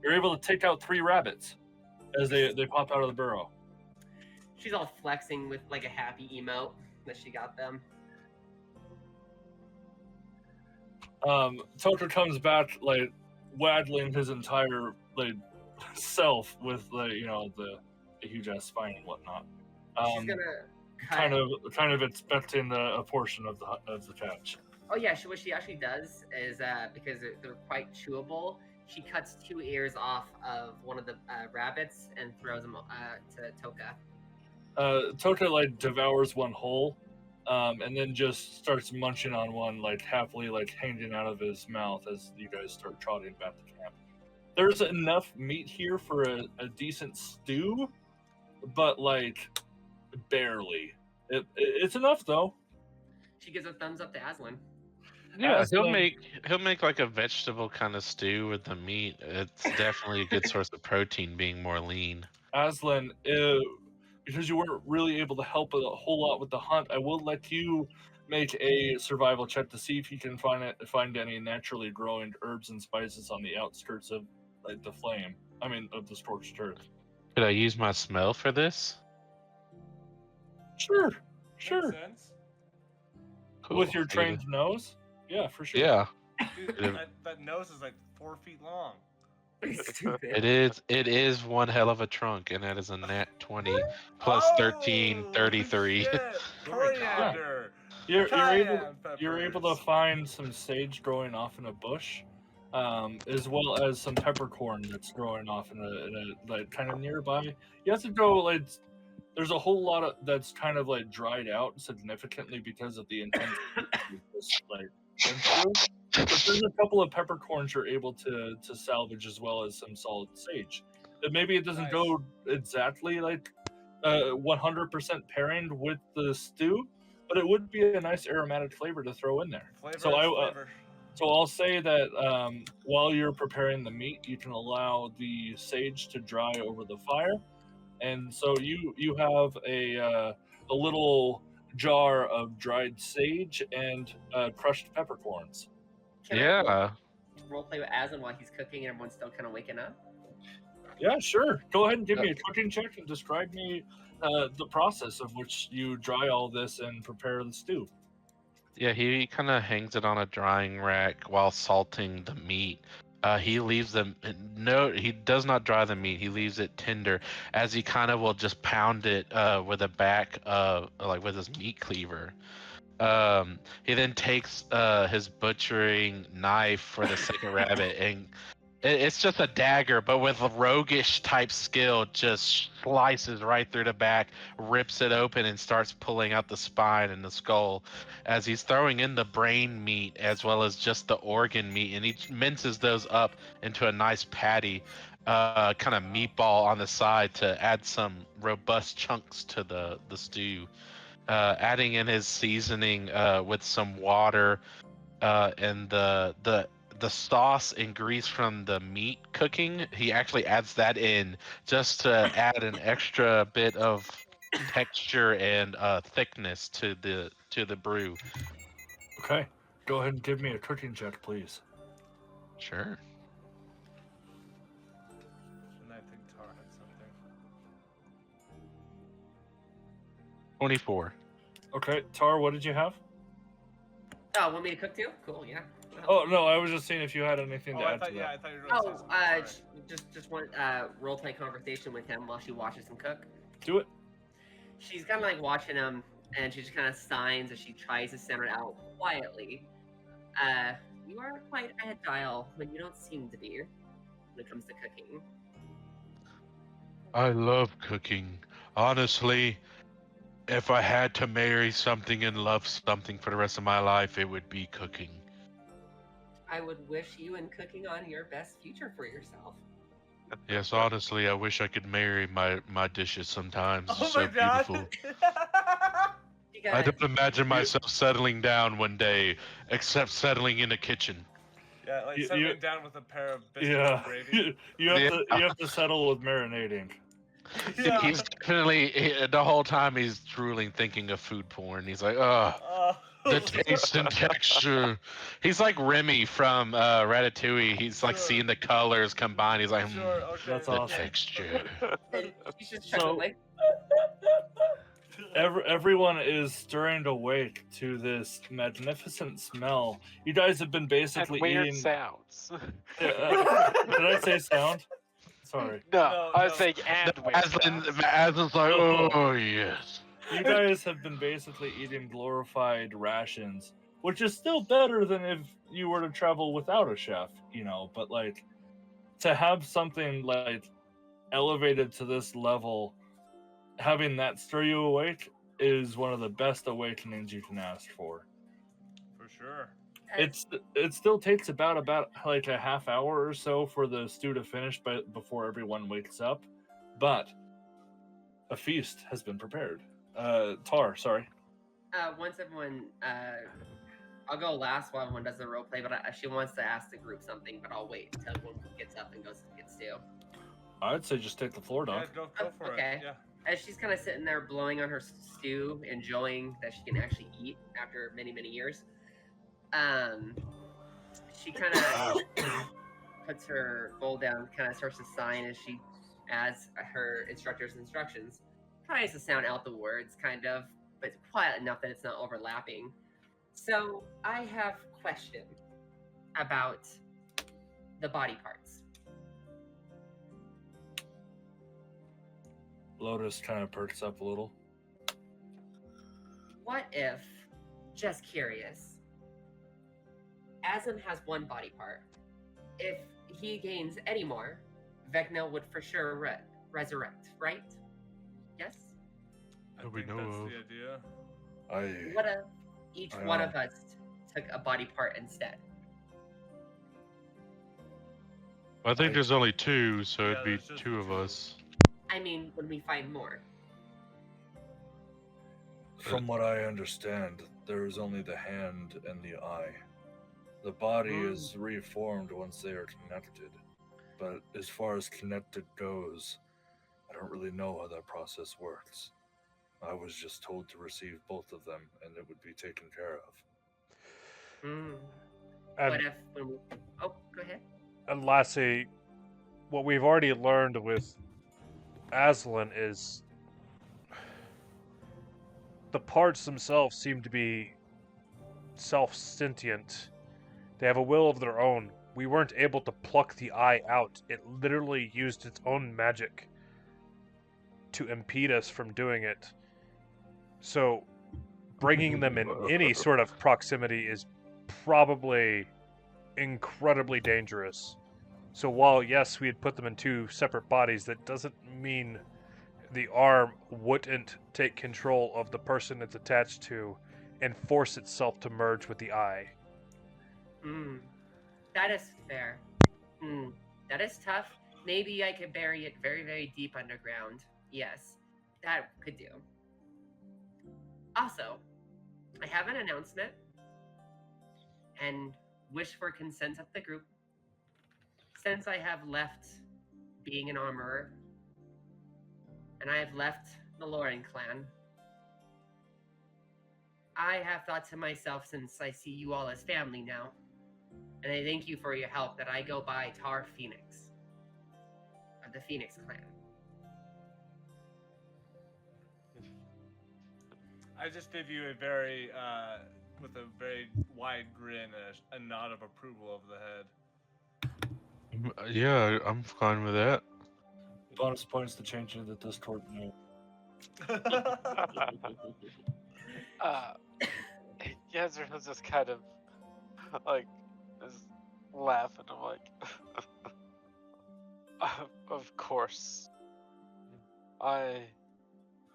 Speaker 2: You're able to take out 3 rabbits as they pop out of the burrow.
Speaker 10: She's all flexing with like a happy emote that she got them.
Speaker 2: Tucker comes back like waddling his entire like self with the the huge ass spine and whatnot.
Speaker 10: She's gonna
Speaker 2: kind of expecting a portion of the catch.
Speaker 10: Oh yeah, what she actually does is because they're quite chewable, she cuts 2 ears off of one of the rabbits and throws them to Toka.
Speaker 2: Toka like devours one whole, and then just starts munching on one like happily, like hanging out of his mouth as you guys start trotting back to camp. There's enough meat here for a decent stew, but like barely. It's enough though.
Speaker 10: She gives a thumbs up to Aslan.
Speaker 8: Yeah,
Speaker 2: Aslan,
Speaker 8: he'll make like a vegetable kind of stew with the meat. It's definitely a good source of protein, being more lean.
Speaker 2: Aslan, because you weren't really able to help a whole lot with the hunt, I will let you make a survival check to see if you can find any naturally growing herbs and spices on the outskirts of like the flame. I mean, of the scorched earth.
Speaker 8: Could I use my smell for this?
Speaker 2: Sure.
Speaker 3: Makes sense.
Speaker 8: Cool.
Speaker 2: With your trained nose? Yeah, for sure.
Speaker 8: Yeah.
Speaker 3: Dude, that nose is like 4 feet long.
Speaker 8: It is one hell of a trunk, and that is a nat 20 plus 13, 33.
Speaker 3: Shit. Coriander.
Speaker 2: You're able to find some sage growing off in a bush, as well as some peppercorn that's growing off in a like kind of nearby. You have to go like there's a whole lot of that's kind of like dried out significantly because of the intense like went through. But there's a couple of peppercorns you're able to salvage as well as some solid sage. And maybe it doesn't go exactly like 100% pairing with the stew, but it would be a nice aromatic flavor to throw in there. So I'll say that while you're preparing the meat, you can allow the sage to dry over the fire, and so you have a little jar of dried sage and crushed peppercorns.
Speaker 10: Can I roleplay with Aslan while he's cooking and everyone's still kind of waking up?
Speaker 2: Yeah, sure. Go ahead and give me a cooking check and describe me the process of which you dry all this and prepare the stew.
Speaker 8: Yeah, he kind of hangs it on a drying rack while salting the meat. He leaves them. No, he does not dry the meat. He leaves it tender, as he kind of will just pound it with a back of like with his meat cleaver. He then takes his butchering knife for the second rabbit, and it's just a dagger, but with a roguish type skill, just slices right through the back, rips it open, and starts pulling out the spine and the skull as he's throwing in the brain meat as well as just the organ meat, and he minces those up into a nice patty, kind of meatball on the side to add some robust chunks to the stew. Adding in his seasoning with some water and the sauce and grease from the meat cooking. He actually adds that in just to add an extra bit of texture and thickness to the brew.
Speaker 2: Okay, go ahead and give me a cooking check, please.
Speaker 8: Sure.
Speaker 3: And I think Tar had something.
Speaker 8: 24.
Speaker 2: Okay, Tar, what did you have?
Speaker 10: Oh, want me to cook too? Cool, yeah.
Speaker 2: Oh no, I was just seeing if you had anything to add to that.
Speaker 3: I thought you were going to say something.
Speaker 10: Just want roleplay conversation with him while she watches him cook.
Speaker 2: Do it.
Speaker 10: She's kind of like watching him, and she just kind of signs as she tries to center it out quietly. You are quite agile when you don't seem to be when it comes to cooking.
Speaker 8: I love cooking. Honestly, if I had to marry something and love something for the rest of my life, it would be cooking.
Speaker 10: I would wish you and cooking on your best future for yourself.
Speaker 8: Yes, honestly, I wish I could marry my dishes sometimes.
Speaker 3: Oh
Speaker 8: It's so
Speaker 3: my God.
Speaker 8: beautiful. I don't imagine myself settling down one day, except settling in a kitchen.
Speaker 3: Yeah, like
Speaker 2: You-
Speaker 3: settling
Speaker 2: you-
Speaker 3: down with a pair of biscuits
Speaker 2: Yeah,
Speaker 3: and gravy.
Speaker 2: you have to settle with marinating.
Speaker 3: Yeah.
Speaker 8: He's definitely the whole time he's drooling, thinking of food porn. He's like, oh, The taste and texture. He's like Remy from Ratatouille. He's like
Speaker 3: Sure.
Speaker 8: seeing the colors combine. He's like,
Speaker 3: Sure, okay.
Speaker 2: That's
Speaker 8: the
Speaker 2: awesome.
Speaker 8: texture.
Speaker 10: And she's just
Speaker 2: So-
Speaker 10: chuckling like,
Speaker 2: Everyone is stirring awake to this magnificent smell. You guys have been
Speaker 7: And
Speaker 2: basically
Speaker 7: weird
Speaker 2: eating.
Speaker 7: sounds.
Speaker 2: Did I say sound? Sorry.
Speaker 7: No, I was
Speaker 3: no.
Speaker 7: saying and weird sounds.
Speaker 8: Aslan's like, oh yes.
Speaker 2: You guys have been basically eating glorified rations, which is still better than if you were to travel without a chef, but like to have something like elevated to this level, having that stir you awake is one of the best awakenings you can ask for.
Speaker 3: For sure.
Speaker 2: It still takes about like a half hour or so for the stew to finish before everyone wakes up, but a feast has been prepared. Tar, sorry.
Speaker 10: once everyone, I'll go last while everyone does the role play, but she wants to ask the group something, but I'll wait until everyone gets up and goes to get stew.
Speaker 2: I'd say just take the floor,
Speaker 3: Yeah,
Speaker 2: dog.
Speaker 3: go for
Speaker 10: Okay.
Speaker 3: it. Yeah.
Speaker 10: As she's kind of sitting there blowing on her stew, enjoying that she can actually eat after many, many years, she kind of puts her bowl down, kind of starts to sign as she adds her instructor's instructions. Tries to sound out the words, kind of, but quiet enough that it's not overlapping. So I have a question about the body parts.
Speaker 2: Lotus kind of perks up a little.
Speaker 10: What if, just curious, Aslan has one body part. If he gains any more, Vecna would for sure resurrect, right? Yes?
Speaker 3: I
Speaker 8: That we
Speaker 3: think
Speaker 8: know
Speaker 3: that's
Speaker 8: of.
Speaker 3: the idea.
Speaker 10: What if each one of us took a body part instead?
Speaker 8: I think there's only two, so
Speaker 3: Yeah,
Speaker 8: it'd be
Speaker 3: there's just
Speaker 8: two of
Speaker 3: two.
Speaker 8: us.
Speaker 10: I mean, when we find more.
Speaker 2: From what I understand, there is only the hand and the eye. The body is reformed once they are connected. But as far as connected goes, I don't really know how that process works. I was just told to receive both of them and it would be taken care of.
Speaker 10: What if when we... Oh, go ahead.
Speaker 4: And lastly, what we've already learned with Aslan is the parts themselves seem to be self-sentient. They have a will of their own. We weren't able to pluck the eye out. It literally used its own magic to impede us from doing it. So bringing them in any sort of proximity is probably incredibly dangerous. So while, yes, we had put them in two separate bodies, that doesn't mean the arm wouldn't take control of the person it's attached to and force itself to merge with the eye.
Speaker 10: That is fair. That is tough. Maybe I could bury it very, very deep underground. Yes, that could do. Also, I have an announcement and wish for consent of the group. Since I have left being an armorer, and I have left the Loren clan, I have thought to myself, since I see you all as family now, and I thank you for your help, that I go by Tar Phoenix, of the Phoenix clan.
Speaker 3: I just give you a very, with a very wide grin, a nod of approval of the head.
Speaker 8: Yeah, I'm fine with that.
Speaker 2: Bonus points to changing the Discord name.
Speaker 7: Yazrin was just kind of like just laughing. I'm like, of course. I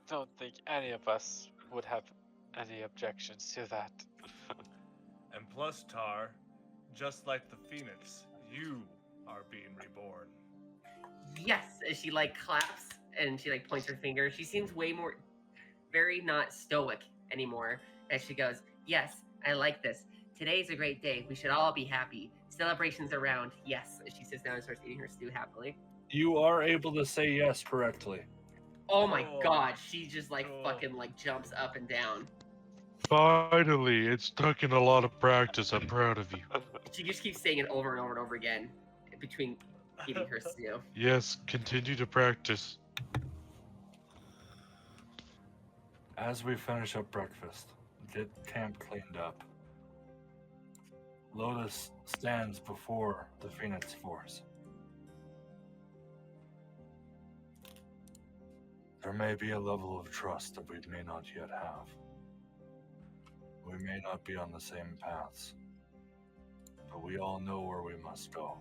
Speaker 7: don't think any of us would have any objections to that.
Speaker 3: And plus, Tar, just like the Phoenix, you are being reborn.
Speaker 10: Yes, as she like claps and she like points her finger. She seems way more, very not stoic anymore. As she goes, yes, I like this. Today's a great day. We should all be happy. Celebrations around. Yes, as she sits down and starts eating her stew happily.
Speaker 2: You are able to say yes correctly.
Speaker 10: Oh my
Speaker 3: Oh.
Speaker 10: god, she just like
Speaker 3: Oh.
Speaker 10: fucking like jumps up and down.
Speaker 8: Finally, it's taken a lot of practice. I'm proud of you.
Speaker 10: She just keeps saying it over and over and over again between eating her stew.
Speaker 8: Yes, continue to practice.
Speaker 2: As we finish up breakfast, get camp cleaned up, Lotus stands before the Phoenix Force. There may be a level of trust that we may not yet have. We may not be on the same paths, but we all know where we must go.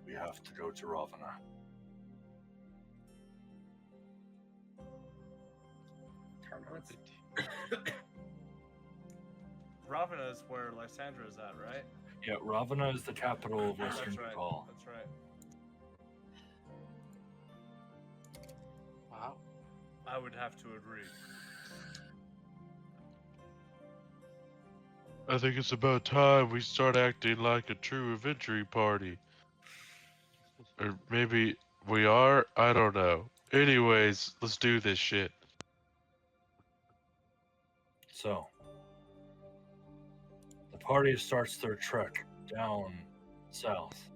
Speaker 2: We have to go to Ravana.
Speaker 3: Ravana is where Lysandra is at, right?
Speaker 2: Yeah, Ravana is the capital of Western
Speaker 3: That's right.
Speaker 2: Gaul.
Speaker 3: That's right.
Speaker 7: Wow.
Speaker 3: I would have to agree.
Speaker 8: I think it's about time we start acting like a true adventure party. Or maybe we are? I don't know. Anyways, let's do this shit.
Speaker 2: So, the party starts their trek down south,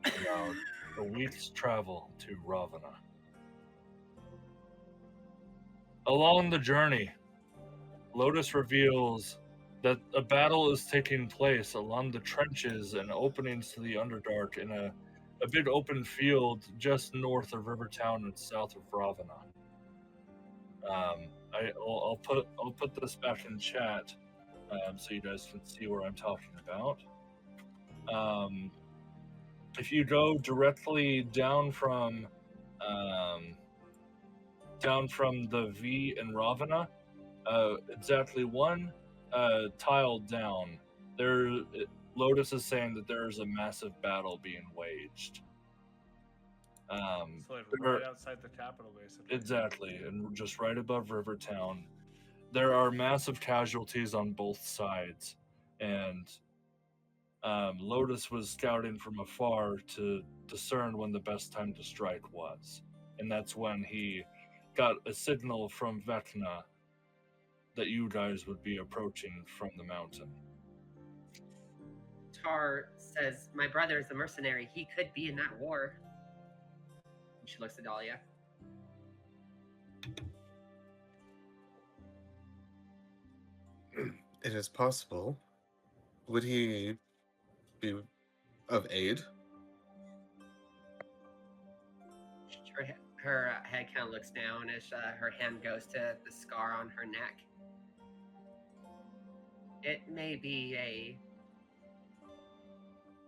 Speaker 2: about a week's travel to Ravana. Along the journey, Lotus reveals that a battle is taking place along the trenches and openings to the Underdark in a big open field just north of Rivertown and south of Ravana. I'll put this back in chat so you guys can see what I'm talking about. If you go directly down from the V in Ravana, exactly one tile down, Lotus is saying that there is a massive battle being waged.
Speaker 3: So like right outside the capital, basically.
Speaker 2: Exactly, and just right above Rivertown. There are massive casualties on both sides, and Lotus was scouting from afar to discern when the best time to strike was. And that's when he got a signal from Vecna that you guys would be approaching from the mountain.
Speaker 10: Tar says, "My brother is a mercenary. He could be in that war." And she looks at Dahlia.
Speaker 6: It is possible. Would he be of aid?
Speaker 10: Her head kind of looks down as her hand goes to the scar on her neck. It may be a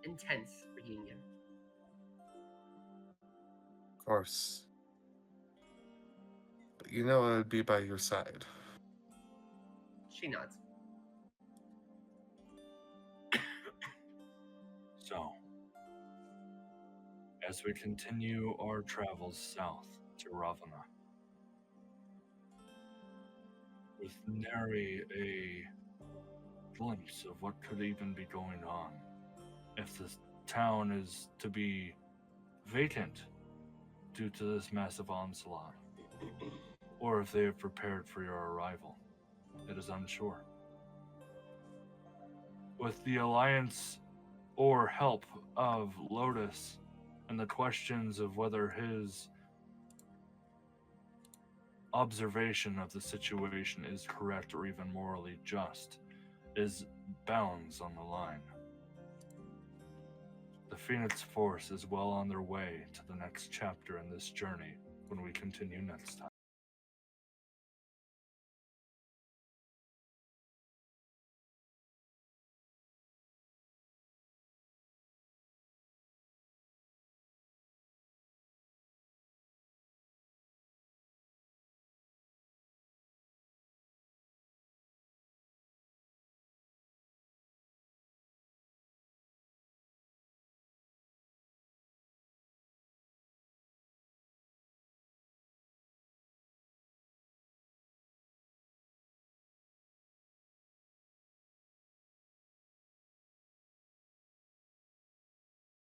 Speaker 10: intense reunion.
Speaker 6: Of course. But you know I would be by your side.
Speaker 10: She nods.
Speaker 2: So, as we continue our travels south to Ravana, with nary a glimpse of what could even be going on, if this town is to be vacant due to this massive onslaught, or if they have prepared for your arrival, it is unsure. With the alliance or help of Lotus and the questions of whether his observation of the situation is correct or even morally just is bounds on the line. The Phoenix Force is well on their way to the next chapter in this journey when we continue next time.